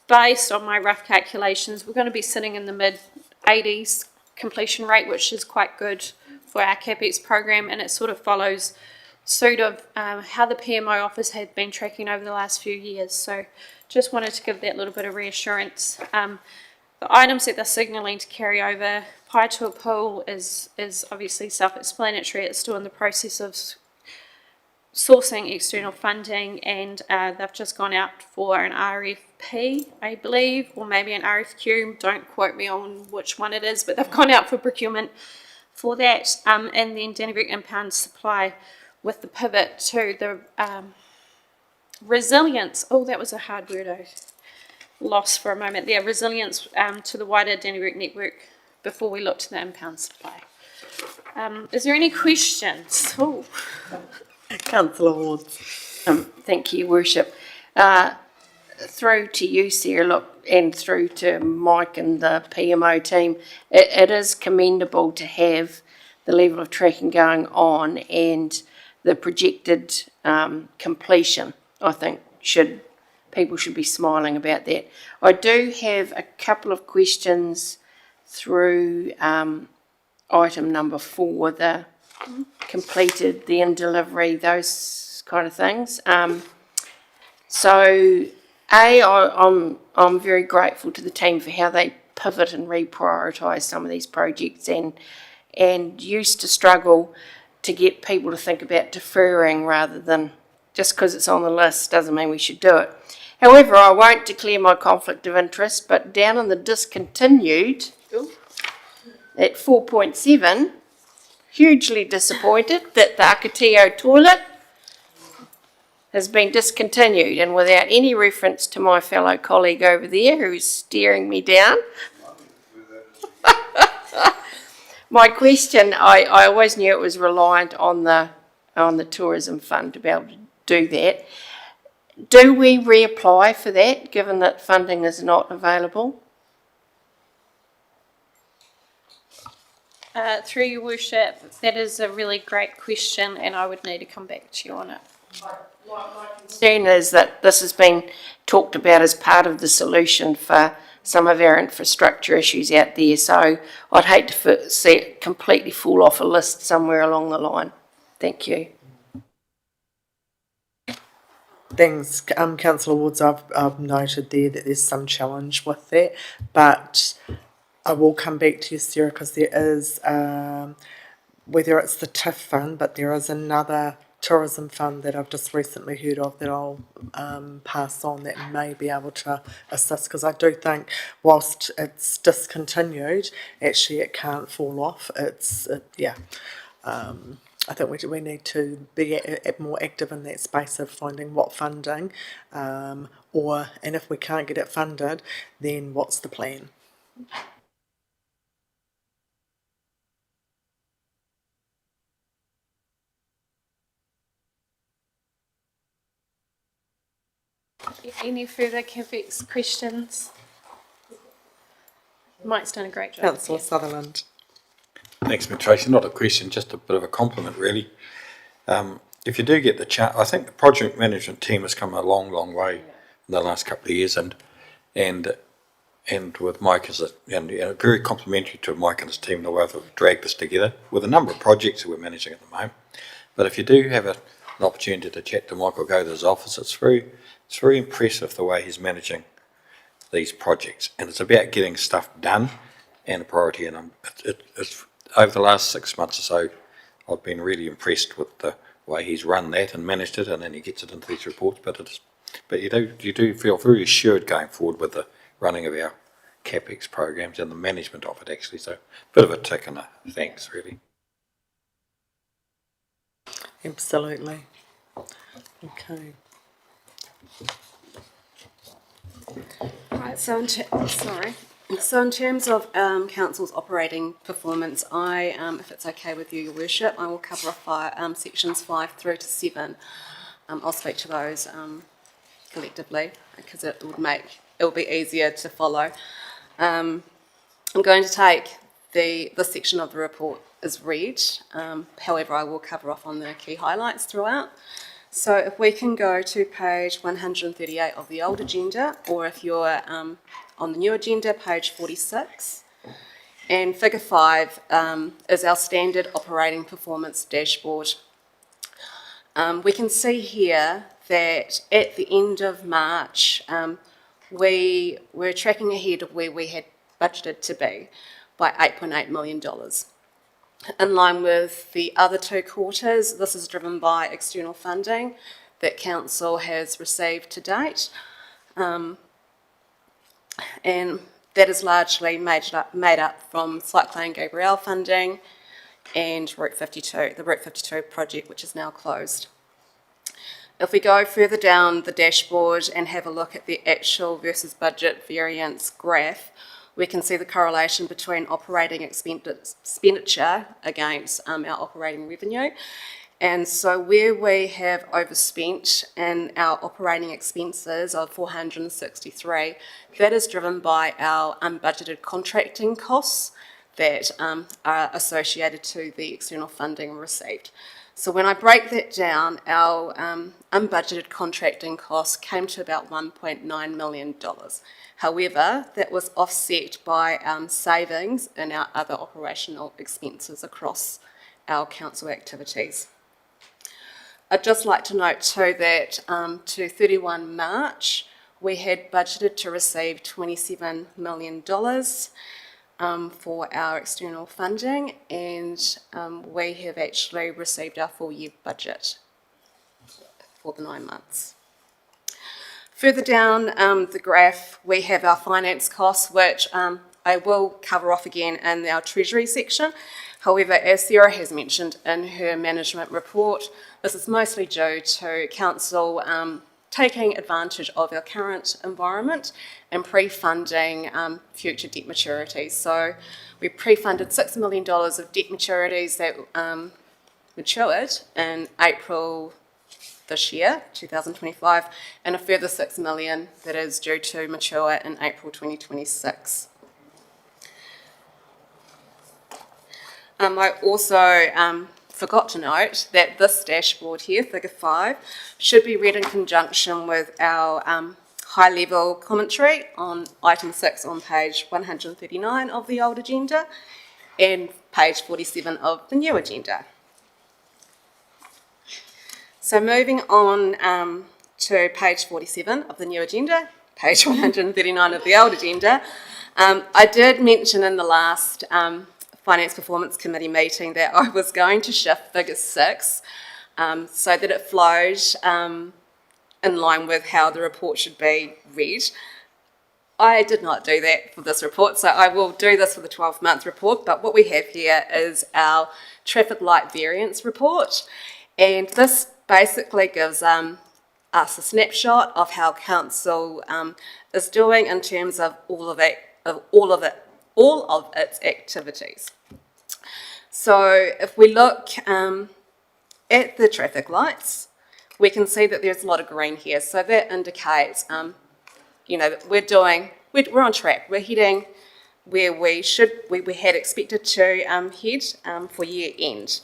Based on my rough calculations, we're going to be sitting in the mid-80s completion rate, which is quite good for our CapEx program, and it sort of follows suit of how the PMO office had been tracking over the last few years. So just wanted to give that little bit of reassurance. The items that they're signalling to carry over, Paeatua pool is obviously self-explanatory. It's still in the process of sourcing external funding, and they've just gone out for an RFP, I believe, or maybe an RFQ. Don't quote me on which one it is, but they've gone out for procurement for that. And then Dannevirke impound supply with the pivot to the resilience. Oh, that was a hard word I lost for a moment there. Resilience to the wider Dannevirke network before we look to the impound supply. Is there any questions? Oh. Councillor Wards. Thank you, Worship. Through to you, Sarah, look, and through to Mike and the PMO team, it is commendable to have the level of tracking going on and the projected completion. I think people should be smiling about that. I do have a couple of questions through item number 4, the completed, the in delivery, those kind of things. So I'm very grateful to the team for how they pivot and reprioritise some of these projects and used to struggle to get people to think about deferring rather than just because it's on the list doesn't mean we should do it. However, I won't declare my conflict of interest, but down in the discontinued at 4.7, hugely disappointed that the Akatio toilet has been discontinued, and without any reference to my fellow colleague over there who's staring me down. My question, I always knew it was reliant on the tourism fund to be able to do that. Do we reapply for that, given that funding is not available? Through your worship, that is a really great question, and I would need to come back to you on it. My concern is that this has been talked about as part of the solution for some of our infrastructure issues out there, so I'd hate to see it completely fall off a list somewhere along the line. Thank you. Thanks, Councillor Woods. I've noted there that there's some challenge with that, but I will come back to you, Sarah, because there is, whether it's the TIF fund, but there is another tourism fund that I've just recently heard of that I'll pass on that may be able to assist, because I do think whilst it's discontinued, actually it can't fall off. I think we need to be more active in that space of finding what funding, and if we can't get it funded, then what's the plan? Any further CAFEX questions? Mike's done a great job. Councillor Sutherland. Thanks, Ms. Tracy. Not a question, just a bit of a compliment, really. If you do get the chance, I think the project management team has come a long, long way in the last couple of years, and with Mike and very complimentary to Mike and his team the way they've dragged this together with a number of projects that we're managing at the moment. But if you do have an opportunity to chat to Mike or go to his office, it's very impressive the way he's managing these projects, and it's about getting stuff done and a priority. And it's over the last 6 months or so, I've been really impressed with the way he's run that and managed it, and then he gets it into these reports. But you do feel very assured going forward with the running of our CAPEX programs and the management of it, actually. So a bit of a tick and a thanks, really. Absolutely. Okay. Right, so in terms of council's operating performance, if it's okay with you, Your Worship, I will cover off sections 5 through to 7. I'll speak to those collectively because it will be easier to follow. I'm going to take this section of the report as read. However, I will cover off on the key highlights throughout. So if we can go to page 138 of the old agenda, or if you're on the new agenda, page 46. And figure 5 is our standard operating performance dashboard. We can see here that at the end of March, we were tracking ahead of where we had budgeted to be by $8.8 million. In line with the other 2 quarters, this is driven by external funding that Council has received to date. And that is largely made up from Cyclone Gabrielle funding and the Route 52 project, which is now closed. If we go further down the dashboard and have a look at the actual versus budget variance graph, we can see the correlation between operating expenditure against our operating revenue. And so where we have overspent in our operating expenses of 463, that is driven by our unbudgeted contracting costs that are associated to the external funding received. So when I break that down, our unbudgeted contracting costs came to about $1.9 million. However, that was offset by savings in our other operational expenses across our council activities. I'd just like to note too that to 31 March, we had budgeted to receive $27 million. for our external funding, and we have actually received our full year budget for the 9 months. Further down the graph, we have our finance costs, which I will cover off again in our treasury section. However, as Sarah has mentioned in her management report, this is mostly due to council taking advantage of our current environment and pre-funding future debt maturities. So we pre-funded $6 million of debt maturities that matured in April this year, 2025, and a further $6 million that is due to mature in April 2026. I also forgot to note that this dashboard here, figure 5, should be read in conjunction with our high-level commentary on item 6 on page 139 of the old agenda and page 47 of the new agenda. So moving on to page 47 of the new agenda, page 139 of the old agenda, I did mention in the last Finance Performance Committee meeting that I was going to shift figure 6 so that it flows in line with how the report should be read. I did not do that for this report, so I will do this for the 12-month report, but what we have here is our traffic light variance report, and this basically gives us a snapshot of how council is doing in terms of all of its activities. So if we look at the traffic lights, we can see that there's a lot of green here. So that indicates, that we're on track. We're heading where we had expected to head for year end.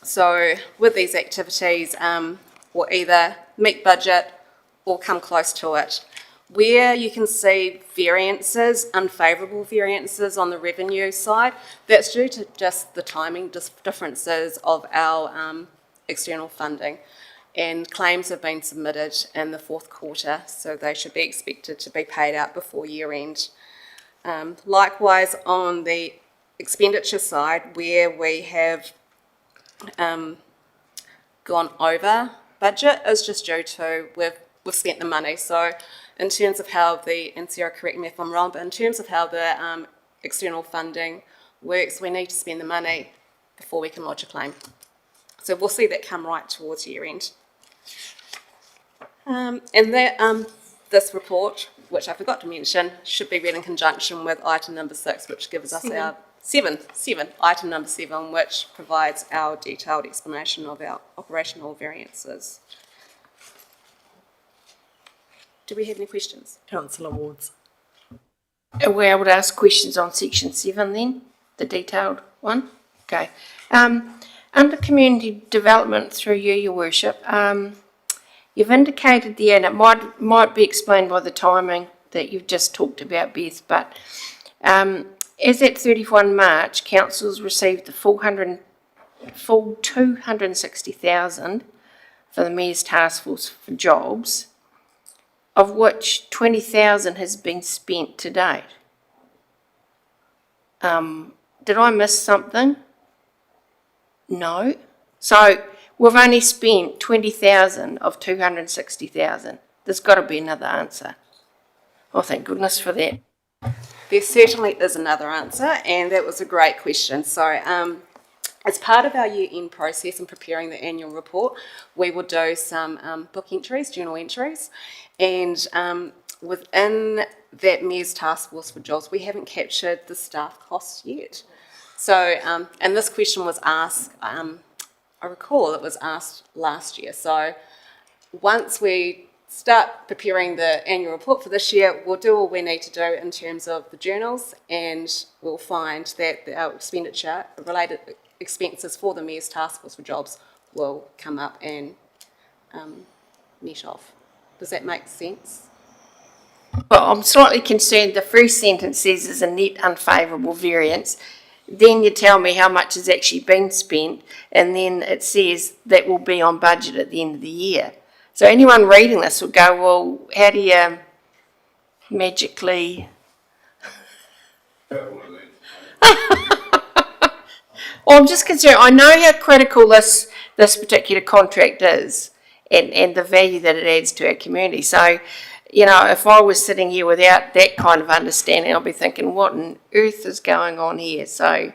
So with these activities, we'll either meet budget or come close to it. Where you can see variances, unfavourable variances on the revenue side, that's due to just the timing differences of our external funding. And claims have been submitted in the 4th quarter, so they should be expected to be paid out before year end. Likewise, on the expenditure side, where we have gone over budget, is just due to we've spent the money. So in terms of how and Sarah, correct me if I'm wrong, but in terms of how the external funding works, we need to spend the money before we can lodge a claim. So we'll see that come right towards year end. And that this report, which I forgot to mention, should be read in conjunction with item number 6, which gives us our item number 7, which provides our detailed explanation of our operational variances. Do we have any questions? Councillor Wards. Are we able to ask questions on section 7 then, the detailed one? Okay. Under community development through you, your worship, you've indicated there, and it might be explained by the timing that you've just talked about, Beth, but as at 31 March, councils received the full 260,000 for the Mayor's Task Force for Jobs, of which 20,000 has been spent to date. Did I miss something? No. So we've only spent 20,000 of 260,000. There's got to be another answer. Oh, thank goodness for that. There certainly is another answer, and that was a great question. So as part of our year-end process in preparing the annual report, we will do some book entries, journal entries, and within that Mayor's Task Force for Jobs, we haven't captured the staff costs yet. So, and this question was asked, I recall it was asked last year. So once we start preparing the annual report for this year, we'll do all we need to do in terms of the journals, and we'll find that our expenditure-related expenses for the Mayor's Task Force for Jobs will come up and net off. Does that make sense? Well, I'm slightly concerned the first sentence says is a net unfavourable variance. Then you tell me how much has actually been spent, and then it says that will be on budget at the end of the year. So anyone reading this will go, well, how do you magically Well, I'm just concerned, I know how critical this particular contract is and the value that it adds to our community. So, you know, if I was sitting here without that kind of understanding, I'll be thinking, what on earth is going on here? So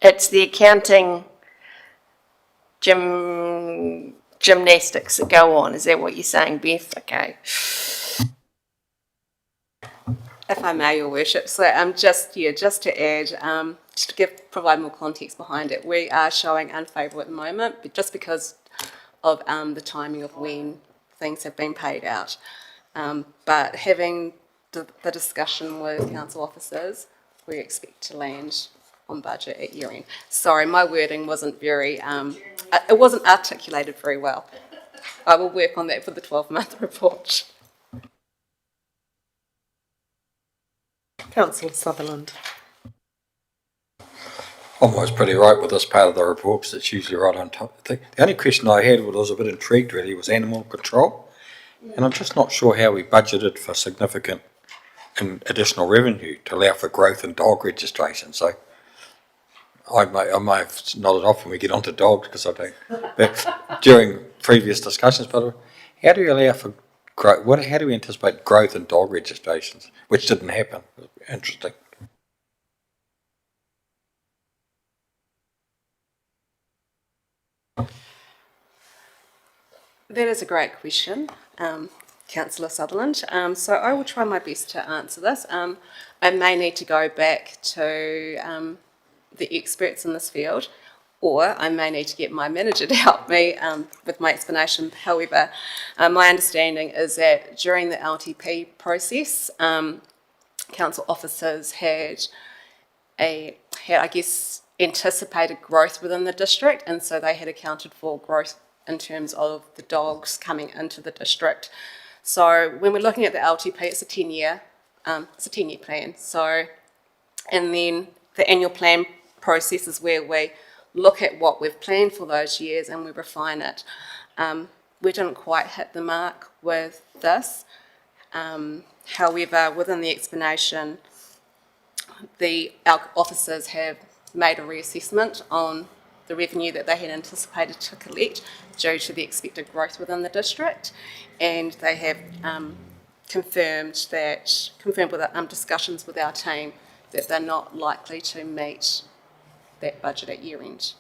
it's the accounting gymnastics that go on. Is that what you're saying, Beth? Okay. If I may, Your Worship, so just to add, just to provide more context behind it, we are showing unfavourable at the moment, but just because of the timing of when things have been paid out. But having the discussion with council officers, we expect to land on budget at year end. Sorry, my wording wasn't very, it wasn't articulated very well. I will work on that for the 12-month report. Councillor Sutherland. I'm always pretty right with this part of the report because it's usually right on top. The only question I had, what I was a bit intrigued really, was animal control. And I'm just not sure how we budgeted for significant and additional revenue to allow for growth in dog registration. So I may have nodded off when we get onto dogs because I don't. But during previous discussions, but how do you allow for growth? How do we anticipate growth in dog registrations, which didn't happen? Interesting. That is a great question, Councillor Sutherland. So I will try my best to answer this. I may need to go back to the experts in this field, or I may need to get my manager to help me with my explanation. However, my understanding is that during the LTP process, council officers had I guess, anticipated growth within the district, and so they had accounted for growth in terms of the dogs coming into the district. So when we're looking at the LTP, it's a 10-year plan. So, and then the annual plan process is where we look at what we've planned for those years and we refine it. We didn't quite hit the mark with this. However, within the explanation, our officers have made a reassessment on the revenue that they had anticipated to collect due to the expected growth within the district, and they have confirmed with discussions with our team that they're not likely to meet that budget at year end.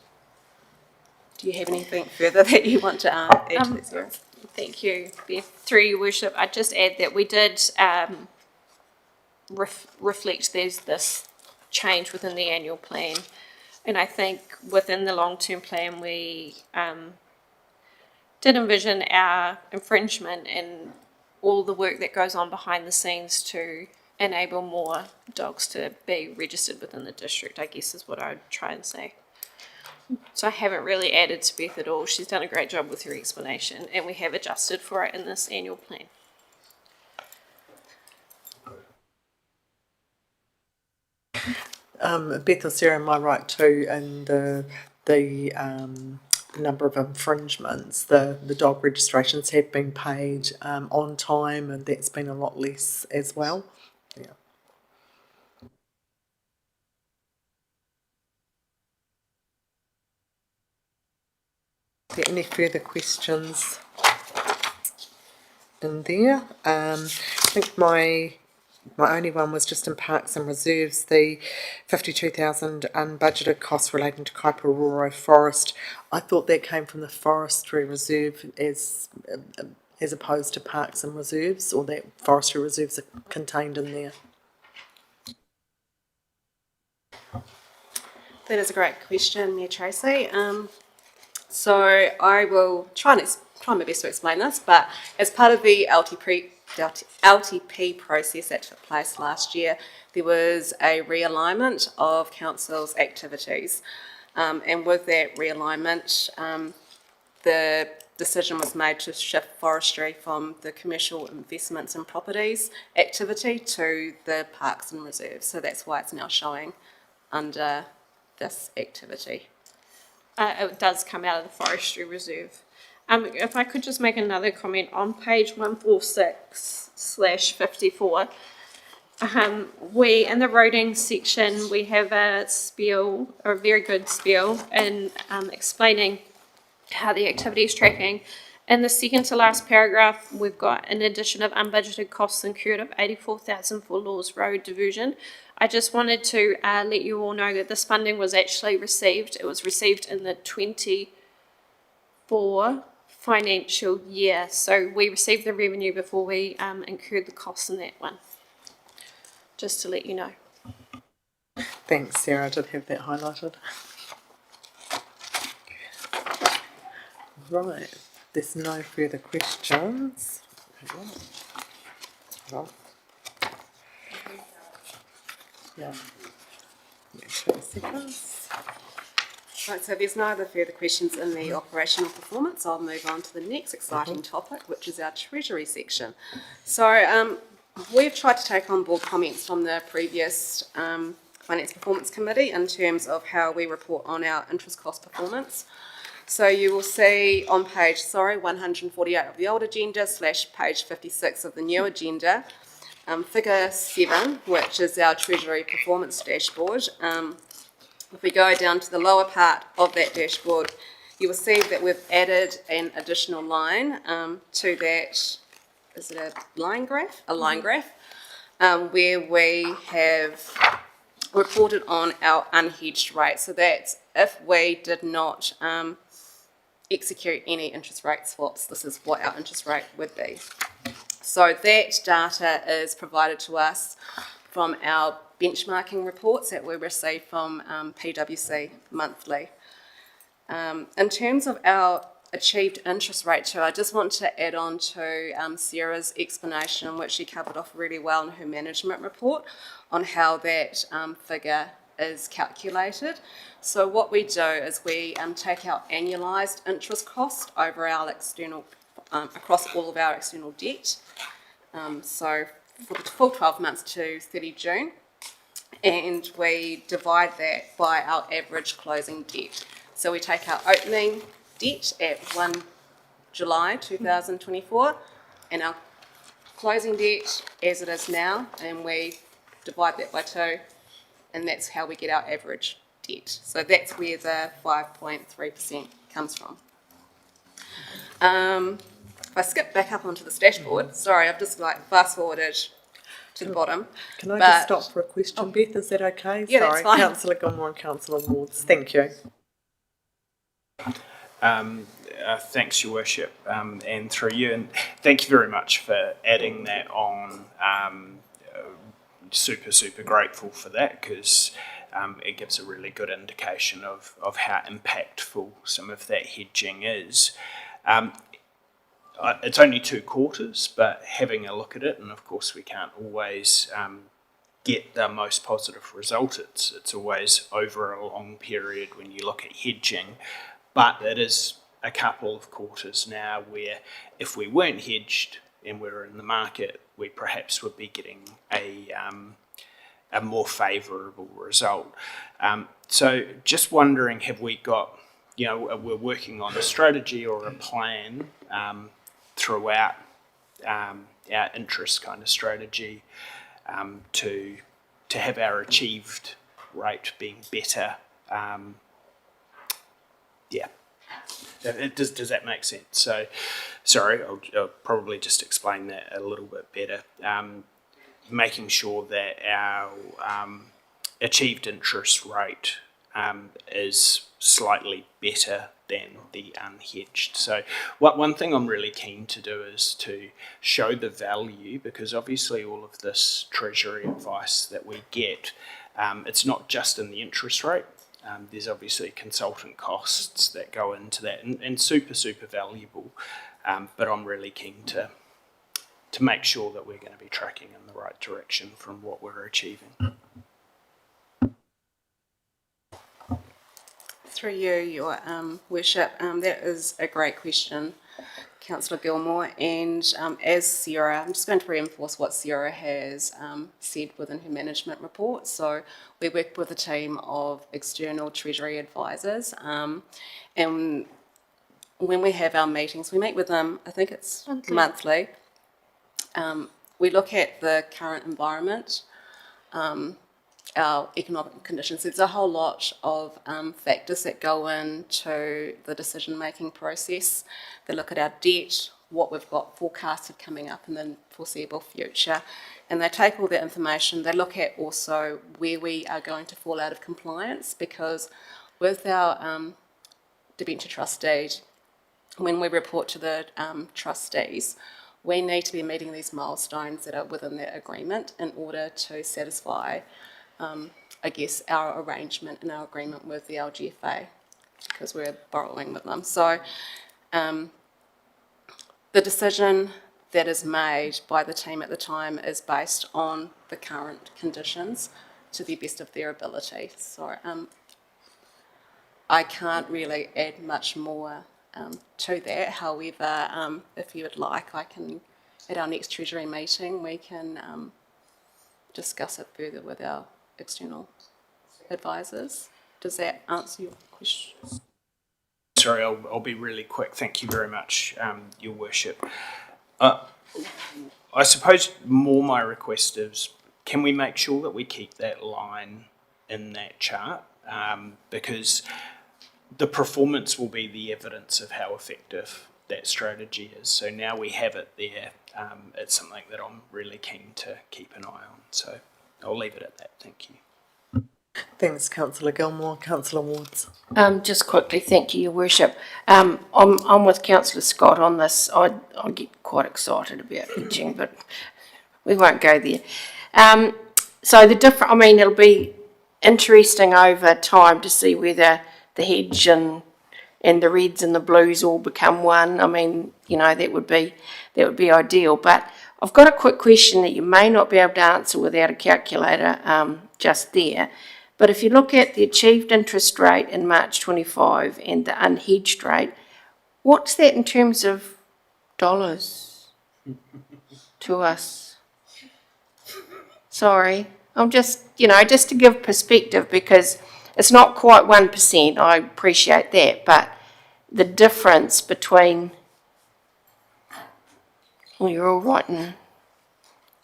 Do you have anything further that you want to add to this, Sarah? Thank you, Beth. Through your worship, I'd just add that we did reflect there's this change within the annual plan, and I think within the long-term plan we did envision our infringement and all the work that goes on behind the scenes to enable more dogs to be registered within the district, I guess is what I would try and say. So I haven't really added to Beth at all. She's done a great job with her explanation, and we have adjusted for it in this annual plan. Beth or Sarah, am I right too? And the number of infringements, the dog registrations have been paid on time, and that's been a lot less as well. Yeah. Are there any further questions in there? I think my only one was just in Parks and Reserves, the 52,000 unbudgeted costs relating to Kaipuroro Forest. I thought that came from the Forestry Reserve as opposed to Parks and Reserves, or that Forestry Reserves are contained in there. That is a great question, Mayor Tracy. So I will try my best to explain this, but as part of the LTP process that took place last year, there was a realignment of council's activities. And with that realignment, the decision was made to shift forestry from the commercial investments and properties activity to the parks and reserves. So that's why it's now showing under this activity. It does come out of the Forestry Reserve. If I could just make another comment on page 146/54, We, in the roading section, we have a spiel, or a very good spiel, in explaining how the activity is tracking. In the second to last paragraph, we've got an addition of unbudgeted costs incurred of 84,000 for Laws Road diversion. I just wanted to let you all know that this funding was actually received. It was received in the 24 financial year. So we received the revenue before we incurred the costs in that one. Just to let you know. Thanks, Sarah. I did have that highlighted. Right. There's no further questions. Hold on. Yeah. 2 seconds. Right, so there's no other further questions in the operational performance. I'll move on to the next exciting topic, which is our Treasury section. So we've tried to take on board comments from the previous Finance Performance Committee in terms of how we report on our interest cost performance. So you will see on page, 148 of the old agenda / page 56 of the new agenda, figure 7, which is our Treasury performance dashboard. If we go down to the lower part of that dashboard, you will see that we've added an additional line to that. Is it a line graph? A line graph, where we have reported on our unhedged rate. So that's if we did not execute any interest rate swaps, this is what our interest rate would be. So that data is provided to us from our benchmarking reports that we receive from PwC monthly. In terms of our achieved interest rate too, I just want to add on to Sarah's explanation, which she covered off really well in her management report, on how that figure is calculated. So what we do is we take our annualised interest cost over our external, across all of our external debt. So for the full 12 months to 30 June, and we divide that by our average closing debt. So we take our opening debt at 1 July 2024 and our closing debt as it is now, and we divide that by 2, and that's how we get our average debt. So that's where the 5.3% comes from. If I skip back up onto this dashboard, sorry, I've just fast forwarded to the bottom. Can I just stop for a question, Beth? Is that okay? Yeah, Sorry, that's fine. Councillor Gilmore and Councillor Wards. Thank you. Thanks, Your Worship, and through you, and thank you very much for adding that on. Super grateful for that, because it gives a really good indication of how impactful some of that hedging is. It's only 2 quarters, but having a look at it, and of course we can't always get the most positive result. It's always over a long period when you look at hedging, but it is a couple of quarters now where if we weren't hedged and we were in the market, we perhaps would be getting a more favourable result. So just wondering, have we got, we're working on a strategy or a plan throughout our interest kind of strategy to have our achieved rate being better. Does that make sense? So, sorry, I'll probably just explain that a little bit better. Making sure that our achieved interest rate is slightly better than the unhedged. So one thing I'm really keen to do is to show the value, because obviously all of this Treasury advice that we get, it's not just in the interest rate. There's obviously consultant costs that go into that, and super valuable. But I'm really keen to make sure that we're going to be tracking in the right direction from what we're achieving. Through you, Your Worship, that is a great question, Councillor Gilmore, and as Sarah, I'm just going to reinforce what Sarah has said within her management report. So we work with a team of external Treasury advisors, and when we have our meetings, we meet with them, I think it's monthly. we look at the current environment, our economic conditions. There's a whole lot of factors that go into the decision-making process. They look at our debt, what we've got forecasted coming up in the foreseeable future, and they take all that information. They look at also where we are going to fall out of compliance, because with our debenture trust deed, when we report to the trustees, we need to be meeting these milestones that are within that agreement in order to satisfy, I guess, our arrangement and our agreement with the LGFA, because we're borrowing with them. So the decision that is made by the team at the time is based on the current conditions to the best of their ability. So I can't really add much more to that. However, if you would like, I can, at our next Treasury meeting, we can discuss it further with our external advisors. Does that answer your question? Sorry, I'll be really quick. Thank you very much, Your Worship. I suppose more my request is, can we make sure that we keep that line in that chart? Because the performance will be the evidence of how effective that strategy is. So now we have it there. It's something that I'm really keen to keep an eye on. So I'll leave it at that. Thank you. Thanks, Councillor Gilmore. Councillor Wards. Just quickly, thank you, Your Worship. I'm with Councillor Scott on this. I get quite excited about hedging, but we won't go there. So it'll be interesting over time to see whether the hedge and the reds and the blues all become one. I mean, that would be ideal. But I've got a quick question that you may not be able to answer without a calculator just there. But if you look at the achieved interest rate in March 25 and the unhedged rate, what's that in terms of dollars to us? Sorry, I'm just to give perspective, because it's not quite 1%, I appreciate that, but the difference between, well, you're all writing,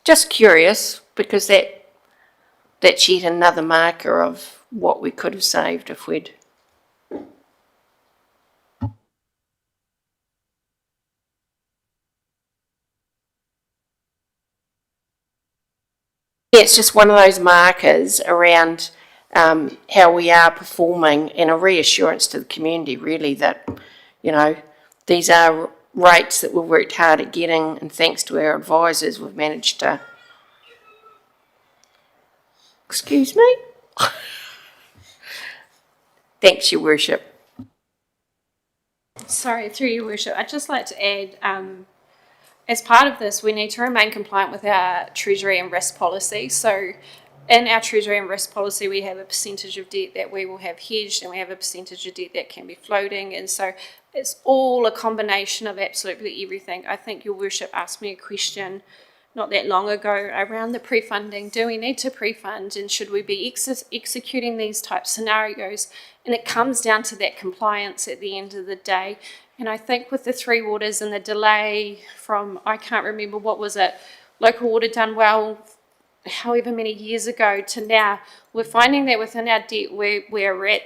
just curious, because that's yet another marker of what we could have saved if we'd. Yeah, it's just one of those markers around how we are performing, and a reassurance to the community, really, that, these are rates that we've worked hard at getting, and thanks to our advisors, we've managed to. Excuse me? Thanks, Your Worship. Sorry, through Your Worship, I'd just like to add, as part of this, we need to remain compliant with our Treasury and risk policy. So in our Treasury and risk policy, we have a percentage of debt that we will have hedged, and we have a percentage of debt that can be floating. And so it's all a combination of absolutely everything. I think Your Worship asked me a question not that long ago around the pre-funding. Do we need to pre-fund, and should we be executing these type scenarios? And it comes down to that compliance at the end of the day. And I think with the Three Waters and the delay from, I can't remember, what was it, local water done well however many years ago to now, we're finding that within our debt we're at,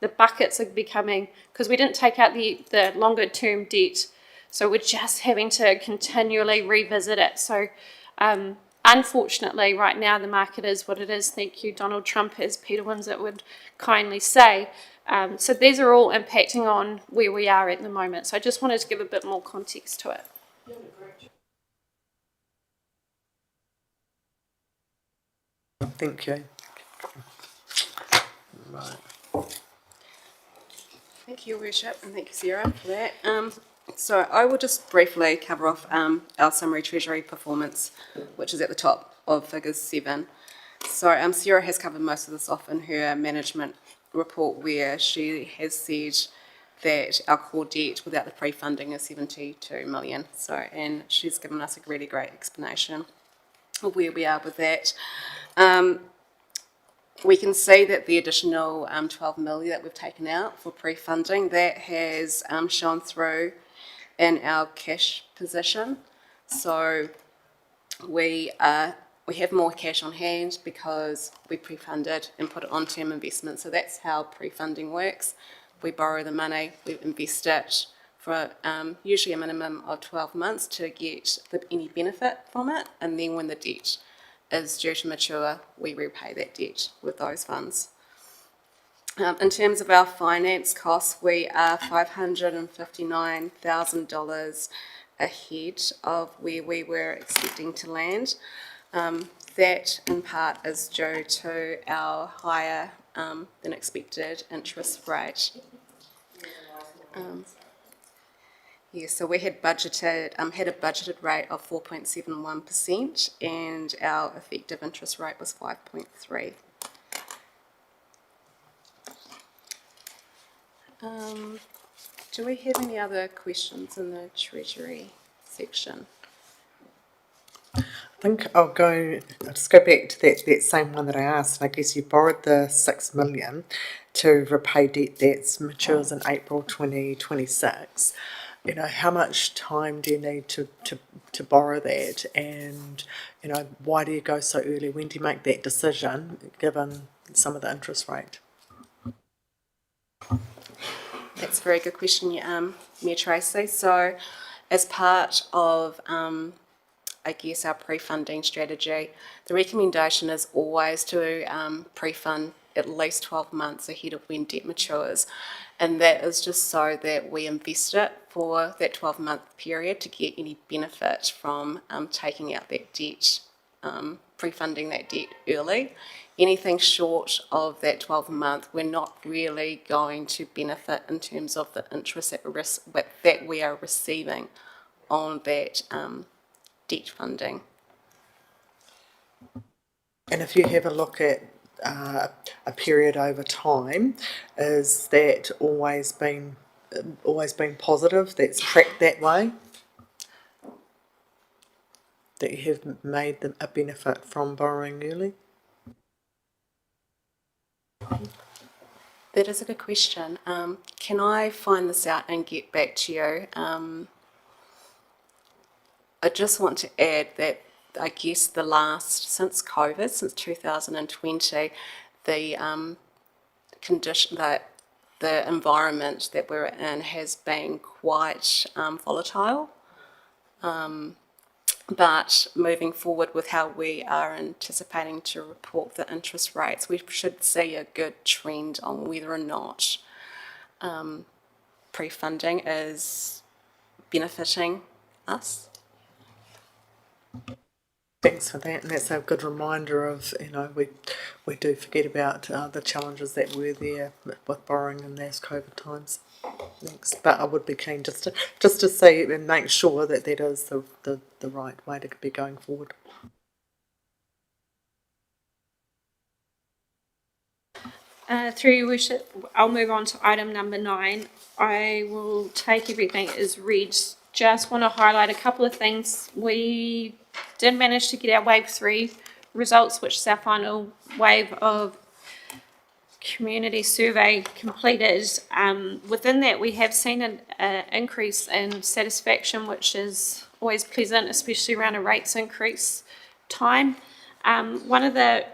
the buckets are becoming, because we didn't take out the longer term debt, so we're just having to continually revisit it. So unfortunately, right now the market is what it is. Thank you, Donald Trump, as Peter Winsett would kindly say. So these are all impacting on where we are at the moment. So I just wanted to give a bit more context to it. Thank you. Thank you, Your Worship, and thank you, Sarah, for that. So I will just briefly cover off our summary Treasury performance, which is at the top of figures 7. So Sarah has covered most of this off in her management report, where she has said that our core debt without the pre-funding is 72 million. So, and she's given us a really great explanation of where we are with that. We can see that the additional 12 million that we've taken out for pre-funding, that has shown through in our cash position. So we have more cash on hand because we pre-funded and put it on term investment. So that's how pre-funding works. We borrow the money, we invest it for usually a minimum of 12 months to get any benefit from it, and then when the debt is due to mature, we repay that debt with those funds. In terms of our finance costs, we are $559,000 ahead of where we were expecting to land. That in part is due to our higher than expected interest rate. So we had budgeted, had a budgeted rate of 4.71%, and our effective interest rate was 5.3%. Do we have any other questions in the Treasury section? I think I'll just go back to that same one that I asked. I guess you borrowed the $6 million to repay debt that matures in April 2026. You know, how much time do you need to borrow that? And, you know, why do you go so early? When do you make that decision, given some of the interest rate? That's a very good question, Mayor Tracy. So as part of, I guess, our pre-funding strategy, the recommendation is always to pre-fund at least 12 months ahead of when debt matures. And that is just so that we invest it for that 12-month period to get any benefit from taking out that debt, pre-funding that debt early. Anything short of that 12-month, we're not really going to benefit in terms of the interest that we are receiving on that debt funding. And if you have a look at a period over time, is that always been positive? That's tracked that way? That you have made a benefit from borrowing early? That is a good question. Can I find this out and get back to you? I just want to add that I guess since COVID, since 2020, the condition that the environment that we're in has been quite volatile. But moving forward with how we are anticipating to report the interest rates, we should see a good trend on whether or not pre-funding is benefiting us. Thanks for that, and that's a good reminder of, you know, we do forget about the challenges that were there with borrowing in those COVID times. Thanks, but I would be keen just to see and make sure that that is the right way to be going forward. Through your worship, I'll move on to item number 9. I will take everything as read. Just want to highlight a couple of things. We did manage to get our wave 3 results, which is our final wave of community survey completed. Within that, we have seen an increase in satisfaction, which is always pleasant, especially around a rates increase time. One of the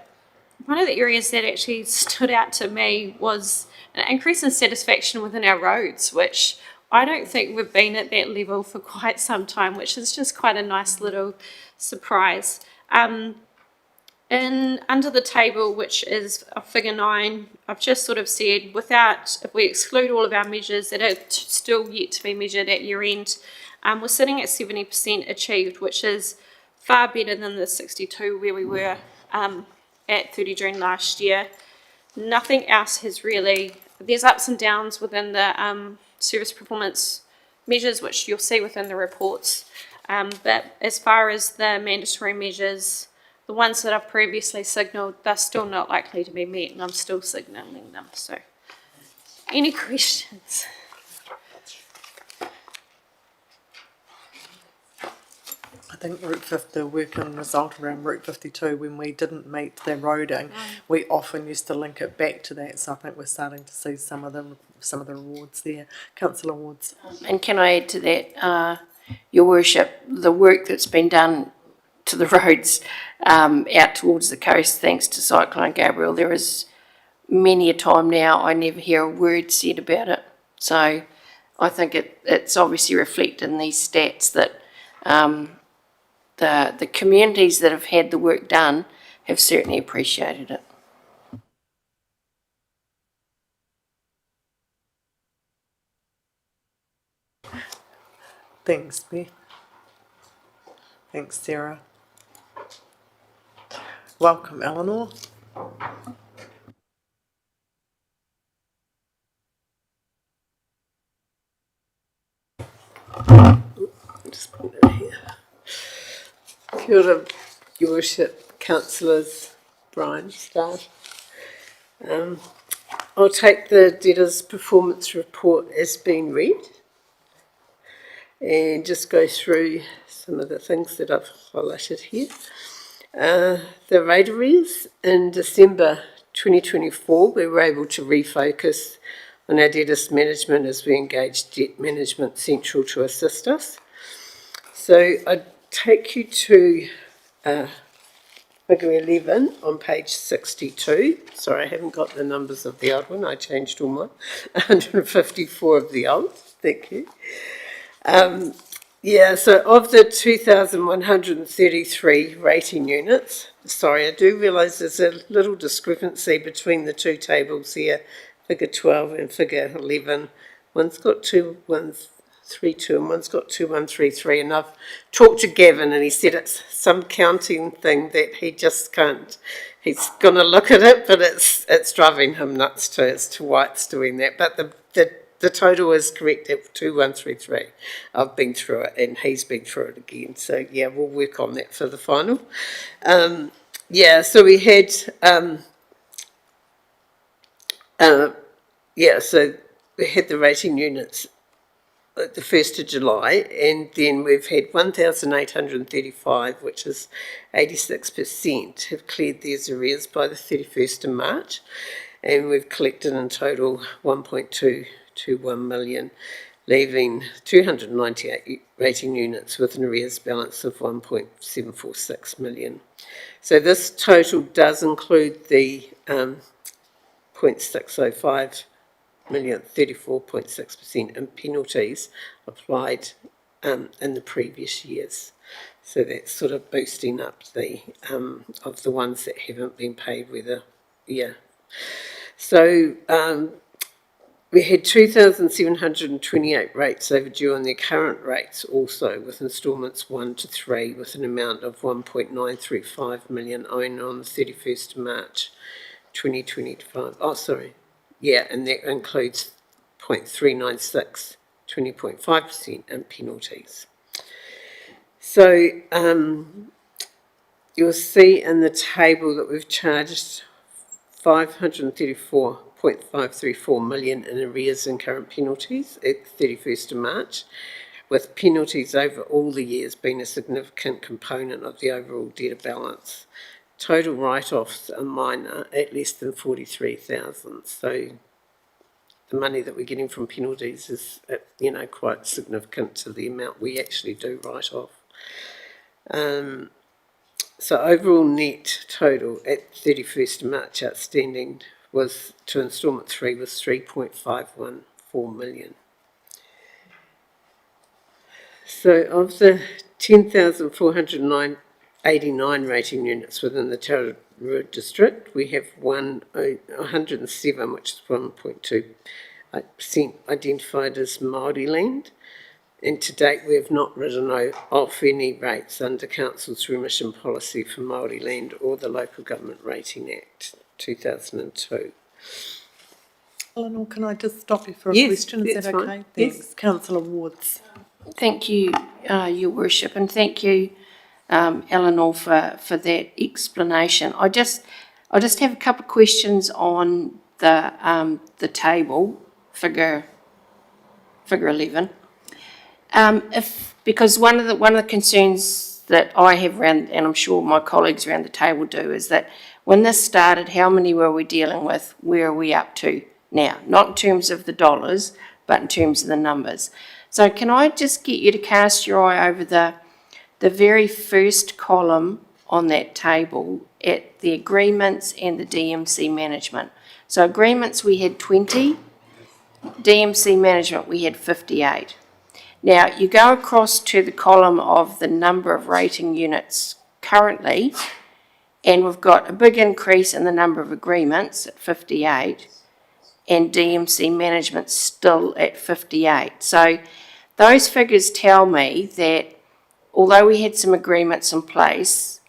areas that actually stood out to me was an increase in satisfaction within our roads, which I don't think we've been at that level for quite some time, which is just quite a nice little surprise. Under the table, which is figure 9, I've just sort of said, if we exclude all of our measures that are still yet to be measured at year end, we're sitting at 70% achieved, which is far better than the 62 where we were at 30 June last year. Nothing else has really, there's ups and downs within the service performance measures, which you'll see within the reports. But as far as the mandatory measures, the ones that I've previously signalled, they're still not likely to be met, and I'm still signalling them. So, any questions? I think the work and result around Route 52, when we didn't meet the roading, we often used to link it back to that. So I think we're starting to see some of the awards there, council awards. And can I add to that, Your Worship, the work that's been done to the roads out towards the coast thanks to Cyclone Gabrielle. There is many a time now I never hear a word said about it. So I think it's obviously reflected in these stats that the communities that have had the work done have certainly appreciated it. Thanks, Beth. Thanks, Sarah. Welcome, Eleanor. Just put it here. Kia ora, Your Worship, councillors, Brian, staff. I'll take the debtors' performance report as being read and just go through some of the things that I've highlighted here. The rate arrears in December 2024, we were able to refocus on our debtors management as we engaged Debt Management Central to assist us. So I'd take you to figure 11 on page 62. Sorry, I haven't got the numbers of the old one. I changed all mine. 154 of the old. Thank you. Yeah, so of the 2,133 rating units, sorry, I do realise there's a little discrepancy between the two tables here, figure 12 and figure 11. One's got 2132 and one's got 2133, and I've talked to Gavin and he said it's some counting thing that he just can't, he's going to look at it, but it's driving him nuts too as to why it's doing that. But the total is correct at 2133. I've been through it and he's been through it again. So yeah, we'll work on that for the final. Yeah, so we had, so we had the rating units the 1st of July, and then we've had 1,835, which is 86%, have cleared theirs arrears by the 31st of March, and we've collected in total 1.221 million, leaving 298 rating units with an arrears balance of 1.746 million. So this total does include the 0.605 million, 34.6% in penalties applied in the previous years. So that's sort of boosting up the of the ones that haven't been paid So we had 2,728 rates overdue on their current rates also, with instalments 1 to 3 with an amount of 1.935 million owing on the 31st of March 2025. Oh, sorry. Yeah, and that includes 0.396, 20.5% in penalties. So you'll see in the table that we've charged 534.534 million in arrears and current penalties at the 31st of March, with penalties over all the years being a significant component of the overall debtor balance. Total write-offs are minor at less than 43,000. So the money that we're getting from penalties is, quite significant to the amount we actually do write off. So overall net total at 31st of March outstanding was to instalment 3 was 3.514 million. So of the 10,489 rating units within the Tararua District, we have 107, which is 1.2% identified as Māori land. And to date, we have not written off any rates under Council's remission policy for Māori land or the Local Government Rating Act 2002. Eleanor, can I just stop you for a Yes, question? Is that's that fine. okay? Yes. Thanks. Councillor Wards. Thank you, Your Worship, and thank you, Eleanor, for that explanation. I just have a couple of questions on the table, figure 11. Because one of the concerns that I have around, and I'm sure my colleagues around the table do, is that when this started, how many were we dealing with? Where are we up to now? Not in terms of the dollars, but in terms of the numbers. So can I just get you to cast your eye over the the very first column on that table at the agreements and the DMC management. So agreements, we had 20, DMC management, we had 58. Now, you go across to the column of the number of rating units currently, and we've got a big increase in the number of agreements at 58, and DMC management still at 58. So those figures tell me that although we had some agreements in place,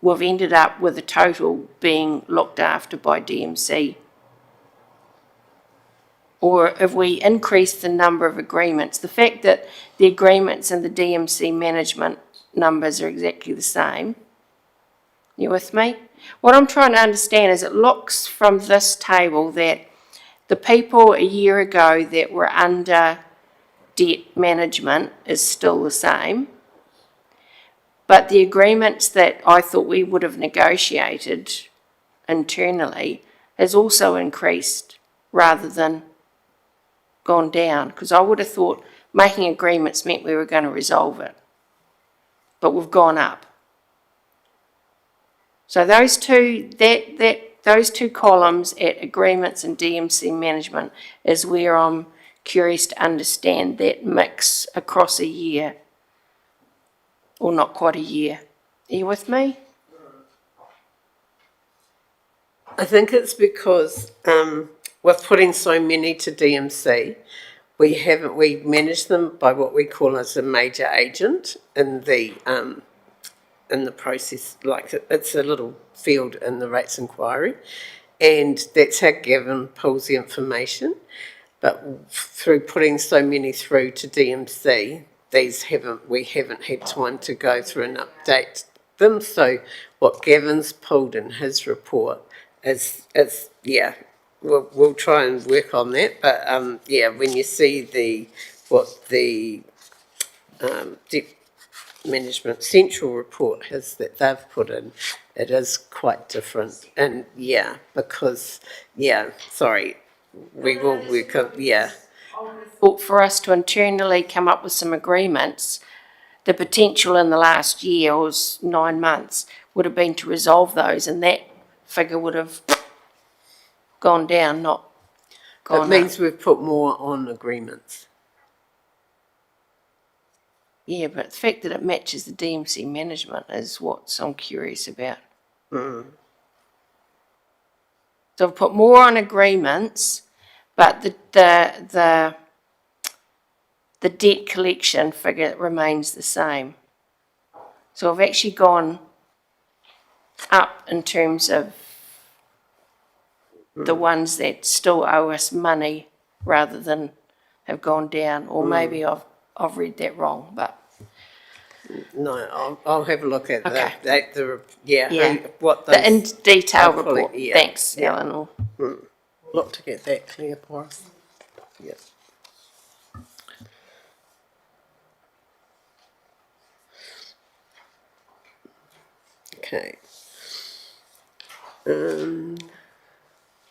we've ended up with a total being looked after by DMC. Or if we increase the number of agreements, the fact that the agreements and the DMC management numbers are exactly the same, you with me? What I'm trying to understand is it looks from this table that the people a year ago that were under debt management is still the same, but the agreements that I thought we would have negotiated internally has also increased rather than gone down, because I would have thought making agreements meant we were going to resolve it, but we've gone up. So those two columns at agreements and DMC management is where I'm curious to understand that mix across a year, or not quite a year. Are you with me? I think it's because we're putting so many to DMC, we manage them by what we call as a major agent in the process. Like it's a little field in the rates inquiry, and that's how Gavin pulls the information. But through putting so many through to DMC, we haven't had time to go through and update them. So what Gavin's pulled in his report is we'll try and work on that. But when you see what the debt management central report has that they've put in, it is quite different. And because we will work on Thought for us to internally come up with some agreements, the potential in the last year was 9 months would have been to resolve those, and that figure would have gone down, not gone up. It means we've put more on agreements. Yeah, but the fact that it matches the DMC management is what I'm curious about. Mm. So I've put more on agreements, but the debt collection figure remains the same. So I've actually gone up in terms of the ones that still owe us money rather than have gone down, or maybe I've read that wrong, but. No, I'll have a look at Okay. what those. The in detail I'll report. Thanks, Eleanor. Look to get that clear for us. Yeah. Okay.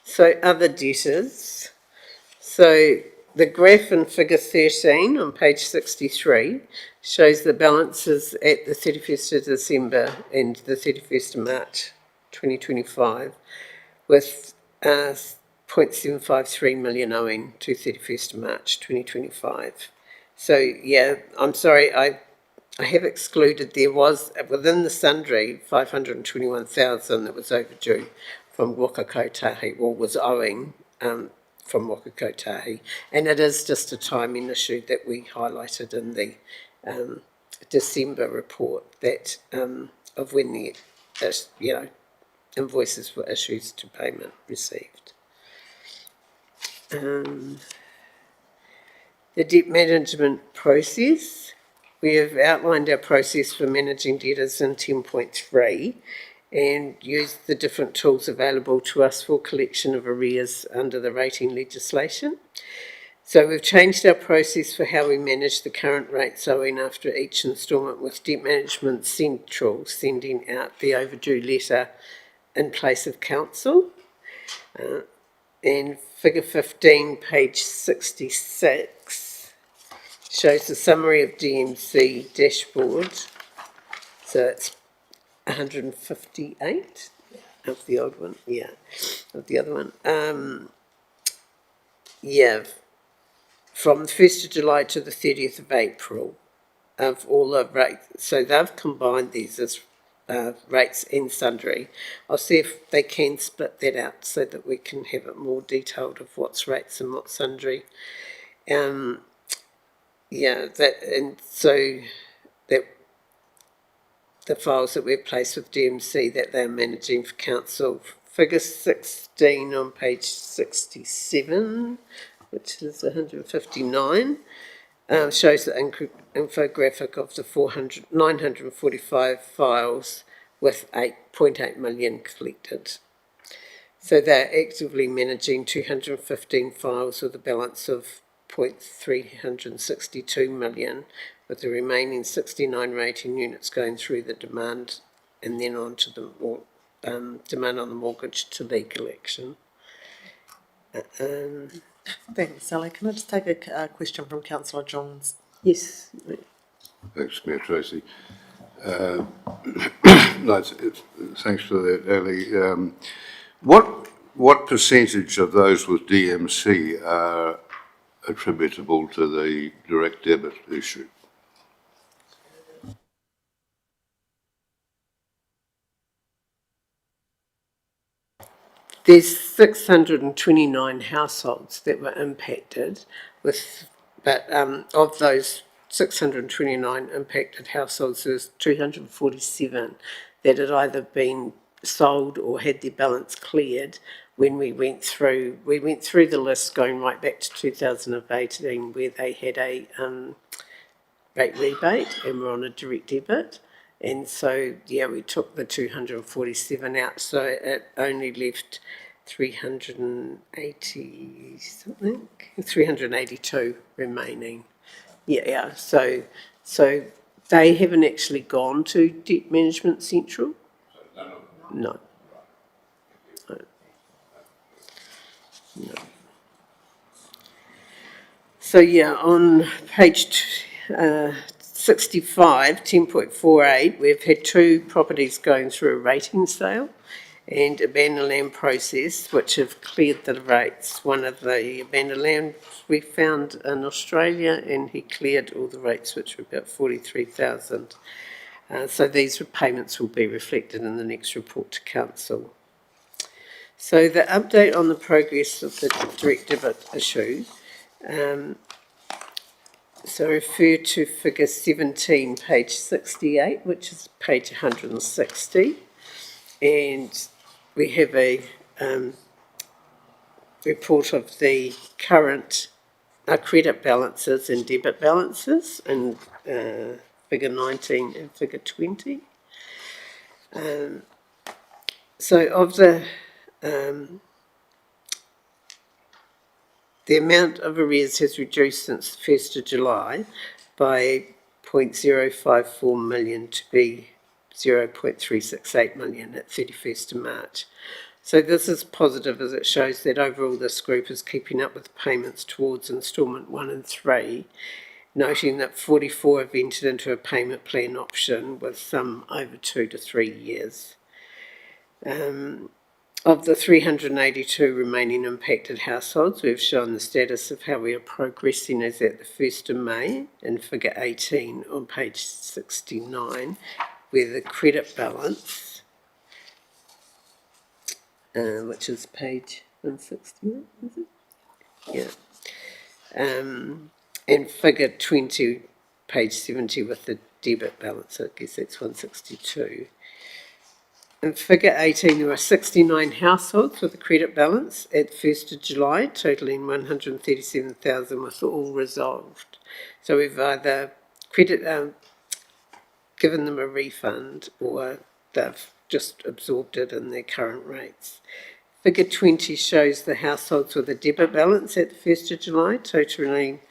So other debtors. So the graph in figure 13 on page 63 shows the balances at the 31st of December and the 31st of March 2025 with 0.753 million owing to 31st of March 2025. So I'm sorry, I have excluded, there was within the sundry 521,000 that was overdue from Waka Kotahi, or was owing from Waka Kotahi, and it is just a timing issue that we highlighted in the December report that of when the invoices were issued to payment received. The debt management process. We have outlined our process for managing debtors in 10.3 and used the different tools available to us for collection of arrears under the rating legislation. So we've changed our process for how we manage the current rates owing after each instalment, with Debt Management Central sending out the overdue letter in place of council. And figure 15, page 66, shows the summary of DMC dashboard So it's 158 of the old one, yeah, of the other one. Yeah, from the 1st of July to the 30th of April of all the rates. So they've combined these as rates and sundry. I'll see if they can split that out so that we can have it more detailed of what's rates and what's sundry. Yeah, and so that the files that we've placed with DMC that they're managing for council. Figure 16 on page 67, which is 159, shows the infographic of the 945 files with 8.8 million collected. So they're actively managing 215 files with a balance of 362 million, with the remaining 69 rating units going through the demand and then on to the demand on the mortgage to legal action. Thanks, Sally. Can I just take a question from Councillor Johns? Yes. Thanks, Mayor Tracy. No, thanks for that, Ali. What percentage of those with DMC are attributable to the direct debit issue? There's 629 households that were impacted with, but of those 629 impacted households, there's 247 that had either been sold or had their balance cleared when we went through the list going right back to 2018 where they had a rate rebate and were on a direct debit. And so, yeah, we took the 247 out, so it only left 380 something, 382 remaining. Yeah, so they haven't actually gone to Debt Management Central? No. No. So, yeah, on page 65, 10.48, we've had 2 properties going through a rating sale and abandoned land process, which have cleared the rates. One of the abandoned land we found in Australia, and he cleared all the rates, which were about 43,000. So these payments will be reflected in the next report to council. So the update on the progress of the direct debit issue. So refer to figure 17, page 68, which is page 160. And we have a report of the current credit balances and debit balances in figure 19 and figure 20. So of the amount of arrears has reduced since the 1st of July by 0.054 million to be 0.368 million at 31st of March. So this is positive as it shows that overall this group is keeping up with payments towards instalment 1 and 3, noting that 44 have entered into a payment plan option with some over 2 to 3 years. Of the 382 remaining impacted households, we've shown the status of how we are progressing as at the 1st of May in figure 18 on page 69, where the credit balance, which is page 160, is it? Yeah. And figure 20, page 70 with the debit balance, I guess that's 162. In figure 18, there are 69 households with a credit balance at 1st of July, totalling 137,000 with all resolved. So we've either given them a refund or they've just absorbed it in their current rates. Figure 20 shows the households with a debit balance at the 1st of July, totalling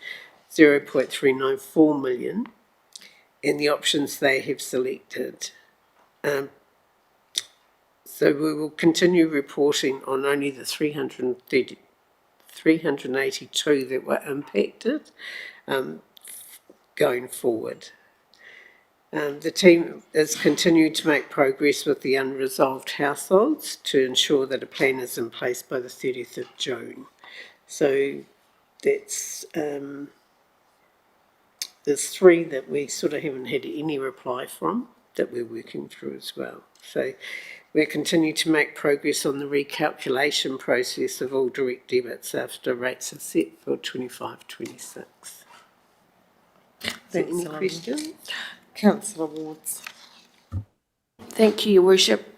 0.394 million, and the options they have selected. So we will continue reporting on only the 382 that were impacted going forward. The team has continued to make progress with the unresolved households to ensure that a plan is in place by the 30th of June. So that's, there's 3 that we sort of haven't had any reply from that we're working through as well. So we continue to make progress on the recalculation process of all direct debits after rates are set for 25-26. Thanks, Any Ellen. questions? Councillor Wards. Thank you, Your Worship.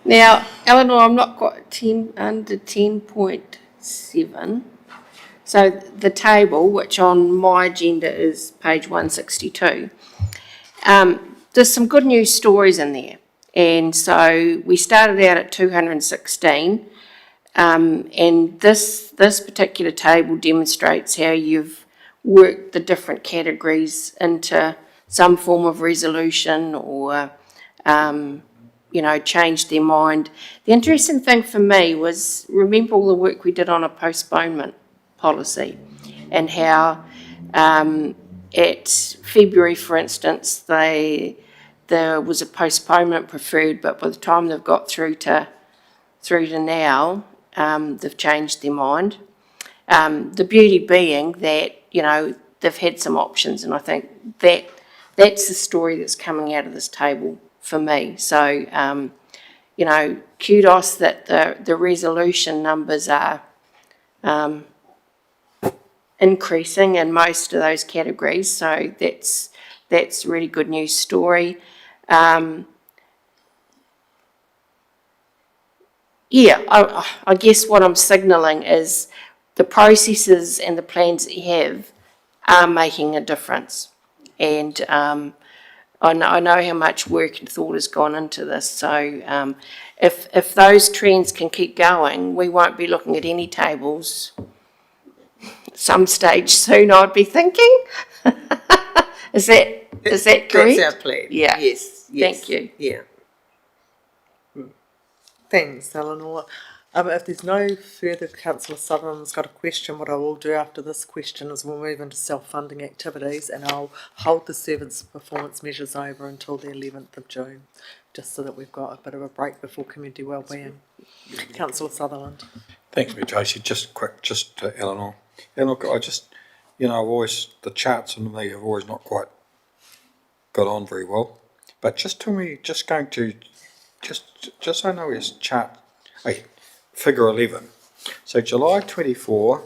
Now, Eleanor, I'm not quite under 10.7. So the table, which on my agenda is page 162, there's some good news stories in there. And so we started out at 216, and this particular table demonstrates how you've worked the different categories into some form of resolution or, changed their mind. The interesting thing for me was, remember all the work we did on a postponement policy and how at February, for instance, there was a postponement preferred, but by the time they've got through to now, they've changed their mind. The beauty being that, they've had some options, and I think that's the story that's coming out of this table for me. So, kudos that the resolution numbers are increasing in most of those categories. So that's a really good news story. I guess what I'm signalling is the processes and the plans that you have are making a difference. And I know how much work and thought has gone into this. So if those trends can keep going, we won't be looking at any tables some stage soon, I'd be thinking. Is that correct? That's our plan. Yeah. Yes. Thank you. Yeah. Thanks, Eleanor. If there's no further, Councillor Sutherland's got a question. What I will do after this question is we'll move into self-funding activities, and I'll hold the servants' performance measures over until the 11th of June, just so that we've got a bit of a break before community wellbeing. Councillor Sutherland. Thanks, me, Tracy. Just quick, Eleanor. Eleanor, I just, I've always, the charts on me have always not quite got on very well. But just tell me, just so I know his chart, figure 11. So July 24,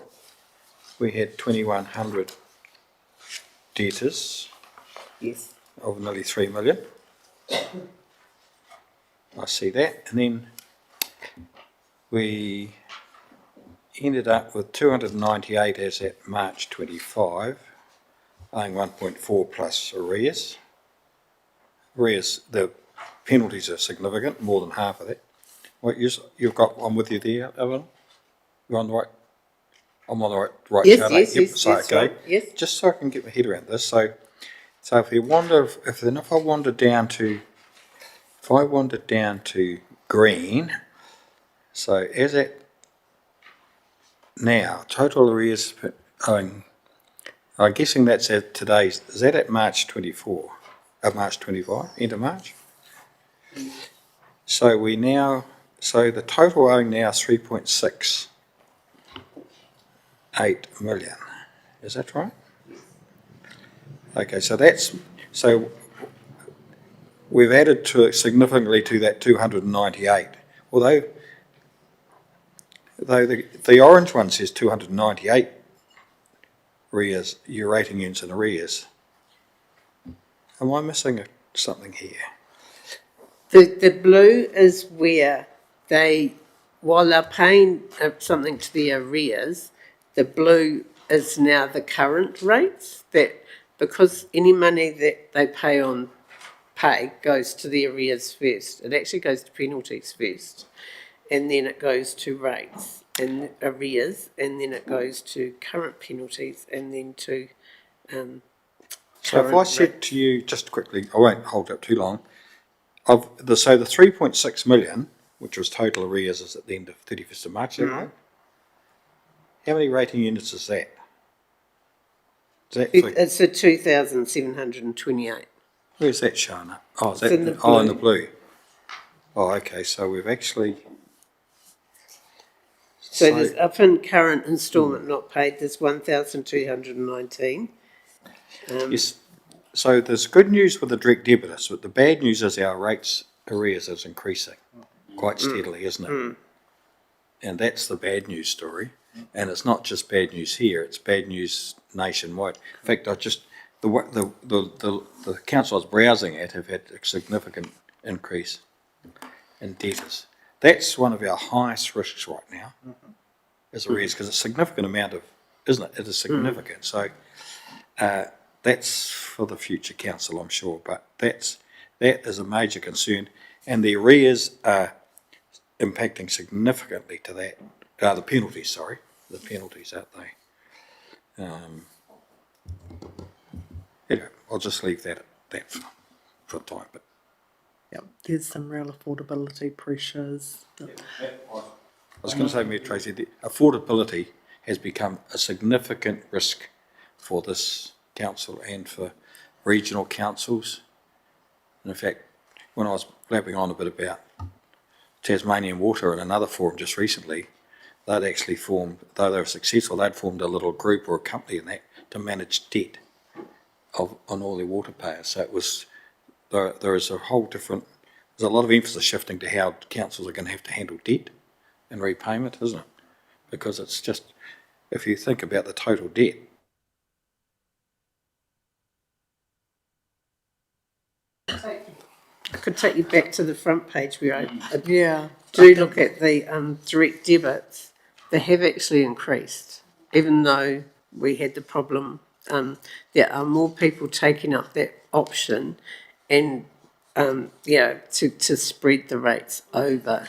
we had 2,100 debtors. Yes. Of nearly 3 million. I see that. And then we ended up with 298 as at March 25, owing 1.4 plus arrears. Arrears, the penalties are significant, more than half of that. What you've got one with you there, Evan? You're on the right. I'm on the right yes, chart. Yes, yep, yes, so, yes, okay. right. Yes. Just so I can get my head around this. So if I wander down to green, so as at now, total arrears owing, I'm guessing that's at today's, is that at March 24, March 25, end of March? So the total owing now is 3.68 million. Is that right? Okay, so we've added significantly to that 298. Although the orange one says 298 arrears, your rating units in arrears. Am I missing something here? The blue is where while they're paying something to the arrears, the blue is now the current rates, that because any money that they pay goes to the arrears first. It actually goes to penalties first, and then it goes to rates and arrears, and then it goes to current penalties, and then to so if I said to you, just quickly, I won't hold up too long, so the 3.6 million, which was total arrears, is at the end of 31st of March, right? How many rating units is that? It's for 2,728. Where's that shown up? Oh, is It's that, in the oh, in the blue. blue. Oh, okay, so we've actually. So there's up in current instalment not paid, there's 1,219. Yes, so there's good news with the direct debitors, but the bad news is our rates arrears is increasing quite steadily, isn't it? And that's the bad news story. And it's not just bad news here, it's bad news nationwide. In fact, the council I was browsing at have had a significant increase in debtors. That's one of our highest risks right now, is arrears, because it's a significant amount of, isn't it? It is significant. So that's for the future council, I'm sure, but that is a major concern. And the arrears are impacting significantly to that. The penalties, aren't they? Anyway, I'll just leave that for a time. But Yep, there's some real affordability pressures. I was going to say, Mayor Tracy, the affordability has become a significant risk for this council and for regional councils. And in fact, when I was blabbing on a bit about Tasmanian Water in another forum just recently, they'd actually formed, though they were successful, they'd formed a little group or a company in that to manage debt on all their water payers. So it was, there is a whole different, there's a lot of emphasis shifting to how councils are going to have to handle debt and repayment, isn't it? Because it's just, if you think about the total debt, I could take you back to the front page where I Yeah. do look at the direct debits. They have actually increased, even though we had the problem. There are more people taking up that option and, to spread the rates over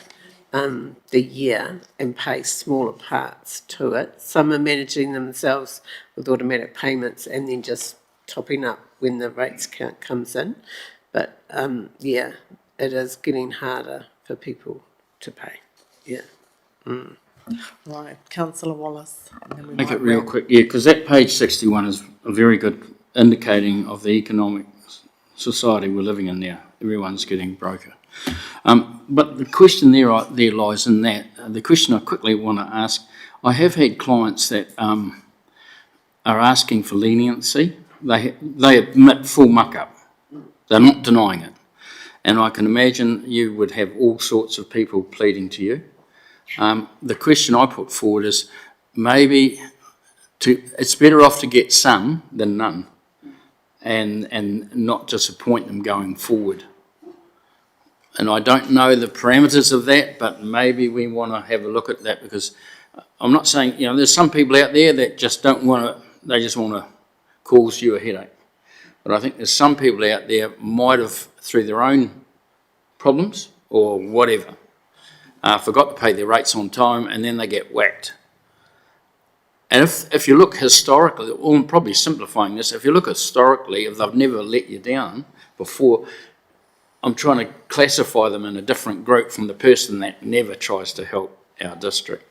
the year and pay smaller parts to it. Some are managing themselves with automatic payments and then just topping up when the rates count comes in. But, it is getting harder for people to pay. Yeah. Right, Councillor Wallace. And then we Make might it real wrap. quick, yeah, because that page 61 is a very good indicating of the economic society we're living in now. Everyone's getting broker. But the question there lies in that. The question I quickly want to ask, I have had clients that are asking for leniency. They admit full muck-up. They're not denying it. And I can imagine you would have all sorts of people pleading to you. The question I put forward is maybe it's better off to get some than none and not disappoint them going forward. And I don't know the parameters of that, but maybe we want to have a look at that, because I'm not saying, there's some people out there that just don't want to, they just want to cause you a headache. But I think there's some people out there might have, through their own problems or whatever, forgot to pay their rates on time, and then they get whacked. And if you look historically, or I'm probably simplifying this, if you look historically, if they've never let you down before, I'm trying to classify them in a different group from the person that never tries to help our district.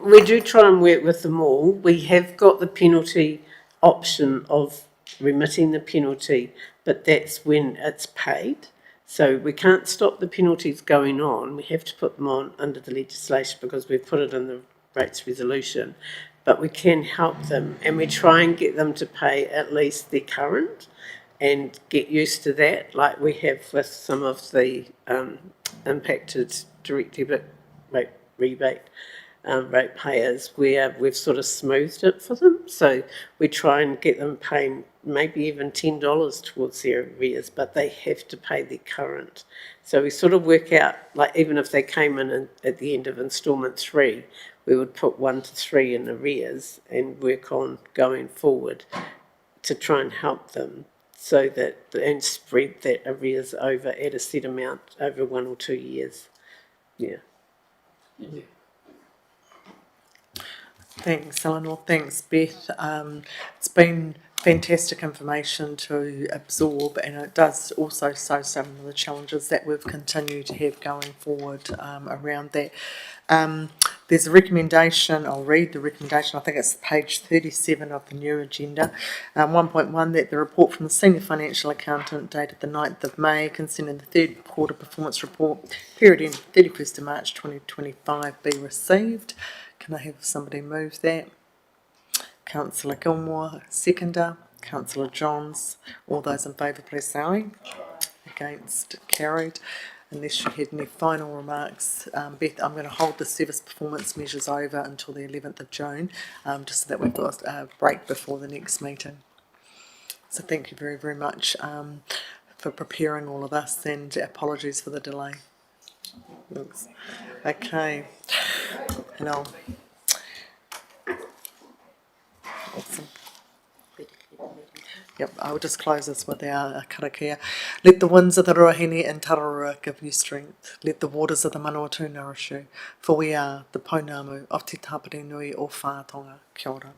We do try and work with them all. We have got the penalty option of remitting the penalty, but that's when it's paid. So we can't stop the penalties going on. We have to put them on under the legislation because we've put it in the rates resolution. But we can help them, and we try and get them to pay at least their current and get used to that, like we have with some of the impacted direct debit rebate rate payers, where we've sort of smoothed it for them. So we try and get them paying maybe even $10 towards their arrears, but they have to pay their current. So we sort of work out, like even if they came in at the end of instalment 3, we would put 1 to 3 in arrears and work on going forward to try and help them, so that, and spread that arrears over at a set amount over 1 or 2 years. Yeah. Yeah. Thanks, Eleanor. Thanks, Beth. It's been fantastic information to absorb, and it does also show some of the challenges that we've continued to have going forward around that. There's a recommendation, I'll read the recommendation, I think it's page 37 of the new agenda. 1.1, that the report from the Senior Financial Accountant dated the 9th of May concerning the third quarter performance report, period ending 31st of March 2025, be received. Can I have somebody move that? Councillor Gilmore, seconder. Councillor Johns. All those in favour, please say aye. Against, carried. Unless you had any final remarks, Beth, I'm going to hold the service performance measures over until the 11th of June, just so that we've got a break before the next meeting. So thank you very, very much for preparing all of this, and apologies for the delay. Thanks. Okay. And I'll... Awesome. Yep, I'll just close this with our karakia. Let the winds of the Ruahine and Tararua give you strength. Let the waters of the Manawatu nourish you. For we are the Pounamu of Te Tapere Nui o Whātonga. Kia ora.